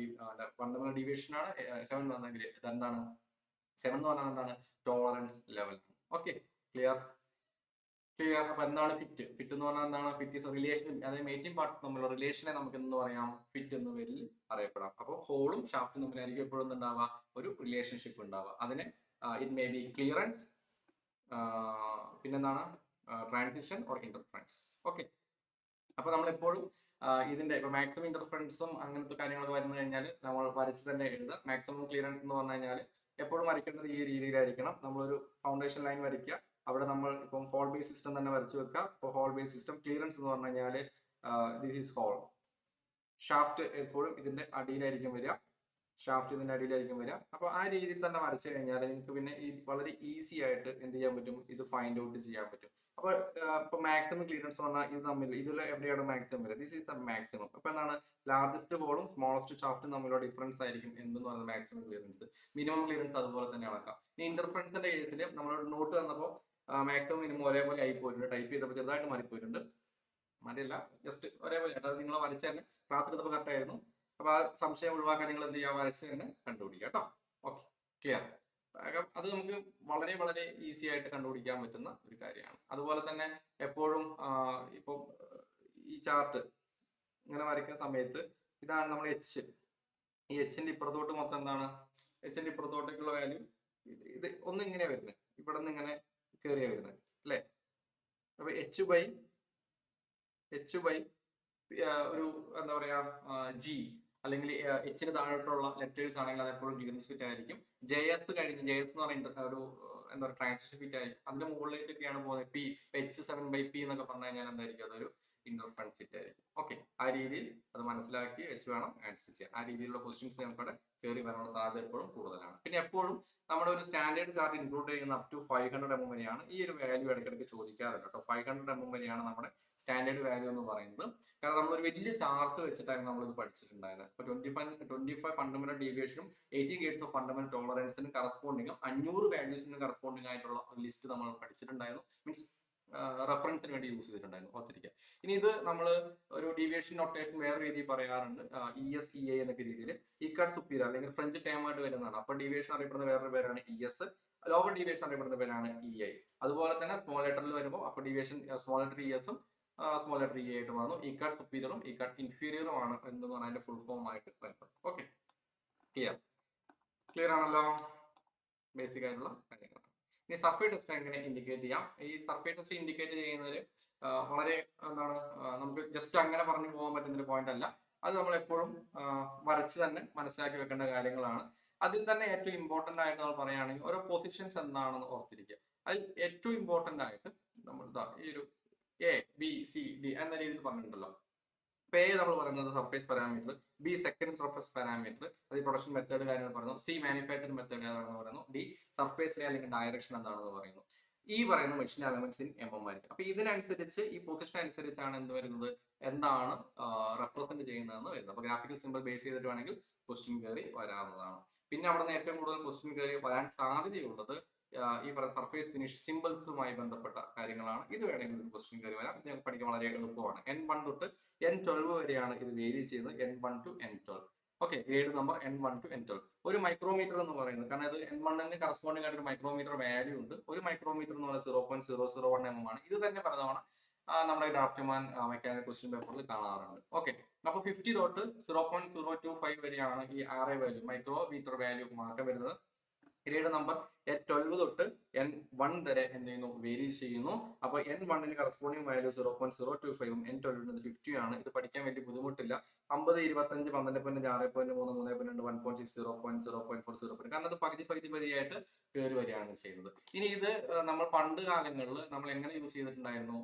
ഫണ്ടമെന്റൽ ഡീവിയേഷൻ ആണ്. 7 എന്ന് പറഞ്ഞാൽ എന്താണ് 7 എന്ന് പറഞ്ഞാൽ എന്താണ് tolerance level. Okay, clear. Clear. അപ്പൊ എന്താണ് ഫിറ്റ്? ഫിറ്റ് എന്ന് പറഞ്ഞാൽ എന്താണ്? ഫിറ്റ് ഈസ് റിലേഷൻ, അതായത് മേറ്റിംഗ് പാർട്സ് തമ്മിലുള്ള റിലേഷനെ നമുക്ക് എന്ന് പറയാം ഫിറ്റ് എന്ന പേരിൽ അറിയപ്പെടാം. അപ്പോൾ ഹോളും ഷാഫ്റ്റും തമ്മിലായിരിക്കും എപ്പോഴും ഉണ്ടാവുക ഒരു റിലേഷൻഷിപ്പ് ഉണ്ടാവുക. അതിനെ ഇറ്റ് മേ ബി ക്ലിയറൻസ്, പിന്നെന്താണ് ട്രാൻസിഷൻ ഓർ ഇന്റർഫറൻസ്. ഓക്കെ, അപ്പൊ നമ്മൾ എപ്പോഴും ഇതിന്റെ ഇപ്പൊ മാക്സിമം ഇന്റർഫറൻസും അങ്ങനത്തെ കാര്യങ്ങളൊക്കെ വരുന്നു കഴിഞ്ഞാൽ നമ്മൾ വരച്ച് തന്നെ എഴുതുക. മാക്സിമം ക്ലിയറൻസ് എന്ന് പറഞ്ഞു കഴിഞ്ഞാൽ എപ്പോഴും വരയ്ക്കേണ്ടത് ഈ രീതിയിലായിരിക്കണം. നമ്മളൊരു ഫൗണ്ടേഷൻ ലൈൻ വരയ്ക്കുക. അവിടെ നമ്മൾ ഇപ്പം ഹോൾ ബേസ് സിസ്റ്റം തന്നെ വരച്ചു വെക്കുക. ഇപ്പോൾ ഹോൾ ബേസ് സിസ്റ്റം ക്ലിയറൻസ് എന്ന് പറഞ്ഞു കഴിഞ്ഞാൽ ദിസ് ഈസ് ഹോൾ. ഷാഫ്റ്റ് എപ്പോഴും ഇതിന്റെ അടിയിലായിരിക്കും വരിക. ഷാഫ്റ്റ് ഇതിന്റെ അടിയിലായിരിക്കും വരിക. അപ്പോൾ ആ രീതിയിൽ തന്നെ വരച്ചു കഴിഞ്ഞാൽ നിങ്ങൾക്ക് പിന്നെ ഈ വളരെ ഈസി ആയിട്ട് എന്ത് ചെയ്യാൻ പറ്റും, ഇത് ഫൈൻഡ് ഔട്ട് ചെയ്യാൻ പറ്റും. അപ്പോൾ ഇപ്പൊ മാക്സിമം ക്ലിയറൻസ് പറഞ്ഞാൽ ഇത് തമ്മിൽ ഇതിൽ എവിടെയാണ് മാക്സിമം വരിക? This is the maximum. അപ്പൊ എന്താണ് ലാർജസ്റ്റ് ഹോളും സ്മോളസ്റ്റ് ഷാഫ്റ്റും തമ്മിലുള്ള ഡിഫറൻസ് ആയിരിക്കും എന്ന് പറയുന്നത് മാക്സിമം ക്ലിയറൻസ്. മിനിമം ക്ലിയറൻസ് അതുപോലെ തന്നെ അളക്കാം. ഇനി ഇന്റർഫറൻസിന്റെ കേസിൽ നമ്മളോട് നോട്ട് തന്നപ്പോൾ മാക്സിമം മിനിമം ഒരേപോലെ ആയി പോയിട്ടുണ്ട്. ടൈപ്പ് ചെയ്തപ്പോൾ ചെറുതായിട്ട് മാറിപ്പോയിട്ടുണ്ട്. മതിയല്ല, ജസ്റ്റ് ഒരേപോലെ. അത് നിങ്ങൾ വരച്ച് തന്നെ ക്ലാസ് എടുത്തപ്പോൾ കറക്റ്റ് ആയിരുന്നു. അപ്പൊ ആ സംശയം ഒഴിവാക്കാൻ നിങ്ങൾ എന്ത് ചെയ്യുക, വരച്ച് തന്നെ കണ്ടുപിടിക്കുക കേട്ടോ. Okay, clear. അത് നമുക്ക് വളരെ വളരെ ഈസി ആയിട്ട് കണ്ടുപിടിക്കാൻ പറ്റുന്ന ഒരു കാര്യമാണ്. അതുപോലെ തന്നെ എപ്പോഴും ഇപ്പൊ ഈ ചാർട്ട് ഇങ്ങനെ വരയ്ക്കുന്ന സമയത്ത് ഇതാണ് നമ്മൾ H. ഈ Hന്റെ ഇപ്പുറത്തോട്ട് മൊത്തം എന്താണ്, Hന്റെ ഇപ്പുറത്തോട്ടേക്കുള്ള വാല്യൂ ഇത് ഒന്ന് ഇങ്ങനെ വരുന്നത്, ഇവിടെ നിന്ന് ഇങ്ങനെ കയറിയാ വരുന്നത് അല്ലെ. അപ്പൊ H ബൈ ഒരു എന്താ പറയാ G, അല്ലെങ്കിൽ Hന് താഴോട്ടുള്ള ലെറ്റേഴ്സ് ആണെങ്കിൽ അത് എപ്പോഴും ക്ലിയറൻസ് ഫിറ്റ് ആയിരിക്കും. JS കഴിഞ്ഞ് JS എന്ന് പറയുന്ന ഒരു എന്താ പറയുക ട്രാൻസിഷൻ ഫിറ്റ് ആയിരിക്കും. അതിന്റെ മുകളിലേക്കൊക്കെയാണ് പോകുന്നത്. H7/P എന്നൊക്കെ പറഞ്ഞു കഴിഞ്ഞാൽ എന്തായിരിക്കും, അതൊരു ഇന്റർഫറൻസ് ഫിറ്റ് ആയിരിക്കും. ഓക്കെ, ആ രീതിയിൽ അത് മനസ്സിലാക്കി വെച്ച് വേണം ആൻസർ ചെയ്യാൻ. ആ രീതിയിലുള്ള ക്വസ്റ്റ്യൻസ് നമുക്കവിടെ കയറി വരാനുള്ള സാധ്യത എപ്പോഴും കൂടുതലാണ്. പിന്നെ എപ്പോഴും നമ്മുടെ ഒരു സ്റ്റാൻഡേർഡ് ചാർട്ട് ഇൻക്ലൂഡ് ചെയ്യുന്ന അപ് ടു 500 mm വരെയാണ്. ഈ ഒരു വാല്യൂ ഇടയ്ക്കിടയ്ക്ക് ചോദിക്കാറുണ്ട് കേട്ടോ. 500 mm വരെയാണ് നമ്മുടെ സ്റ്റാൻഡേർഡ് വാല്യൂ എന്ന് പറയുന്നത്. കാരണം നമ്മളൊരു വലിയ ചാർട്ട് വെച്ചിട്ടായിരുന്നു നമ്മളിത് പഠിച്ചിട്ടുണ്ടായിരുന്നത്. ഇപ്പൊ 25 ഫണ്ടമെന്റൽ ഡീവിയേഷനും 18 ഗേറ്റ്സ് ഓഫ് ഫണ്ടമെന്റൽ ടോളറൻസിനും കറസ്പോണ്ടിങ്ങും 500 വാല്യൂസിനും കറസ്പോണ്ടിങ് ആയിട്ടുള്ള ഒരു ലിസ്റ്റ് നമ്മൾ പഠിച്ചിട്ടുണ്ടായിരുന്നു. മീൻസ് റെഫറൻസിന് വേണ്ടി യൂസ് ചെയ്തിട്ടുണ്ടായിരുന്നു. ഓർത്തിരിക്കുക. ഇനി ഇത് നമ്മൾ ഒരു ഡീവിയേഷൻ നൊട്ടേഷൻ വേറെ രീതിയിൽ പറയാറുണ്ട്. ES EA എന്നൊക്കെ രീതിയിൽ. ഇക്കാർഡ് സുപ്പീരിയർ അല്ലെങ്കിൽ ഫ്രഞ്ച് ടേം ആയിട്ട് വരുന്നതാണ്. അപ്പൊ ഡീവിയേഷൻ അറിയപ്പെടുന്ന വേറൊരു പേരാണ് ES. ലോവർ ഡീവിയേഷൻ അറിയപ്പെടുന്ന പേരാണ് EI. അതുപോലെ തന്നെ സ്മോൾ ലെറ്ററിൽ വരുമ്പോൾ അപ്പൊ ഡീവിയേഷൻ സ്മോൾ ലെറ്റർ ESഉം സ്മോൾ ലെറ്റർ EA ആയിട്ട് വന്നു. ഇക്കാർഡ് സുപ്പീരിയറും ഇക്കാർഡ് ഇൻഫീരിയറും ആണ് എന്ന് പറഞ്ഞാൽ അതിന്റെ ഫുൾ ഫോം ആയിട്ട് വരുന്നത്. ഓക്കെ, ക്ലിയർ ആണല്ലോ. ബേസിക് ആയിട്ടുള്ള കാര്യങ്ങളാണ്. ഇനി സർഫേസ് ടെസ്റ്റ് എങ്ങനെ ഇൻഡിക്കേറ്റ് ചെയ്യാം? ഈ സർഫേസ് ടെസ്റ്റ് ഇൻഡിക്കേറ്റ് ചെയ്യുന്നതിൽ വളരെ എന്താണ്, നമുക്ക് ജസ്റ്റ് അങ്ങനെ പറഞ്ഞു പോകാൻ പറ്റുന്ന ഒരു പോയിന്റ് അല്ല. അത് നമ്മൾ എപ്പോഴും വരച്ച് തന്നെ മനസ്സിലാക്കി വെക്കേണ്ട കാര്യങ്ങളാണ്. അതിൽ തന്നെ ഏറ്റവും ഇമ്പോർട്ടന്റ് ആയിട്ട് നമ്മൾ പറയുകയാണെങ്കിൽ ഓരോ പൊസിഷൻസ് എന്താണെന്ന് ഓർത്തിരിക്കുക. അതിൽ ഏറ്റവും ഇമ്പോർട്ടന്റ് ആയിട്ട് നമ്മൾ ഈ ഒരു ABCD എന്ന രീതിയിൽ പറഞ്ഞിട്ടുണ്ടല്ലോ. A നമ്മൾ പറയുന്നത് surface parameter, B second surface parameter, അത് പ്രൊഡക്ഷൻ മെത്തേഡ് കാര്യങ്ങൾ പറയുന്നു, C മാനുഫാക്ചറിംഗ് മെത്തേഡ് ഏതാണെന്ന് പറയുന്നു, D സർഫേസ് അല്ലെങ്കിൽ ഡയറക്ഷൻ എന്താണെന്ന് പറയുന്നു. ഈ പറയുന്ന മെഷീൻ എലമെന്റ്സ് ഇൻ MM ആയിരിക്കും. അപ്പൊ ഇതിനനുസരിച്ച് ഈ പൊസിഷൻ അനുസരിച്ചാണ് എന്ത് വരുന്നത്, എന്താണ് റെപ്രസെന്റ് ചെയ്യുന്നതെന്ന് വരുന്നത്. അപ്പൊ ഗ്രാഫിക്കൽ സിമ്പിൾ ബേസ് ചെയ്തിട്ട് വേണമെങ്കിൽ ക്വസ്റ്റ്യൻ കയറി വരാവുന്നതാണ്. പിന്നെ അവിടെ നിന്ന് ഏറ്റവും കൂടുതൽ ക്വസ്റ്റ്യൻ കയറി വരാൻ സാധ്യതയുള്ളത് ഈ പറയുന്ന സർഫേസ് ഫിനിഷ് സിമ്പിൾസുമായി ബന്ധപ്പെട്ട കാര്യങ്ങളാണ്. ഇത് വേണമെങ്കിൽ ക്വസ്റ്റ്യൻ കയറി വരാം. ഞങ്ങൾക്ക് പഠിക്കാൻ വളരെ എളുപ്പമാണ്. N1 തൊട്ട് N12 വരെയാണ് ഇത് വേരി ചെയ്യുന്നത്. N1 to N12. Okay, grade number N1 to N12. ഒരു മൈക്രോമീറ്റർ എന്ന് പറയുന്നത്, കാരണം ഇത് N1 കറസ്പോണ്ടിങ് ആയിട്ട് ഒരു മൈക്രോമീറ്റർ വാല്യൂ ഉണ്ട്. ഒരു മൈക്രോമീറ്റർ എന്ന് പറയുന്നത് 0.001 mm ആണ്. ഇത് തന്നെ പലതവണ നമ്മുടെ ഡ്രാഫ്റ്റ്മാൻ മെക്കാനിക്കൽ ക്വസ്റ്റ്യൻ പേപ്പറിൽ കാണാറുണ്ട്. ഓക്കെ, അപ്പൊ 50 തൊട്ട് 0.025 വരെയാണ് ഈ RA വാല്യൂ, മൈക്രോമീറ്റർ വാല്യൂ മാറ്റം വരുന്നത്. ഗ്രേഡ് നമ്പർ N12 തൊട്ട് N1 വരെ എന്ത് ചെയ്യുന്നു, വേരി ചെയ്യുന്നു. അപ്പൊ N1 കറസ്പോണ്ടിങ് വാല്യൂ 0.025ഉം N12 50 ആണ്. ഇത് പഠിക്കാൻ വേണ്ടി ബുദ്ധിമുട്ടില്ല. 50, 25, 12.5, 6.3, 3.2, 1.6, 0.0.4, 0. കാരണം അത് പകുതിയായിട്ട് കയറി വരികയാണ് ചെയ്യുന്നത്. ഇനി ഇത് നമ്മൾ പണ്ട് കാലങ്ങളിൽ നമ്മൾ എങ്ങനെ യൂസ് ചെയ്തിട്ടുണ്ടായിരുന്നു,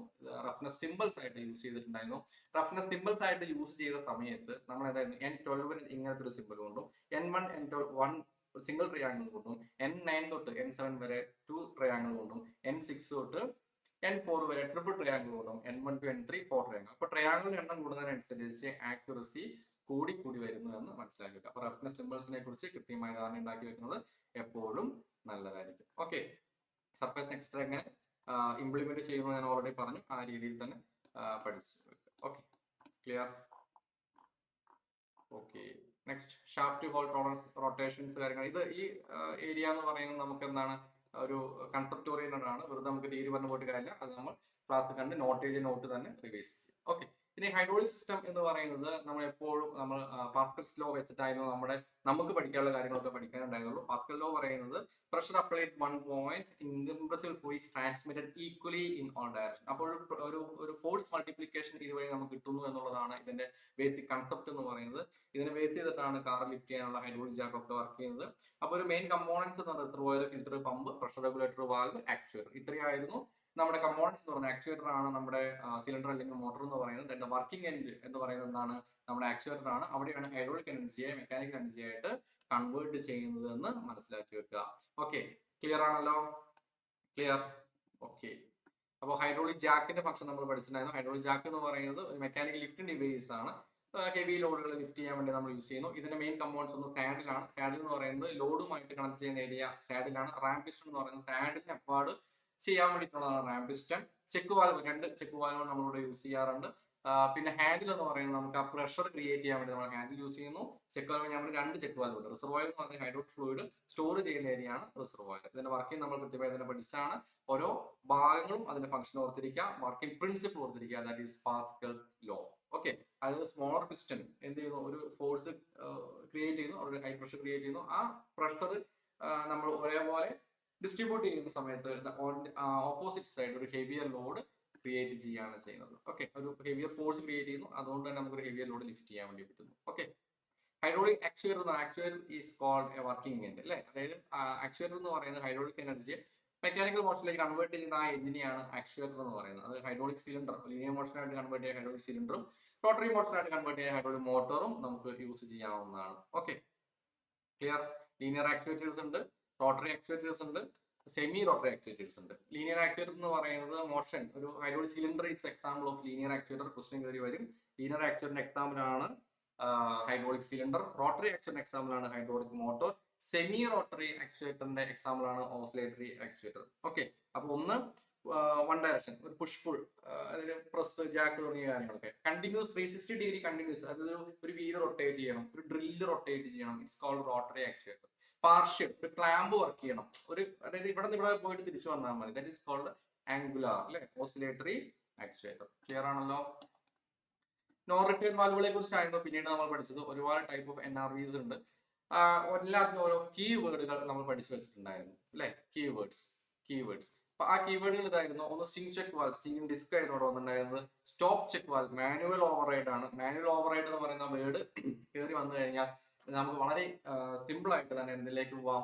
റഫ്നെസ് സിമ്പിൾസ് ആയിട്ട് യൂസ് ചെയ്തിട്ടുണ്ടായിരുന്നു. റഫ്നെസ് സിമ്പിൾസ് ആയിട്ട് യൂസ് ചെയ്ത സമയത്ത് നമ്മൾ എന്തായിരുന്നു, N12 ഇങ്ങനത്തെ ഒരു സിമ്പിൾ കൊണ്ടും, N1, N12 സിംഗിൾ ട്രയാങ്കിൾ കൊണ്ടും, N9 തൊട്ട് N7 വരെ 2 ട്രയാങ്കിൾ കൊണ്ടും, N6 തൊട്ട് N4 വരെ ട്രിപ്പിൾ ട്രയാങ്കിൾ കൊണ്ടും, N1 to N3 4 ട്രയാങ്കിൾ. അപ്പൊ ട്രയാങ്കിളിന്റെ എണ്ണം കൂടുന്നതിനനുസരിച്ച് ആക്യുറസി കൂടി വരുന്നു എന്ന് മനസ്സിലാക്കി വെക്കുക. അപ്പൊ റഫ്നെസ് സിമ്പിൾസിനെ കുറിച്ച് കൃത്യമായ ധാരണ ഉണ്ടാക്കി വെക്കുന്നത് എപ്പോഴും നല്ലതായിരിക്കും. ഓക്കെ, സർഫേസ് ടെക്സ്ചർ എങ്ങനെ ഇംപ്ലിമെന്റ് ചെയ്യുമെന്ന് ഞാൻ ഓൾറെഡി പറഞ്ഞു. ആ രീതിയിൽ തന്നെ പഠിച്ചു വെക്കുക. Okay, clear? Okay, next shaft hole tolerance, rotations, കാര്യങ്ങൾ. ഇത് ഈ ഏരിയ എന്ന് പറയുന്നത് നമുക്ക് എന്താണ്, ഒരു കൺസെപ്റ്റ് ഓറിയന്റഡ് ആണ്. വെറുതെ നമുക്ക് തീരെ പറഞ്ഞു പോയിട്ട് കാര്യമില്ല. അത് നമ്മൾ ക്ലാസ് കണ്ട് നോട്ട് തന്നെ റിവൈസ് ചെയ്യും. ഓക്കെ, ഇനി ഹൈഡ്രോളിക് സിസ്റ്റം എന്ന് പറയുന്നത് നമ്മൾ എപ്പോഴും പാസ്കൽസ് ലോ വെച്ചിട്ടായിരുന്നു നമുക്ക് പഠിക്കാനുള്ള കാര്യങ്ങളൊക്കെ പഠിക്കാനുണ്ടായിരുന്നുള്ളൂ. പാസ്കൽ ലോ പറയുന്നത് pressure applied 1 point, incompressible force transmitted equally in all direction. അപ്പോൾ ഒരു ഫോഴ്സ് മൾട്ടിപ്ലിക്കേഷൻ ഇതുവഴി നമുക്ക് കിട്ടുന്നു എന്നുള്ളതാണ് ഇതിന്റെ ബേസിക് കൺസെപ്റ്റ് എന്ന് പറയുന്നത്. ഇതിനെ ബേസ് ചെയ്തിട്ടാണ് കാർ ലിഫ്റ്റ് ചെയ്യാനുള്ള ഹൈഡ്രോളിക് ജാക്ക് ഒക്കെ വർക്ക് ചെയ്യുന്നത്. അപ്പോൾ ഒരു മെയിൻ കമ്പോണൻസ് എന്ന് പറയുന്നത് reservoir, filter, pump, pressure regulator, valve, actuator. ഇത്രയായിരുന്നു നമ്മുടെ കമ്പോണൻസ് എന്ന് പറയുന്നത്. ആക്ച്വേറ്റർ ആണ് നമ്മുടെ സിലിണ്ടർ അല്ലെങ്കിൽ മോട്ടോർ എന്ന് പറയുന്നത്. വർക്കിംഗ് എൻഡ് എന്ന് പറയുന്നത് എന്താണ്, നമ്മുടെ ആക്ച്വേറ്റർ ആണ്. അവിടെയാണ് ഹൈഡ്രോളിക് എനർജിയെ മെക്കാനിക്കൽ എനർജി ആയിട്ട് കൺവേർട്ട് ചെയ്യുന്നത് എന്ന് മനസ്സിലാക്കി വെക്കുക. ഓക്കെ, ക്ലിയർ ആണല്ലോ? ക്ലിയർ? ഓക്കെ, അപ്പോൾ ഹൈഡ്രോളിക് ജാക്കിന്റെ ഫംഗ്ഷൻ നമ്മൾ പഠിച്ചിട്ടുണ്ടായിരുന്നു. ഹൈഡ്രോളിക് ജാക്ക് എന്ന് പറയുന്നത് ഒരു മെക്കാനിക്കൽ ലിഫ്റ്റിംഗ് ഡിവൈസ് ആണ്. ഹെവി ലോഡുകൾ ലിഫ്റ്റ് ചെയ്യാൻ വേണ്ടി നമ്മൾ യൂസ് ചെയ്യുന്നു. ഇതിന്റെ മെയിൻ കമ്പോണൻസ് ഒന്ന് സാഡിലാണ്. സാഡിൽ എന്ന് പറയുന്നത് ലോഡുമായിട്ട് കണക്ട് ചെയ്യുന്ന ഏരിയ സാഡിലാണ്. റാം പിസ്റ്റൺ എന്ന് പറയുന്നത് സാഡിലിന് അപ്പാട് ചെയ്യാൻ വേണ്ടിയിട്ടുള്ളതാണ് ram piston. Check valve, 2 check valve നമ്മളിവിടെ യൂസ് ചെയ്യാറുണ്ട്. പിന്നെ ഹാൻഡിൽ എന്ന് പറയുന്നത് നമുക്ക് ആ പ്രഷർ ക്രിയേറ്റ് ചെയ്യാൻ വേണ്ടി നമ്മൾ ഹാൻഡിൽ യൂസ് ചെയ്യുന്നു. ചെക്ക് വാൽവ് നമ്മൾ 2 ചെക്ക് വാൽവ് ഉണ്ട്. റിസർവോയർ എന്ന് പറഞ്ഞാൽ ഹൈഡ്രോളിക് ഫ്ലൂയിഡ് സ്റ്റോർ ചെയ്യുന്ന ഏരിയയാണ് റിസർവോയർ. ഇതിന്റെ വർക്കിംഗ് നമ്മൾ കൃത്യമായി തന്നെ പഠിച്ചാണ്. ഓരോ ഭാഗങ്ങളും അതിന്റെ ഫംഗ്ഷൻ ഓർത്തിരിക്കുക, വർക്കിംഗ് പ്രിൻസിപ്പിൾ ഓർത്തിരിക്കുക. That is Pascal's law. Okay, അതായത് സ്മോളർ പിസ്റ്റൺ എന്ത് ചെയ്യുന്നു, ഒരു ഫോഴ്സ് ക്രിയേറ്റ് ചെയ്യുന്നു, ഒരു ഹൈ പ്രഷർ ക്രിയേറ്റ് ചെയ്യുന്നു. ആ പ്രഷർ നമ്മൾ ഒരേപോലെ ഡിസ്ട്രിബ്യൂട്ട് ചെയ്യുന്ന സമയത്ത് ഓപ്പോസിറ്റ് സൈഡ് ഒരു ഹെവിയർ ലോഡ് ക്രിയേറ്റ് ചെയ്യുകയാണ് ചെയ്യുന്നത്. ഓക്കെ, ഒരു ഹെവിയർ ഫോഴ്സ് ക്രിയേറ്റ് ചെയ്യുന്നു. അതുകൊണ്ട് തന്നെ നമുക്ക് ഒരു ഹെവിയർ ലോഡ് ലിഫ്റ്റ് ചെയ്യാൻ വേണ്ടി പറ്റുന്നു. Okay, hydraulic actuator is called a working end അല്ലേ. അതായത് ആക്ച്വേറ്റർ എന്ന് പറയുന്നത് ഹൈഡ്രോളിക് എനർജിയെ മെക്കാനിക്കൽ മോഷനിലേക്ക് കൺവേർട്ട് ചെയ്യുന്ന ആ എഞ്ചിനെയാണ് ആക്ച്വേറ്റർ എന്ന് പറയുന്നത്. അത് ഹൈഡ്രോളിക് സിലിണ്ടർ, ലീനിയർ മോഷനായിട്ട് കൺവേർട്ട് ചെയ്യാൻ ഹൈഡ്രോളിക് സിലിണ്ടറും, റോട്ടറി മോഷനായിട്ട് കൺവേർട്ട് ചെയ്യാൻ ഹൈഡ്രോളിക് മോട്ടോറും നമുക്ക് യൂസ് ചെയ്യാവുന്നതാണ്. Okay, clear? ലീനിയർ ആക്ച്വേറ്റേഴ്സ് ഉണ്ട്, റോട്ടറി ആക്ച്വേറ്റേഴ്സ് ഉണ്ട്, സെമി റോട്ടറി ആക്ച്വേറ്റേഴ്സ് ഉണ്ട്. ലീനിയർ ആക്ച്വേറ്റർ എന്ന് പറയുന്നത് മോഷൻ, ഒരു hydraulic cylinder is example of linear actuator. Question കയറി വരും. ലീനിയർ ആക്ച്വേറ്ററിന്റെ എക്സാമ്പിൾ ആണ് ഹൈഡ്രോളിക് സിലിണ്ടർ. റോട്ടറി ആക്ച്വേറ്ററിന്റെ എക്സാമ്പിൾ ആണ് ഹൈഡ്രോളിക് മോട്ടോർ. സെമി റോട്ടറി ആക്ച്വേറ്ററിന്റെ എക്സാമ്പിൾ ആണ് ഓസിലേറ്ററി ആക്ച്വേറ്റർ. ഓക്കെ, അപ്പൊ ഒന്ന് വൺ ഡയറക്ഷൻ, ഒരു പുഷ് പുൾ, അതായത് പ്രസ്, ജാക്ക് തുടങ്ങിയ കാര്യങ്ങളൊക്കെ. കണ്ടിന്യൂസ് 360 ഡിഗ്രി കണ്ടിന്യൂസ്, അതായത് ഒരു വീല് റൊട്ടേറ്റ് ചെയ്യണം, ഒരു ഡ്രില്ല് റൊട്ടേറ്റ് ചെയ്യണം. It's called rotary actuator. Partial, ഒരു ക്ലാമ്പ് വർക്ക് ചെയ്യണം, അതായത് ഇവിടെ നിന്ന് ഇവിടെ പോയിട്ട് തിരിച്ചു വന്നാൽ മതി. ദാറ്റ് ഈസ് കോൾഡ് ആംഗുലാർ അല്ലെ, ഓസിലേറ്ററി ആക്ച്വേറ്റർ. ക്ലിയർ ആണല്ലോ? നോൺ റിട്ടേൺ വാൽവുകളെ കുറിച്ചായിരുന്നു പിന്നീട് നമ്മൾ പഠിച്ചത്. ഒരുപാട് ടൈപ്പ് ഓഫ് NRVs ഉണ്ട്. എല്ലാത്തിനും ഓരോ കീവേഡുകൾ നമ്മൾ പഠിച്ചു വെച്ചിട്ടുണ്ടായിരുന്നു അല്ലെ. കീവേഡ്സ്. അപ്പൊ ആ കീവേഡുകൾ ഇതായിരുന്നു. ഒന്ന് swing check valve, swing disc ആയിരുന്നു ഇവിടെ വന്നിട്ടുണ്ടായിരുന്നത്. Stop check valve, manual override ആണ്. മാനുവൽ ഓവർറൈഡ് എന്ന് പറയുന്ന വേർഡ് കയറി വന്നു കഴിഞ്ഞാൽ നമുക്ക് വളരെ സിമ്പിൾ ആയിട്ട് തന്നെ എന്തിലേക്ക് പോവാം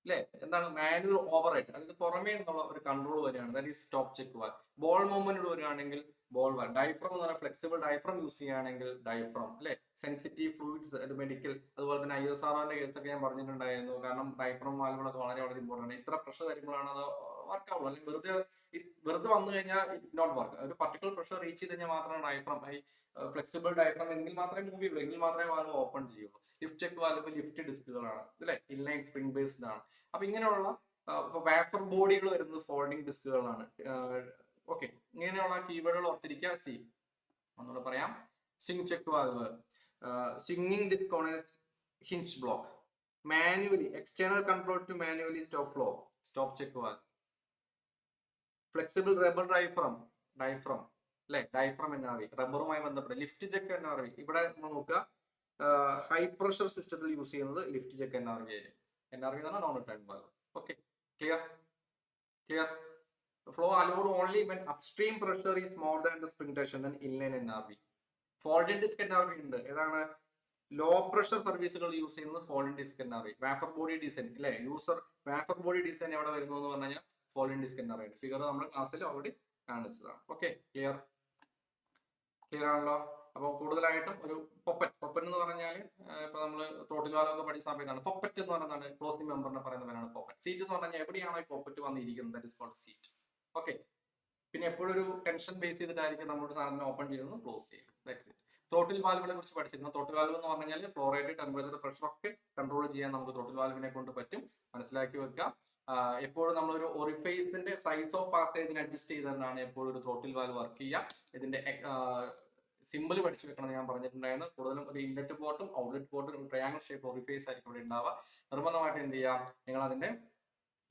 അല്ലെ. എന്താണ് മാനുവൽ ഓവർറൈഡ്? അതായത് പുറമേ നിന്നുള്ള ഒരു കൺട്രോൾ വരികയാണ്. That is stop check valve. Ball movement വരികയാണെങ്കിൽ ബോൾ വാൽവ്. ഡയഫ്രം എന്ന് പറഞ്ഞാൽ ഫ്ലെക്സിബിൾ ഡയഫ്രം യൂസ് ചെയ്യുകയാണെങ്കിൽ ഡയഫ്രം അല്ലെ. സെൻസിറ്റീവ് ഫ്ലൂയിഡ്സ്, ഒരു മെഡിക്കൽ, അതുപോലെ തന്നെ ISROന്റെ കേസൊക്കെ ഞാൻ പറഞ്ഞിട്ടുണ്ടായിരുന്നു. കാരണം ഡയഫ്രം വാൽവുകളൊക്കെ വളരെ ഇമ്പോർട്ടൻ്റ് ആണ്. ഇത്ര പ്രഷർ വരുമ്പോഴാണ് അത് വർക്ക് ആവുള്ളൂ. അല്ലെങ്കിൽ വെറുതെ വന്നു കഴിഞ്ഞാൽ ഇറ്റ് നോട്ട് വർക്ക്. ഒരു പർട്ടിക്കുലർ പ്രഷർ റീച്ച് ചെയ്ത് കഴിഞ്ഞാൽ മാത്രമാണ് ഡയഫ്രം, ഫ്ലെക്സിബിൾ ഡയഫ്രം എങ്കിൽ മാത്രമേ മൂവ് ചെയ്യുള്ളൂ, എങ്കിൽ മാത്രമേ വാൽവ് ഓപ്പൺ ചെയ്യുള്ളൂ. ലിഫ്റ്റ് ചെക്ക് വാൽവ് ലിഫ്റ്റ് ഡിസ്കുകളാണ് അല്ലെ, ഇൻലൈൻ സ്പ്രിംഗ് ബേസ്ഡ് ആണ്. അപ്പൊ ഇങ്ങനെയുള്ള വാഫർ ബോഡികൾ വരുന്നത് ഫോൾഡിംഗ് ഡിസ്കുകളാണ്. ഓക്കെ, ഇങ്ങനെയുള്ള കീവേഡുകൾ ഓർത്തിരിക്കുക. ഒന്നുകൂടെ പറയാം. Sting check valve, swinging disc on a hinge block, manually external control to manually stop flow, stop check valve, flexible rubber diaphragm അല്ലെ, ഡയഫ്രം NRV റബ്ബറുമായി ബന്ധപ്പെട്ട് ലിഫ്റ്റ് ചെക്ക് NRV. ഇവിടെ നോക്കുക, ഹൈ പ്രഷർ സിസ്റ്റത്തിൽ യൂസ് ചെയ്യുന്നത് ലിഫ്റ്റ് ചെക്ക് NRV ആയിരിക്കും. NRV എന്ന് പറഞ്ഞാൽ non return valve. Okay, clear clear. Flow allowed only when upstream pressure is more than the spring tension then inline NRV. Folding disc NRV ഉണ്ട്. ഏതാണ്? Low pressure സർവീസുകൾ use ചെയ്യുന്നത് folding disc NRV. Wafer body design അല്ലെ, user wafer body design എവിടെ വരുന്നു എന്ന് പറഞ്ഞു കഴിഞ്ഞാൽ ഫോൾഡിംഗ് ഡിസ്ക് NRV. ഫിഗർ നമ്മൾ ക്ലാസ്സിൽ ഓൾറെഡി കാണിച്ചതാണ്. ഓക്കെ, ക്ലിയർ ക്ലിയർ ആണല്ലോ. അപ്പോൾ കൂടുതലായിട്ടും ഒരു പൊപ്പറ്റ് എന്ന് പറഞ്ഞാൽ ഇപ്പൊ നമ്മൾ ത്രോട്ടിൽ വാൽവൊക്കെ പഠിച്ച സമയത്താണ് പൊപ്പറ്റ് എന്ന് പറയുന്നതാണ്, ക്ലോസിംഗ് മെമ്പറിനെ പറയുന്നവരാണ് പൊപ്പറ്റ്. സീറ്റ് എന്ന് പറഞ്ഞാൽ എവിടെയാണോ ഈ പൊപ്പറ്റ് വന്നിരിക്കുന്നത്, that is called seat. Okay, പിന്നെ എപ്പോഴും ഒരു ടെൻഷൻ ബേസ് ചെയ്തിട്ടായിരിക്കും നമ്മുടെ സാധനം ഓപ്പൺ ചെയ്യുന്നത്, ക്ലോസ് ചെയ്യുന്നത്. That's it. ത്രോട്ടിൽ വാൽവിനെ കുറിച്ച് പഠിച്ചിരുന്നു. ത്രോട്ടിൽ വാൽവ് എന്ന് പറഞ്ഞു കഴിഞ്ഞാൽ ഫ്ലോ റേറ്റ്, ടെമ്പറേച്ചർ, പ്രഷർ ഒക്കെ കൺട്രോൾ ചെയ്യാൻ നമുക്ക് ത്രോട്ടിൽ വാൽവിനെ കൊണ്ട് പറ്റും. മനസ്സിലാക്കി വെക്കുക. എപ്പോഴും നമ്മളൊരു ഒറിഫേസിന്റെ സൈസ് ഓഫ് പാസേജിന് അഡ്ജസ്റ്റ് ചെയ്താണ് എപ്പോഴും ഒരു ത്രോട്ടിൽ വാൽവ് വർക്ക് ചെയ്യുക. ഇതിന്റെ സിമ്പിൾ പഠിച്ചു വെക്കണം ഞാൻ പറഞ്ഞിട്ടുണ്ടായിരുന്നു. കൂടുതലും ഒരു ഇൻലെറ്റ് പോർട്ടും ഔട്ട്ലെറ്റ് പോർട്ടും ട്രയാങ്കിൾ ഷേപ്പ് ഒറിഫേസ് ആയിരിക്കും ഇവിടെ ഉണ്ടാവുക. നിർബന്ധമായിട്ട് എന്ത് ചെയ്യാം, നിങ്ങൾ അതിന്റെ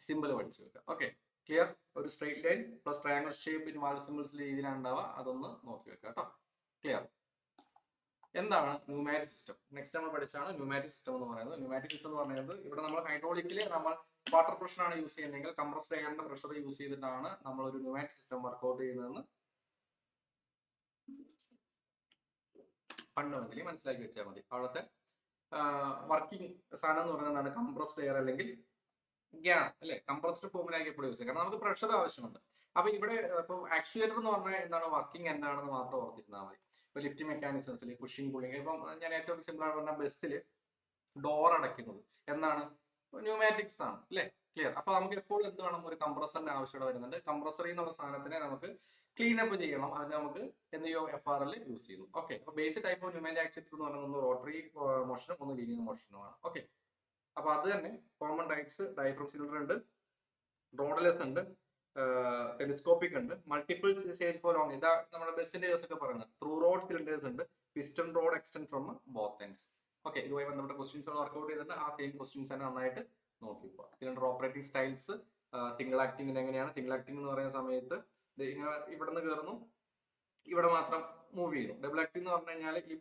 സിമ്പിൾ പഠിച്ചു വെക്കുക. Okay, clear. ഒരു straight line plus triangle shape in valve symbols രീതിയിലാണ് ഉണ്ടാവുക. അതൊന്ന് നോക്കി വെക്കുക കേട്ടോ. ക്ലിയർ. എന്താണ് ന്യൂമാറ്റിക് സിസ്റ്റം? നെക്സ്റ്റ് നമ്മൾ പഠിച്ചാണ് ന്യൂമാറ്റിക് സിസ്റ്റം എന്ന് പറയുന്നത്. ന്യൂമാറ്റിക് സിസ്റ്റം എന്ന് പറയുന്നത് ഇവിടെ നമ്മൾ ഹൈഡ്രോളിക്കില് നമ്മൾ വാട്ടർ പ്രഷറാണ് യൂസ് ചെയ്യുന്നതെങ്കിൽ കംപ്രസ്ഡ് എയറിന്റെ പ്രഷർ യൂസ് ചെയ്തിട്ടാണ് നമ്മൾ ഒരു ന്യൂമാറ്റിക് സിസ്റ്റം വർക്ക്ഔട്ട് ചെയ്യുന്നതെന്ന് ഫണ്ടമെന്റലി മനസ്സിലാക്കി വെച്ചാൽ മതി. അവിടുത്തെ വർക്കിംഗ് സാധനം എന്ന് പറയുന്നതാണ് കംപ്രസ്ഡ് എയർ അല്ലെങ്കിൽ ഗ്യാസ് അല്ലെ, കംപ്രസ്ഡ് ഫോമിലാക്കി എപ്പോഴും യൂസ് ചെയ്യാം. കാരണം നമുക്ക് പ്രഷർ ആവശ്യമുണ്ട്. അപ്പൊ ഇവിടെ ഇപ്പൊ ആക്ച്വേറ്റർ എന്ന് പറഞ്ഞാൽ എന്താണ്, വർക്കിംഗ് എന്താണെന്ന് മാത്രം ഓർത്തിരുന്നാൽ മതി. ഇപ്പൊ ലിഫ്റ്റ് മെക്കാനിസംസിൽ പുഷിംഗ് പുള്ളിങ്, ഇപ്പം ഞാൻ ഏറ്റവും സിമ്പിൾ ആയിട്ട് പറഞ്ഞ ബസ്സിൽ ഡോർ അടയ്ക്കുന്നത് എന്താണ്, ന്യൂമാറ്റിക്സ് ആണ് അല്ലെ. ക്ലിയർ. അപ്പൊ നമുക്ക് എപ്പോഴും എന്ത് വേണം, ഒരു കംപ്രസറിന്റെ ആവശ്യത വരുന്നുണ്ട്. കംപ്രസറി എന്നുള്ള സാധനത്തിനെ നമുക്ക് ക്ലീൻ അപ്പ് ചെയ്യണം. അതിന് നമുക്ക് എന്ത് ചെയ്യോ, FRL യൂസ് ചെയ്യുന്നു. ഓക്കെ, അപ്പൊ basic type of pneumatic actuator എന്ന് പറയുന്നത് ഒന്ന് റോട്ടറി മോഷനും ഒന്ന് ലീനിയർ മോഷനുമാണ്. ഓക്കെ, അപ്പൊ അത് തന്നെ കോമൺ ടൈപ്സ് ഡയഫ്രം സിലിണ്ടർ ഉണ്ട്, റോഡലെസ് ഉണ്ട്, ടെലിസ്കോപ്പിക് ഉണ്ട്, മൾട്ടിപ്പിൾ സ്റ്റേജ് ഫോർ ലോങ്. ഇതാ നമ്മുടെ ബസ്സിന്റെ കേസ് ഒക്കെ പറയുന്നത് ത്രൂ റോഡ് സിലിണ്ടേഴ്സ് ഉണ്ട്, piston road extend from both ends. Okay, ഇതുമായി ബന്ധപ്പെട്ട ക്വസ്റ്റ്യൻസ് വർക്ക്ഔട്ട് ചെയ്തിട്ട് ആ സെയിം ക്വസ്റ്റ്യൻസ് തന്നെ നന്നായിട്ട് നോക്കിപ്പോ. Cylinder operating styles, single acting എങ്ങനെയാണ്? സിംഗിൾ ആക്ടിംഗ് എന്ന് പറയുന്ന സമയത്ത് ഇങ്ങനെ ഇവിടെ നിന്ന് കയറുന്നു, ഇവിടെ മാത്രം മൂവ് ചെയ്യുന്നു. ഡബിൾ ആക്ടിംഗ് എന്ന് പറഞ്ഞു കഴിഞ്ഞാൽ ഈ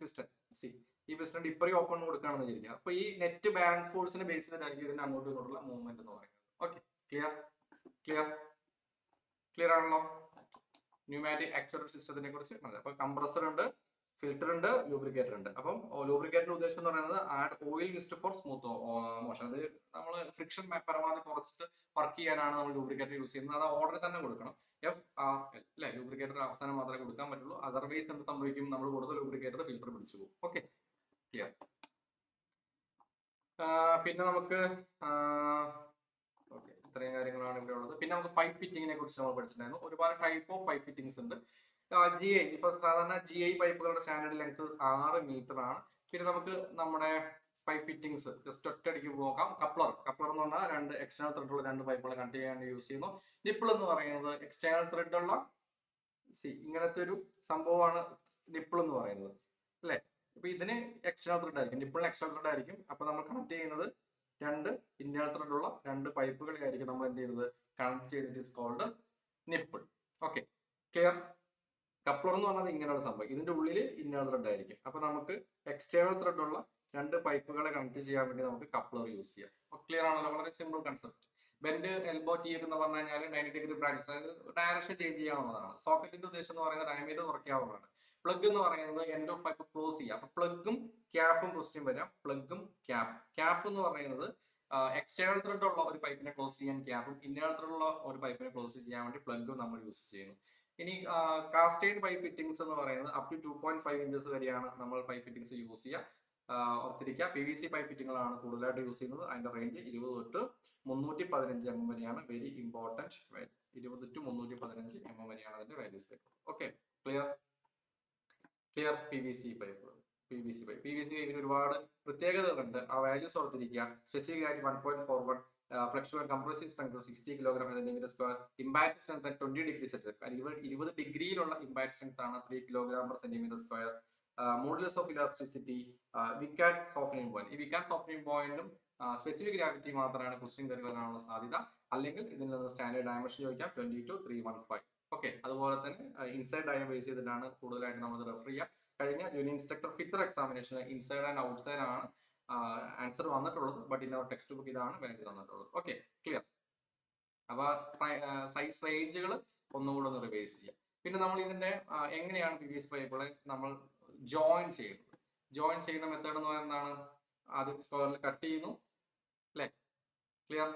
പിസ്റ്റൺ ഡിപ്പറി ഓപ്പൺ കൊടുക്കുകയാണെന്ന് വിചാരിക്കുക. അപ്പൊ ഈ നെറ്റ് ബാലൻസ് ഫോഴ്സിനെ ബേസ് ചെയ്തിട്ടായിരിക്കും ഇതിന്റെ അങ്ങോട്ടും ഇങ്ങോട്ടുള്ള മൂവ്മെന്റ് എന്ന് പറയുന്നത്. ഓക്കെ, ക്ലിയർ ക്ലിയർ ക്ലിയർ ആണല്ലോ. ന്യൂമാറ്റിക് ആക്ച്വേറ്റർ സിസ്റ്റത്തിനെ കുറിച്ച് അപ്പൊ കംപ്രസർ ഉണ്ട്, ഫിൽറ്റർ ഉണ്ട്, ലൂബ്രിക്കേറ്റർ ഉണ്ട്. അപ്പം ലൂബ്രിക്കേറ്ററിന്റെ ഉദ്ദേശം എന്ന് പറയുന്നത് add oil mist for smooth motion. അത് നമ്മൾ ഫ്രിക്ഷൻ പരമാവധി കുറച്ചിട്ട് വർക്ക് ചെയ്യാനാണ് നമ്മൾ ലൂബ്രിക്കേറ്റർ യൂസ് ചെയ്യുന്നത്. അത് ഓർഡർ തന്നെ കൊടുക്കണം, FRL അല്ലെ. ലൂബ്രിക്കേറ്റർ അവസാനം മാത്രമേ കൊടുക്കാൻ പറ്റുള്ളൂ. അതർവൈസ് എന്ത് സംഭവിക്കും, നമ്മൾ കൊടുത്ത ലൂബ്രിക്കേറ്റർ ഫിൽറ്റർ പിടിച്ചു പോകും. Okay, clear. പിന്നെ നമുക്ക് ഓക്കെ, ഇത്രയും കാര്യങ്ങളാണ് ഇവിടെ ഉള്ളത്. പിന്നെ നമുക്ക് പൈപ്പ് ഫിറ്റിങ്ങിനെ കുറിച്ച് നമ്മൾ പഠിച്ചിട്ടുണ്ടായിരുന്നു. ഒരുപാട് ടൈപ്പ് ഓഫ് പൈപ്പ് ഫിറ്റിംഗ്സ് ഉണ്ട്. GI ഇപ്പൊ സാധാരണ GI പൈപ്പുകളുടെ സ്റ്റാൻഡേർഡ് ലെങ്ത് 6 മീറ്റർ ആണ്. പിന്നെ നമുക്ക് നമ്മുടെ പൈപ്പ് ഫിറ്റിംഗ്സ് ജസ്റ്റ് ഒറ്റയടിക്ക് നോക്കാം. കപ്ലർ എന്ന് പറഞ്ഞാൽ രണ്ട് എക്സ്റ്റേണൽ ത്രെഡ് ഉള്ള രണ്ട് പൈപ്പുകൾ കണക്ട് ചെയ്യാൻ വേണ്ടി യൂസ് ചെയ്യുന്നു. നിപ്പിൾ എന്ന് പറയുന്നത് എക്സ്റ്റേണൽ ത്രെഡ് ഉള്ള ഇങ്ങനത്തെ ഒരു സംഭവമാണ് നിപ്പിൾ എന്ന് പറയുന്നത് അല്ലെ. അപ്പൊ ഇതിന് എക്സ്റ്റേണൽ ത്രെഡ് ആയിരിക്കും, നിപ്പിളിന് എക്സ്റ്റേണൽ ത്രെഡ് ആയിരിക്കും. അപ്പൊ നമ്മൾ കണക്ട് ചെയ്യുന്നത് രണ്ട് ഇന്റേണൽ ത്രെഡ് ഉള്ള രണ്ട് പൈപ്പുകളെ ആയിരിക്കും നമ്മൾ എന്ത് ചെയ്യുന്നത്, കണക്ട് ചെയ്തിട്ട് is called nipple. Okay, clear. Coupler എന്ന് പറഞ്ഞാൽ ഇങ്ങനെയുള്ള സംഭവം, ഇതിന്റെ ഉള്ളിൽ ഇന്റേണൽ ത്രെഡ് ആയിരിക്കും. അപ്പൊ നമുക്ക് എക്സ്റ്റേണൽ ത്രെഡ് ഉള്ള രണ്ട് പൈപ്പുകളെ കണക്ട് ചെയ്യാൻ വേണ്ടി നമുക്ക് കപ്ലർ യൂസ് ചെയ്യാം. ക്ലിയർ ആണല്ലോ, വളരെ simple concept. Bend elbow tee എന്ന് പറഞ്ഞു കഴിഞ്ഞാൽ 90 ഡിഗ്രി ബ്രാഞ്ചസ്, അതായത് ഡയറക്ഷൻ ചേഞ്ച് ചെയ്യാവുന്നതാണ്. സോക്കറ്റിന്റെ ഉദ്ദേശം എന്ന് പറയുന്നത് ഡയമീറ്റർ കുറയ്ക്കാവുന്നതാണ്. പ്ലഗ് എന്ന് പറയുന്നത് എൻഡ് ഓഫ് പൈപ്പ് ക്ലോസ് ചെയ്യുക. അപ്പൊ പ്ലഗും ക്യാപ്പും ക്വസ്റ്റ്യൻ വരാം. പ്ലഗും ക്യാപ്പ് എന്ന് പറയുന്നത് എക്സ്റ്റേണൽ ത്രെഡ് ഉള്ള ഒരു പൈപ്പിനെ ക്ലോസ് ചെയ്യാൻ ക്യാപ്പും, ഇന്റേണൽ ത്രെഡ് ഉള്ള ഒരു പൈപ്പിനെ ക്ലോസ് ചെയ്യാൻ വേണ്ടി പ്ലഗും നമ്മൾ യൂസ് ചെയ്യുന്നു. ഇനി കാസ്റ്റേഡ് പൈപ്പ് ഫിറ്റിംഗ്സ് എന്ന് പറയുന്നത് അപ് ടു 2.5 ഇഞ്ചസ് വരെയാണ് നമ്മൾ പൈപ്പ് ഫിറ്റിംഗ്സ് യൂസ് ചെയ്യുക. ഓർത്തിരിക്കുക, PVC പൈപ്പ് ഫിറ്റിങ്ങുകളാണ് കൂടുതലായിട്ട് യൂസ് ചെയ്യുന്നത്. അതിന്റെ റേഞ്ച് 20 തൊട്ട് 315 mm വരെയാണ്. വെരി ഇമ്പോർട്ടൻറ്റ്, 20 to 315 mm വരെയാണ് അതിന്റെ values. Okay, clear. PVC pipe ഒരുപാട് പ്രത്യേകതകളുണ്ട്. ആ വാല്യൂസ് ഓർത്തിരിക്കുക. Specific gravity 1.41, flexion and compressive strength 60 kg centimetre square, impact strength 20 degree centigrade. 20 ഡിഗ്രിയിലുള്ള ഇമ്പാക്ട് സ്ട്രെങ്ത് ആണ് 3 kg/cm². Modulus of elasticity, Vicat softening point. ഈ Vicat softening പോയിന്റും സ്പെസിഫിക് ഗ്രാവിറ്റി മാത്രമാണ് question കയറി വരാനുള്ള സാധ്യത. അല്ലെങ്കിൽ ഇതിൽ നിന്ന് സ്റ്റാൻഡേർഡ് ഡയമെൻഷൻ ചോദിക്കാം 22,315. ഓക്കെ, അതുപോലെ തന്നെ ഇൻസൈഡ് ഡയ ബേസ് ചെയ്തിട്ടാണ് കൂടുതലായിട്ട് നമ്മൾ റെഫർ ചെയ്യുക. കഴിഞ്ഞ junior instructor fitter examination inside and outside ആണ് ആൻസർ വന്നിട്ടുള്ളത്. But in our textbook ഇതാണ് വാല്യൂ തന്നിട്ടുള്ളത്. Okay, clear. അപ്പൊ സൈസ് റേഞ്ചുകൾ ഒന്നുകൂടെ ഒന്ന് റിവൈസ് ചെയ്യാം. പിന്നെ നമ്മൾ ഇതിന്റെ എങ്ങനെയാണ് PVC പൈപ്പുകളെ നമ്മൾ ജോയിൻ ചെയ്യുന്നത്. ജോയിൻ ചെയ്യുന്ന മെത്തേഡ് എന്ന് പറയുന്നത് എന്താണ്? ആദ്യം സ്ക്വയറിൽ കട്ട് ചെയ്യുന്നു, അല്ലെ? ക്ലിയർ.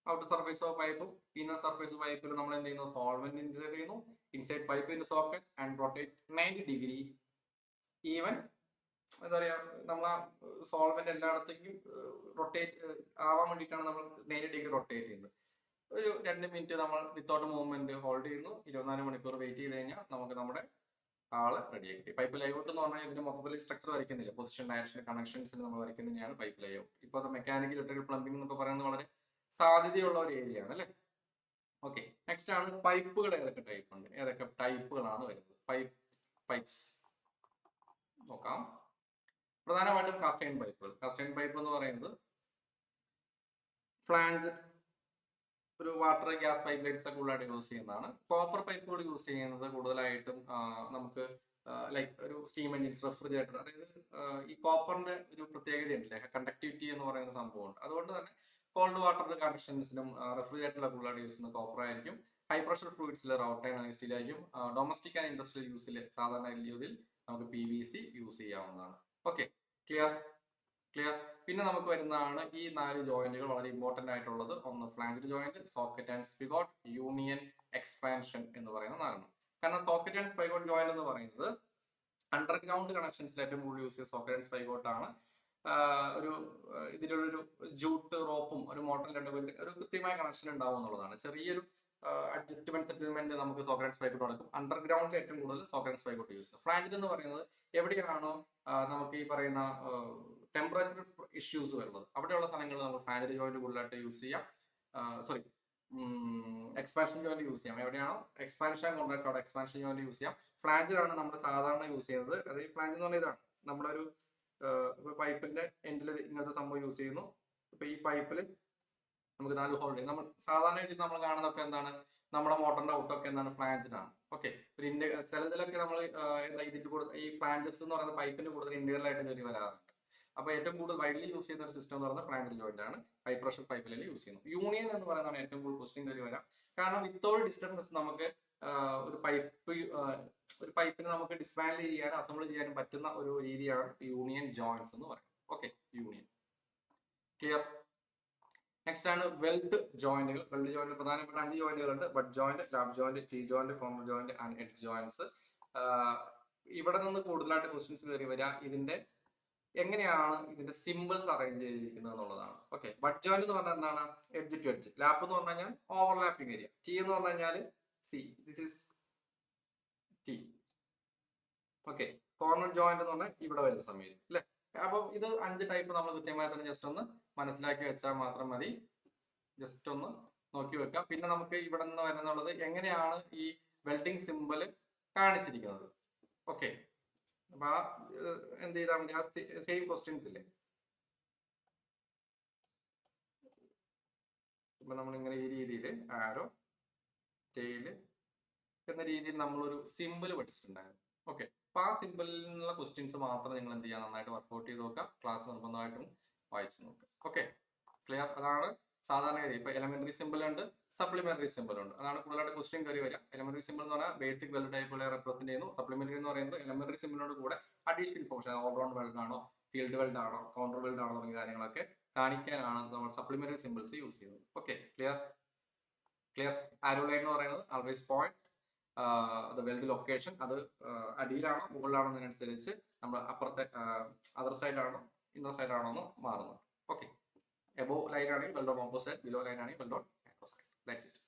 ഔട്ടർ സർഫേസ് ഓഫ് പൈപ്പും ഇന്നർ സർഫേസ് പൈപ്പിൽ നമ്മൾ എന്ത് ചെയ്യുന്നു? സോൾവെന്റ് ഇൻസേർട്ട് ചെയ്യുന്നു. Inside pipe in socket and rotate 90 degree. Even എന്താ പറയാ, നമ്മൾ ആ സോൾവെന്റ് എല്ലായിടത്തേക്കും റൊട്ടേറ്റ് ആവാൻ വേണ്ടിയിട്ടാണ് നമ്മൾ 90 ഡിഗ്രി റൊട്ടേറ്റ് ചെയ്യുന്നത്. ഒരു 2 മിനിറ്റ് നമ്മൾ വിത്തൗട്ട് മൂവ്മെന്റ് ഹോൾഡ് ചെയ്യുന്നു. 24 മണിക്കൂർ വെയിറ്റ് ചെയ്ത് കഴിഞ്ഞാൽ നമുക്ക് നമ്മുടെ ആള് റെഡി ആക്കി. പൈപ്പ് ലേഔട്ട് എന്ന് പറഞ്ഞാൽ ഇതിന് മൊത്തത്തിൽ സ്ട്രക്ചർ വരയ്ക്കുന്നില്ല, പൊസിഷൻ, ഡയറക്ഷൻ, കണക്ഷൻസിന് നമ്മൾ വരയ്ക്കുന്നതിനെയാണ് പൈപ്പ് ലേഔട്ട്. ഇപ്പൊ അത് മെക്കാനിക്കൽ, ഇലക്ട്രിക്കൽ, പ്ലംബിംഗ് എന്നൊക്കെ പറയുന്നത് വളരെ സാധ്യതയുള്ള ഒരു ഏരിയ ആണ്, അല്ലെ? ഓക്കെ, നെക്സ്റ്റ് ആണ് പൈപ്പുകൾ. ഏതൊക്കെ ടൈപ്പ് ഉണ്ട്, ഏതൊക്കെ ടൈപ്പുകളാണ് വരുന്നത്? പൈപ്സ് നോക്കാം. പ്രധാനമായിട്ടും കാസ്റ്റൈൻ പൈപ്പുകൾ. കാസ്റ്റൈൻ പൈപ്പ് എന്ന് പറയുന്നത് ഫ്ലാഞ്ച്, ഒരു വാട്ടർ ഗ്യാസ് പൈപ്പ് ലൈൻസ് ഒക്കെ കൂടുതലായിട്ട് യൂസ് ചെയ്യുന്നതാണ്. കോപ്പർ പൈപ്പുകൾ യൂസ് ചെയ്യുന്നത് കൂടുതലായിട്ടും നമുക്ക് ലൈക്ക് ഒരു സ്റ്റീം എഞ്ചിൻസ്, റെഫ്രിജറേറ്റർ. അതായത് ഈ കോപ്പറിന്റെ ഒരു പ്രത്യേകതയുണ്ടല്ലേ, കണ്ടക്ടിവിറ്റി എന്ന് പറയുന്ന സംഭവമുണ്ട്. അതുകൊണ്ട് തന്നെ കോൾഡ് വാട്ടർ കണക്ഷൻസിനും റെഫ്രിജറേറ്ററിലൊക്കെ കൂടുതലായിട്ട് യൂസ് ചെയ്യുന്ന കോപ്പർ ആയിരിക്കും. ഹൈ പ്രഷർ ഫ്ലൂയിഡ്സിൽ റൗട്ടൈൻ സ്റ്റീൽ ആയിരിക്കും. ഡൊമസ്റ്റിക് ആൻഡ് ഇൻഡസ്ട്രിയൽ യൂസിൽ സാധാരണ രീതിയിൽ നമുക്ക് PVC യൂസ് ചെയ്യാവുന്നതാണ്. Okay, clear. പിന്നെ നമുക്ക് വരുന്നതാണ് ഈ 4 ജോയിന്റുകൾ വളരെ ഇമ്പോർട്ടന്റ് ആയിട്ടുള്ളത്. ഒന്ന് flange joint, socket and spigot, union, expansion എന്ന് പറയുന്ന 4. കാരണം സോക്കറ്റ് ആൻഡ് സ്പൈഗോട്ട് ജോയിന്റ് എന്ന് പറയുന്നത് അണ്ടർഗ്രൗണ്ട് കണക്ഷൻസിൽ ഏറ്റവും കൂടുതൽ യൂസ് ചെയ്യുന്ന സോക്കറ്റ് ആൻഡ് സ്പൈഗോട്ട് ആണ്. ഒരു ഇതിലൊരു ജൂട്ട് റോപ്പും ഒരു മോട്ടറിന്റെ ഇടയിൽ ഒരു കൃത്യമായ കണക്ഷൻ ഉണ്ടാവും എന്നുള്ളതാണ്. ചെറിയൊരു അഡ്ജസ്റ്റ്മെന്റ് സെറ്റിൽമെന്റ് നമുക്ക് സോക്കറ്റ് ആൻഡ് സ്പൈഗോട്ട് നടക്കും. അണ്ടർഗ്രൗണ്ടിൽ ഏറ്റവും കൂടുതൽ സോക്കറ്റ് ആൻഡ് സ്പൈഗോട്ട് യൂസ് ചെയ്യും. ഫ്ലാഞ്ച് എന്ന് പറയുന്നത് എവിടെയാണോ നമുക്ക് ഈ പറയുന്ന ടെമ്പറേച്ചർ ഇഷ്യൂസ് വരുന്നത്, അവിടെയുള്ള സ്ഥലങ്ങളിൽ നമ്മൾ ഫ്ലാഞ്ച് ജോയിന്റ് കൂടുതലായിട്ട് യൂസ് ചെയ്യാം. സോറി, എക്സ്പാൻഷൻ ജോയിന്റ് യൂസ് ചെയ്യാം. എവിടെയാണോ എക്സ്പാൻഷൻ കോൺട്രാക്ട് അവിടെ എക്സ്പാൻഷൻ ജോയിന്റ് യൂസ് ചെയ്യാം. ഫ്ലാഞ്ചിലാണ് നമ്മൾ സാധാരണ യൂസ് ചെയ്യുന്നത്. അതായത് ഫ്ലാഞ്ച് എന്ന് പറഞ്ഞാൽ ഇതാണ്, നമ്മുടെ ഒരു പൈപ്പിന്റെ എൻഡിൽ ഇങ്ങനത്തെ സംഭവം യൂസ് ചെയ്യുന്നു. ഇപ്പൊ ഈ പൈപ്പിൽ നമുക്ക് 4 ഹോൾഡ് ചെയ്യും. നമ്മൾ സാധാരണ രീതിയിൽ നമ്മൾ കാണുന്നതൊക്കെ എന്താണ്, നമ്മുടെ മോട്ടറിന്റെ ഔട്ടൊക്കെ എന്താണ്, ഫ്ലാഞ്ചിനാണ്. ഓക്കെ, ഒരു ചിലതിലൊക്കെ നമ്മൾ ഇതിൽ കൂടുതൽ ഈ ഫ്ലാഞ്ചസ് എന്ന് പറയുന്ന പൈപ്പിന് കൂടുതൽ ഇന്റീരിയർ ആയിട്ട് കയറി വരാറുണ്ട്. അപ്പൊ ഏറ്റവും കൂടുതൽ വൈഡ്ലി യൂസ് ചെയ്യുന്ന ഒരു സിസ്റ്റം എന്ന് പറയുന്നത് ഫ്ലാഞ്ച് ജോയിന്റ് ആണ്. ഹൈ പ്രഷർ പൈപ്പിൽ യൂസ് ചെയ്യുന്നു. യൂണിയൻ എന്ന് പറയുന്നതാണ് ഏറ്റവും കൂടുതൽ ക്വസ്റ്റ്യൻ കയറി വരാം. കാരണം വിത്തൗട്ട് ഡിസ്റ്റർബൻസ് നമുക്ക് ഒരു പൈപ്പിന് നമുക്ക് ഡിസ്മാൻഡിൽ ചെയ്യാനും അസംബിൾ ചെയ്യാനും പറ്റുന്ന ഒരു രീതിയാണ് യൂണിയൻ ജോയിന്റ്സ് എന്ന് പറയുന്നത്. Okay, union. ക്ലിയർ. നെക്സ്റ്റ് ആണ് വെൽഡ് ജോയിന്റുകൾ. വെൽഡ് ജോയിന്റ് പ്രധാനപ്പെട്ട 5 ജോയിന്റുകളുണ്ട്. Butt joint, lap joint, tee joint, corner joint and edge joints. ഇവിടെ നിന്ന് കൂടുതലായിട്ട് ക്വസ്റ്റ്യൻസ് കയറി വരിക ഇതിന്റെ എങ്ങനെയാണ് ഇതിന്റെ സിമ്പിൾസ് അറേഞ്ച് ചെയ്തിരിക്കുന്നത് എന്നുള്ളതാണ്. ഓക്കെ, ബട്ട് ജോയിന്റ് എന്ന് പറഞ്ഞാൽ എന്താണ്? Edge to edge. ലാപ്പ് എന്ന് പറഞ്ഞു കഴിഞ്ഞാൽ ഓവർലാപ്പിംഗ് ഏരിയ. ടി എന്ന് പറഞ്ഞു കഴിഞ്ഞാൽ C, this is T. Okay, corner joint എന്ന് പറഞ്ഞാൽ ഇവിടെ വരുന്ന സമയത്ത്, അല്ലെ? അപ്പൊ ഇത് 5 ടൈപ്പ് നമ്മൾ കൃത്യമായി തന്നെ ജസ്റ്റ് ഒന്ന് മനസ്സിലാക്കി വെച്ചാൽ മാത്രം മതി. ജസ്റ്റ് ഒന്ന് നോക്കി വെക്കാം. പിന്നെ നമുക്ക് ഇവിടെ നിന്ന് വരുന്നുള്ളത് എങ്ങനെയാണ് ഈ വെൽഡിംഗ് സിമ്പിൾ കാണിച്ചിരിക്കുന്നത്. ഓക്കെ, അപ്പൊ എന്ത് ചെയ്താൽ മതി, ആ സെയിം ക്വസ്റ്റ്യൻസ് ഇല്ലേ, ഇപ്പൊ നമ്മൾ ഇങ്ങനെ ഈ രീതിയിൽ ആരോ ടെയില് എന്ന രീതിയിൽ നമ്മളൊരു സിമ്പിൾ പഠിച്ചിട്ടുണ്ടായിരുന്നു. ഓക്കെ, അപ്പൊ ആ സിമ്പിളിൽ നിന്നുള്ള ക്വസ്റ്റ്യൻസ് മാത്രം നിങ്ങൾ എന്ത് ചെയ്യാൻ നന്നായിട്ട് വർക്ക്ഔട്ട് ചെയ്ത് നോക്കുക. ക്ലാസ് നിർബന്ധമായിട്ടും വായിച്ചു നോക്കുക. Okay, clear. അതാണ് സാധാരണ ഗതി. ഇപ്പൊ എലിമെന്ററി സിമ്പിൾ ഉണ്ട്, സപ്ലിമെന്ററി സിമ്പിൾ ഉണ്ട്. അതാണ് കൂടുതലായിട്ട് ക്വസ്റ്റ്യൻ കയറി വരിക. എലിമെന്ററി സിമ്പിൾ എന്ന് പറഞ്ഞാൽ ബേസിക് വെൽഡ് ടൈപ്പുകളെ റെപ്രസെന്റ് ചെയ്യുന്നു. സപ്ലിമെന്ററി എന്ന് പറയുന്നത് എലിമെന്ററി സിമ്പിളിനോട് കൂടെ അഡീഷണൽ ഇൻഫോർമേഷൻ, ഓൾറൗണ്ട് വെൽഡ് ആണോ, ഫീൽഡ് വെൽഡ് ആണോ, കൗണ്ടർ വെൽഡ് ആണോ തുടങ്ങിയ കാര്യങ്ങളൊക്കെ കാണിക്കാനാണ് നമ്മൾ സപ്ലിമെന്ററി സിമ്പിൾസ് യൂസ് ചെയ്യുന്നത്. Okay, clear. ആരോ ലൈൻ എന്ന് പറയുന്നത് ആൾവേസ് പോയിന്റ് വെൽഡ് ലൊക്കേഷൻ, അത് അടിയിലാണോ മുകളിലാണോ എന്നതിനനുസരിച്ച് നമ്മൾ അപ്പർ അതർ സൈഡ് ആണോ ഇന്നർ സൈഡ് ആണോ എന്ന് മാറുന്നു. ഓക്കെ, എബോ ലൈൻ ആണെങ്കിൽ weld on opposite, below line ആണെങ്കിൽ weld on opposite. That's it.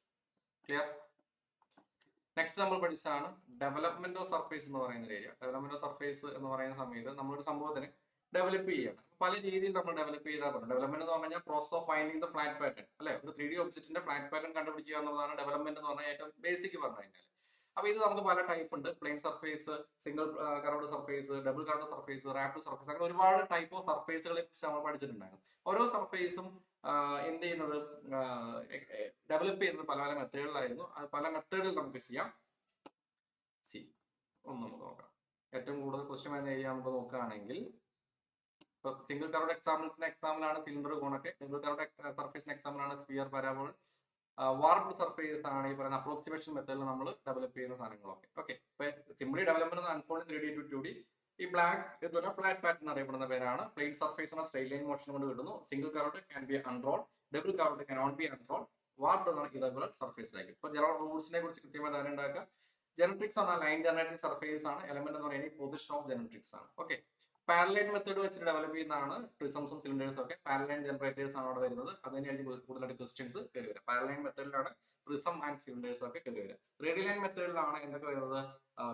Clear. Next നമ്മൾ പഠിച്ചതാണ് ഡെവലപ്മെന്റ് ഓഫ് സർഫേസ് എന്ന് പറയുന്ന ഏരിയ. ഡെവലപ്മെന്റ് ഓഫ് സർഫേസ് എന്ന് പറയുന്ന സമയത്ത് നമ്മളൊരു സംഭവത്തിന് ഡെവലപ്പ് ചെയ്യണം. പല രീതിയിൽ നമ്മൾ ഡെവലപ്പ് ചെയ്താൽ പറ്റും. ഡെവലപ്മെന്റ് എന്ന് പറഞ്ഞാൽ process of finding the flat pattern, അല്ലെ? ഒരു 3D ഒബ്ജക്റ്റിന്റെ ഫ്ലാറ്റ് പാറ്റേൺ കണ്ടുപിടിക്കുക എന്നുള്ളതാണ് ഡെവലപ്മെന്റ് എന്ന് പറഞ്ഞാൽ ഏറ്റവും ബേസിക് പറഞ്ഞു കഴിഞ്ഞാൽ. അപ്പൊ ഇത് നമുക്ക് പല ടൈപ്പ് ഉണ്ട്. Plain surface, single curved surface, double curved surface, warped surface, അങ്ങനെ ഒരുപാട് ടൈപ്പ് ഓഫ് സർഫേസുകളെ കുറിച്ച് നമ്മൾ പഠിച്ചിട്ടുണ്ടായിരുന്നു. ഓരോ സർഫേസും എന്ത് ചെയ്യുന്നത്, ഡെവലപ്പ് ചെയ്യുന്നത് പല പല മെത്തേഡിലായിരുന്നു. അത് പല മെത്തേഡിൽ നമുക്ക് ചെയ്യാം. സി ഒന്ന് നമുക്ക് നോക്കാം. ഏറ്റവും കൂടുതൽ ക്വസ്റ്റ്യൻ വരുന്ന ഏരിയ നമുക്ക് നോക്കുകയാണെങ്കിൽ, ഇപ്പൊ സിംഗിൾ കർവ്ഡ് എക്സാമ്പിൾ ആണ് സിലിണ്ടർ കോണൊക്കെ. ഡബിൾ കർവ്ഡ് സർഫേസിന് എക്സാമ്പിൾ ആണ് സ്ഫിയർ, പരാബോൾ. വാർപ്ഡ് സർഫേസ് ആണ് ഈ പറയുന്ന അപ്രോക്സിമേഷൻ മെത്തേഡിൽ നമ്മൾ ഡെവലപ്പ് ചെയ്യുന്ന സാധനങ്ങളൊക്കെ. Okay, simply development unfold 3D to 2D. ഈ ബ്ലാക്ക് ഇതുപോലെ ഫ്ലാറ്റ് പാറ്റേൺ അറിയപ്പെടുന്ന പേരാണ്. Plain surface straight line motion കൊണ്ട് കിട്ടുന്നു. Single curved can be unroll, double curved can not be unroll, warped എന്നാണ് ഇറഗുലർ സർഫേസിലേക്ക്. ഇപ്പൊ ജനറൽ റൂൾസിനെ കുറിച്ച് കൃത്യമായിട്ട് അറിയുണ്ടാക്കുക. ജനറട്രിക്സ് ആണ് ലൈൻ ജനറേറ്റഡ് സർഫേസ് ആണ്. എലമെന്റ് എന്ന് പറയുന്നത് പൊസിഷൻ ഓഫ് ജനറട്രിക്സ് ആണ്. ഓക്കെ, പാരലൈൻ മെത്തേഡ് വെച്ചിട്ട് ഡെവലപ്പ് ചെയ്യുന്നതാണ് പ്രിസംസും സിലിണ്ടേഴ്സും ഒക്കെ. പാരലൈൻ ജനറേറ്റേഴ്സ് ആണ് അവിടെ വരുന്നത്. അതിനായിരിക്കും കൂടുതലായിട്ട് ക്വസ്റ്റ്യൻസ് കയറി വരിക. പാരലൈൻ മെത്തേഡിലാണ് പ്രിസം ആൻഡ് സിലിണ്ടേഴ്സ് ഒക്കെ കയറി വരിക. റേഡിയൽ ലൈൻ മെത്തേഡിലാണ് എന്തൊക്കെ വരുന്നത്,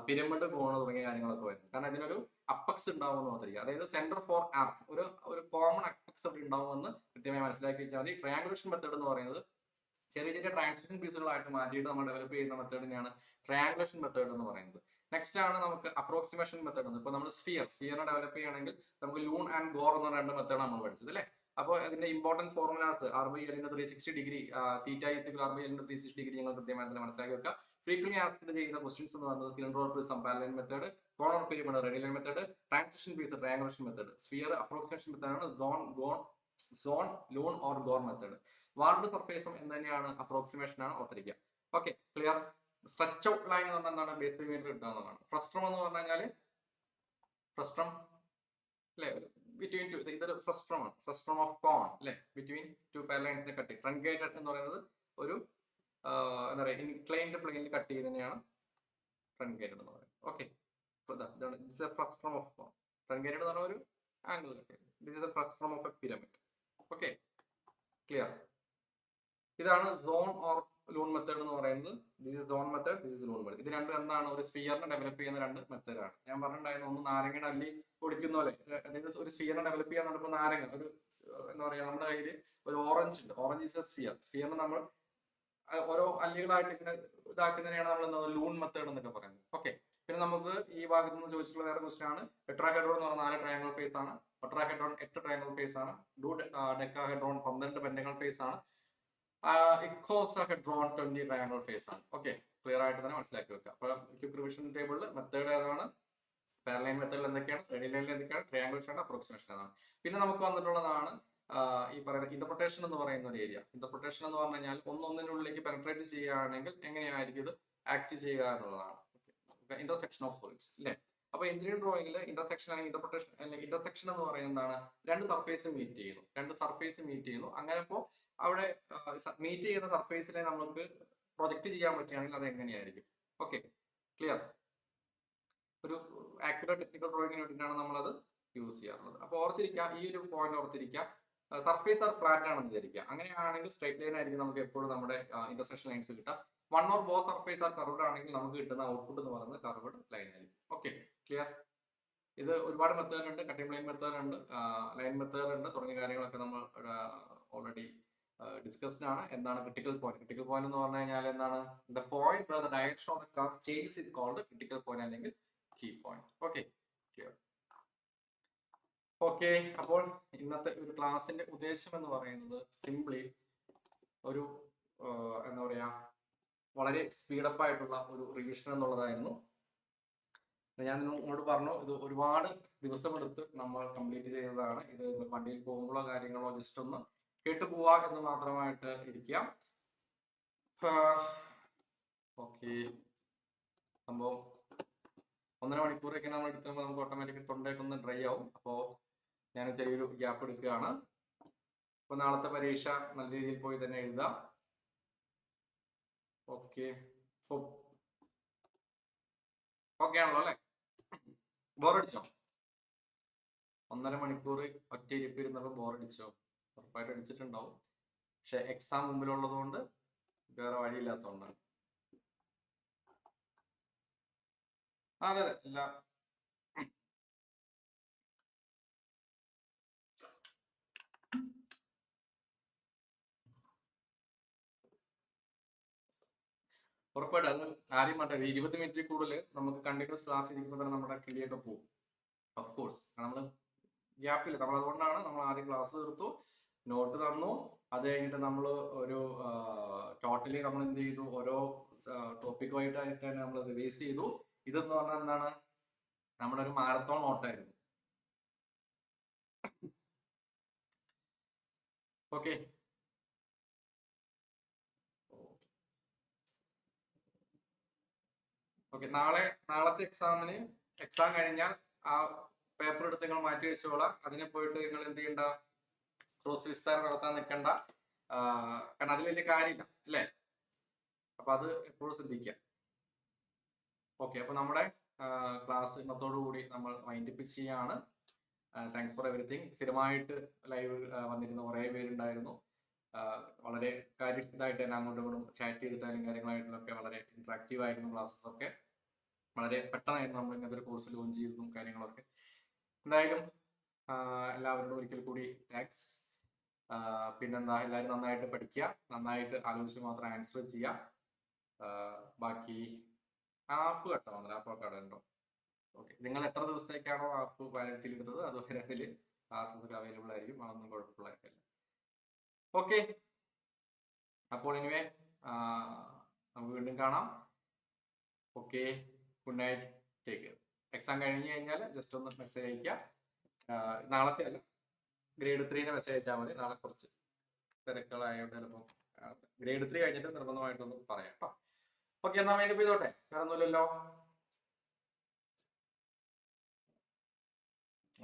പിരമിഡ്, കോൺ തുടങ്ങിയ കാര്യങ്ങളൊക്കെ വരുന്നത്. കാരണം ഇതിനൊരു അപ്പക്സ് ഉണ്ടാവുമെന്ന് ഓർത്തിരിക്കുക. അതായത് സെന്റർ ഫോർ ആർക്ക്, ഒരു കോമൺ അപ്പക്സ് അവിടെ ഉണ്ടാവുമെന്ന് കൃത്യമായി മനസ്സിലാക്കി വെച്ചാൽ മതി. ട്രയാങ്കുലേഷൻ മെത്തേഡ് എന്ന് പറയുന്നത് ചെറിയ ചെറിയ ട്രാൻസ്മിഷൻ പീസുകളായിട്ട് മാറ്റിയിട്ട് നമ്മൾ ഡെവലപ്പ് ചെയ്യുന്ന മെത്തേഡിനെയാണ് ട്രയാങ്കുലേഷൻ മെത്തേഡ് എന്ന് പറയുന്നത്. നെക്സ്റ്റ് ആണ് നമുക്ക് അപ്രോക്സിമേഷൻ മെത്തേഡ്. ഇപ്പൊ നമ്മൾ സ്ഫിയറിനെ ഡെവലപ്പ് ചെയ്യുകയാണെങ്കിൽ നമുക്ക് ലൂൺ ആൻഡ് ഗോർ എന്ന രണ്ട് മെത്തേഡ് നമ്മൾ പഠിച്ചത് അല്ലേ. അപ്പോൾ അതിന്റെ ഇമ്പോർട്ടന്റ് ഫോർമുലാസ് r/l × 360 ഡിഗ്രി, തീറ്റ r/l × 360 ഡിഗ്രി നിങ്ങൾ കൃത്യമായി തന്നെ മനസ്സിലാക്കി വെക്കുക. ഫ്രീക്വന്റ് ആസ്ക്ഡ് ചെയ്യുന്ന ക്വസ്റ്റ്യൻസ് എന്ന് പറയുന്നത് cylinder or prism parallel method, cone or pyramid radial line method, transition piece triangulation method, sphere approximation മെത്തേഡാണ് zone, lune or gore method. Warped സർഫേസും എന്ന് തന്നെയാണ്, അപ്രോക്സിമേഷൻ ആണ് ഓർത്തിരിക്കുക. Okay, clear. Stretch out line എന്ന് പറഞ്ഞാൽ എന്താണ്, ബേസ് പെരിമീറ്റർ കിട്ടുന്നതാണ്. ഫ്രസ്ട്രം എന്ന് പറഞ്ഞു കഴിഞ്ഞാൽ ഫ്രസ്ട്രം അല്ലെ, ബിറ്റ്വീൻ ടു, ഇതൊരു ഫ്രസ്ട്രം ആണ്, ഫ്രസ്ട്രം ഓഫ് കോൺ അല്ലെ, ബിറ്റ്വീൻ ടു പാരലൈൻസിനെ കട്ട്. ട്രങ്കേറ്റഡ് എന്ന് പറയുന്നത് ഒരു എന്താ പറയുക, ഇൻക്ലൈൻഡ് പ്ലെയിനിൽ കട്ട് ചെയ്യുന്നതിനെയാണ് ട്രങ്കേറ്റഡ് എന്ന് പറയുന്നത്. Okay, frustum of cone. Truncated എന്ന് പറഞ്ഞ ഒരു ആംഗിൾ കട്ട് ചെയ്യുന്നത്. This is a frustum of a pyramid. Okay, clear. ഇതാണ് സോൺ ഓർ ലൂൺ മെത്തേഡ് എന്ന് പറയുന്നത്. This is zone method, this is lune method. ഇത് രണ്ടും എന്താണ്, ഒരു സ്ഫിയറിനെ ഡെവലപ്പ് ചെയ്യുന്ന രണ്ട് മെത്തേഡാണ്. ഞാൻ പറഞ്ഞിട്ടുണ്ടായിരുന്നു, ഒന്ന് നാരങ്ങയുടെ അല്ലി പൊടിക്കുന്ന പോലെ. അതായത് ഒരു സ്ഫിയറിനെ ഡെവലപ്പ് ചെയ്യാൻ നടക്കുമ്പോൾ നാരങ്ങ, ഒരു എന്താ പറയാ, നമ്മുടെ കയ്യിൽ ഒരു ഓറഞ്ച് ഉണ്ട്. Orange is a sphere. സ്ഫിയറിന് നമ്മൾ ഓരോ അല്ലികളായിട്ട് ഇങ്ങനെ ഇതാക്കുന്നതിനെയാണ് നമ്മൾ എന്താ ലൂൺ മെത്തേഡ് എന്നൊക്കെ പറയുന്നത്. ഓക്കെ, പിന്നെ നമുക്ക് ഈ ഭാഗത്ത് നിന്ന് ചോദിച്ചിട്ടുള്ള വേറെ ക്വസ്റ്റൻ ആണ്. ടെട്രാഹെഡ്രോൺ എന്ന് പറഞ്ഞാൽ 4 ട്രയാങ്കിൾ ഫേസ് ആണ്. ടെട്രാഹെഡ്രോൺ 8 ട്രയാങ്കിൾ ഫേസ് ആണ്. ഡെക്കാഹെഡ്രോൺ 12 പെന്റഗൺ ഫേസ് ആണ്. ഇക്കോസാഹെഡ്രോൺ 20 ട്രയാങ്കിൾ ഫേസ് ആണ്. ഓക്കെ, ക്ലിയർ ആയിട്ട് തന്നെ മനസ്സിലാക്കി വെക്കുക. അപ്പൊ ക്വിക്ക് റിവിഷൻ ടേബിളിൽ മെത്തേഡ് ഏതാണ്, പാരലൈൻ മെത്തേഡിൽ എന്തൊക്കെയാണ്, റേഡിയൽ ലൈനിൽ എന്തൊക്കെയാണ്, ട്രയാങ്കുലേഷൻ ആണ്, അപ്രോക്സിമേഷൻ ഏതാണ്. പിന്നെ നമുക്ക് വന്നിട്ടുള്ളതാണ് ഈ പറയുന്ന ഇന്റർപ്രിട്ടേഷൻ എന്ന് പറയുന്ന ഒരു ഏരിയ. ഇന്റർപ്രിട്ടേഷൻ എന്ന് പറഞ്ഞു കഴിഞ്ഞാൽ ഒന്നൊന്നിന്റെ ഉള്ളിലേക്ക് പെനട്രേറ്റ് ചെയ്യുകയാണെങ്കിൽ എങ്ങനെയായിരിക്കും ഇത് ആക്ട് ചെയ്യുക എന്നുള്ളതാണ്. ഇന്റർസെക്ഷൻ ഓഫ് സോളിഡ്സ് അല്ലേ. അപ്പൊ എഞ്ചിനീയറിംഗ് ഡ്രോയിങ്ങിൽ ഇന്റർസെക്ഷൻ അല്ലെങ്കിൽ ഇന്റർപ്രിട്ടേഷൻ അല്ലെങ്കിൽ ഇന്റർസെക്ഷൻ എന്ന് പറയുന്നതാണ് രണ്ട് സർഫേസ് മീറ്റ് ചെയ്യുന്നു. അങ്ങനെ ഇപ്പോ അവിടെ മീറ്റ് ചെയ്യുന്ന സർഫേസിനെ നമുക്ക് പ്രൊജക്ട് ചെയ്യാൻ പറ്റുകയാണെങ്കിൽ അത് എങ്ങനെയായിരിക്കും. Okay, clear. ഒരു ആക്യുറേറ്റ് ടെക്നിക്കൽ ഡ്രോയിങ്ങിന് വേണ്ടിയിട്ടാണ് നമ്മളത് യൂസ് ചെയ്യാറുള്ളത്. അപ്പൊ ഓർത്തിരിക്കുക, ഈ ഒരു പോയിന്റ് ഓർത്തിരിക്കുക. സർഫേസ് ആർ ഫ്ലാറ്റ് ആണെന്ന് വിചാരിക്കുക. അങ്ങനെയാണെങ്കിൽ സ്ട്രൈറ്റ് ലൈൻ ആയിരിക്കും നമുക്ക് എപ്പോഴും നമ്മുടെ ഇന്റർസെക്ഷൻ ലൈൻസ് കിട്ടുക. One or both surface are curved ആണെങ്കിൽ നമുക്ക് കിട്ടുന്ന ഔട്ട്പുട്ട് എന്ന് പറയുന്നത് കർവ്ഡ് ലൈൻ ആയിരിക്കും. Okay, clear. ഇത് ഒരുപാട് മെത്തേഡ് ഉണ്ട്. കട്ടിംഗ് പ്ലെയിൻ മെത്തേഡ് ഉണ്ട്, ലൈൻ മെത്തേഡ് ഉണ്ട്, തുടങ്ങിയ കാര്യങ്ങളൊക്കെ നമ്മൾ ഓൾറെഡി ഡിസ്കസ്ഡ് ആണ്. എന്താണ് ക്രിട്ടിക്കൽ പോയിന്റ്? ക്രിട്ടിക്കൽ പോയിന്റ് എന്ന് പറഞ്ഞു കഴിഞ്ഞാൽ എന്താണ്, the point where the direction of the curve changes is called critical point അല്ലെങ്കിൽ key point. Okay, clear. Okay, അപ്പോൾ ഇന്നത്തെ ഒരു ക്ലാസിന്റെ ഉദ്ദേശം എന്ന് പറയുന്നത് സിംപ്ലി ഒരു എന്താ പറയാ, വളരെ സ്പീഡപ്പ് ആയിട്ടുള്ള ഒരു റിവിഷൻ എന്നുള്ളതായിരുന്നു. ഞാൻ നിങ്ങളോട് പറഞ്ഞു, ഇത് ഒരുപാട് ദിവസമെടുത്ത് നമ്മൾ കംപ്ലീറ്റ് ചെയ്തതാണ്. ഇത് വണ്ടിയിൽ പോകുമ്പോഴോ കാര്യങ്ങളോ ജസ്റ്റ് ഒന്ന് കേട്ടു പോവാ എന്ന് മാത്രമായിട്ട് ഇരിക്കാം. ഓക്കെ, സംഭവം 1.5 മണിക്കൂറൊക്കെ നമ്മൾ എടുക്കുമ്പോൾ നമുക്ക് ഓട്ടോമാറ്റിക് തൊണ്ടയൊക്കെ ഒന്ന് ഡ്രൈ ആവും. അപ്പോൾ ഞാൻ ചെറിയൊരു ഗ്യാപ്പ് എടുക്കുകയാണ്. അപ്പൊ നാളത്തെ പരീക്ഷ നല്ല രീതിയിൽ പോയി തന്നെ എഴുതാം. ഓക്കെ, ഓക്കെ ആണല്ലോ അല്ലെ? ബോറടിച്ചോ? 1.5 മണിക്കൂർ ഒറ്റ ഇരിപ്പിരുന്നപ്പോൾ ബോറടിച്ചോ? ഉറപ്പായിട്ട് അടിച്ചിട്ടുണ്ടാവും. പക്ഷെ എക്സാം മുമ്പിലുള്ളത് കൊണ്ട് വേറെ വഴിയില്ലാത്തതുകൊണ്ടാണ്. അതെ അതെ, എല്ലാം ഉറപ്പായിട്ടും അത് ആദ്യം മറ്റേ 20 മിനിറ്റ് കൂടുതൽ നമുക്ക് കണ്ടിന്യൂസ് ക്ലാസ് ഇരിക്കുമ്പോൾ തന്നെ നമ്മുടെ കിളിയൊക്കെ പോകും. ഓഫ് കോഴ്സ് നമ്മൾ ഗ്യാപ്പില്ല, നമ്മൾ അതുകൊണ്ടാണ് നമ്മൾ ആദ്യം ക്ലാസ് തീർത്തു, നോട്ട് തന്നു, അത് കഴിഞ്ഞിട്ട് നമ്മൾ ഒരു ടോട്ടലി നമ്മൾ എന്ത് ചെയ്തു, ഓരോ ടോപ്പിക്കുമായിട്ടായിട്ടാണ് നമ്മൾ റിവൈസ് ചെയ്തു. ഇതെന്ന് പറഞ്ഞാൽ എന്താണ്, നമ്മുടെ ഒരു മാരത്തോൺ നോട്ടായിരുന്നു. Okay, okay. നാളത്തെ എക്സാം കഴിഞ്ഞാൽ ആ പേപ്പർ എടുത്ത് നിങ്ങൾ മാറ്റി വെച്ചോളാം. അതിനെ പോയിട്ട് നിങ്ങൾ എന്ത് ചെയ്യണ്ട, ക്രോസ് വിസ്താരം നടത്താൻ നിൽക്കണ്ട. കാരണം അതിൽ വലിയ കാര്യമില്ല അല്ലേ. അപ്പൊ അത് എപ്പോഴും ശ്രദ്ധിക്കുക. ഓക്കെ, അപ്പൊ നമ്മുടെ ക്ലാസ് ഇന്നത്തോടുകൂടി നമ്മൾ വൈൻഡപ്പ് ചെയ്യാണ്. Thanks for everything. സ്ഥിരമായിട്ട് ലൈവ് വന്നിരുന്ന കുറേ പേരുണ്ടായിരുന്നു. വളരെ കാര്യമായിട്ട് തന്നെ അങ്ങോട്ടും ഇങ്ങോട്ടും ചാറ്റ് ചെയ്തിട്ടായാലും കാര്യങ്ങളായിട്ടുള്ളൊക്കെ വളരെ ഇന്ററാക്റ്റീവ് ആയിരുന്നു. ക്ലാസ്സസ് ഒക്കെ വളരെ പെട്ടെന്നായിരുന്നു നമ്മൾ ഇങ്ങനത്തെ ഒരു കോഴ്സ് ലോഞ്ച് ചെയ്തതും കാര്യങ്ങളൊക്കെ. എന്തായാലും എല്ലാവരോടും ഒരിക്കൽ കൂടി താങ്ക്സ്. പിന്നെന്താ, എല്ലാവരും നന്നായിട്ട് പഠിക്കുക, നന്നായിട്ട് ആലോചിച്ച് മാത്രം ആൻസർ ചെയ്യുക. ബാക്കി ആപ്പ് കട്ടോ, ആപ്പ് ഉണ്ടോ? ഓക്കെ, നിങ്ങൾ എത്ര ദിവസത്തേക്കാണോ ആപ്പ് വാലിഡിറ്റിയിൽ എടുത്തത് അതുവരെ അതിൽ ക്ലാസ്സസ് അവൈലബിൾ ആയിരിക്കും. അതൊന്നും കുഴപ്പമുള്ളതായിട്ടില്ല. ഓക്കെ, അപ്പോൾ ഇനിവേ നമുക്ക് വീണ്ടും കാണാം. Okay, good night, take care. Exam കഴിഞ്ഞ് കഴിഞ്ഞാൽ ജസ്റ്റ് ഒന്ന് മെസ്സേജ് അയക്കുക. നാളത്തെ അല്ല, ഗ്രേഡ് 3 മെസ്സേജ് അയച്ചാൽ മതി. നാളെ കുറച്ച് തിരക്കുകളായതുകൊണ്ട് ചിലപ്പോൾ ഗ്രേഡ് 3 കഴിഞ്ഞിട്ട് നിർബന്ധമായിട്ടൊന്ന് പറയാം കേട്ടോ. ഓക്കെ, എന്നാൽ വേണ്ടി പോയിതോട്ടെ, വേറെ ഒന്നുമില്ലല്ലോ.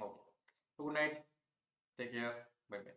Okay, good night, take care, bye bye.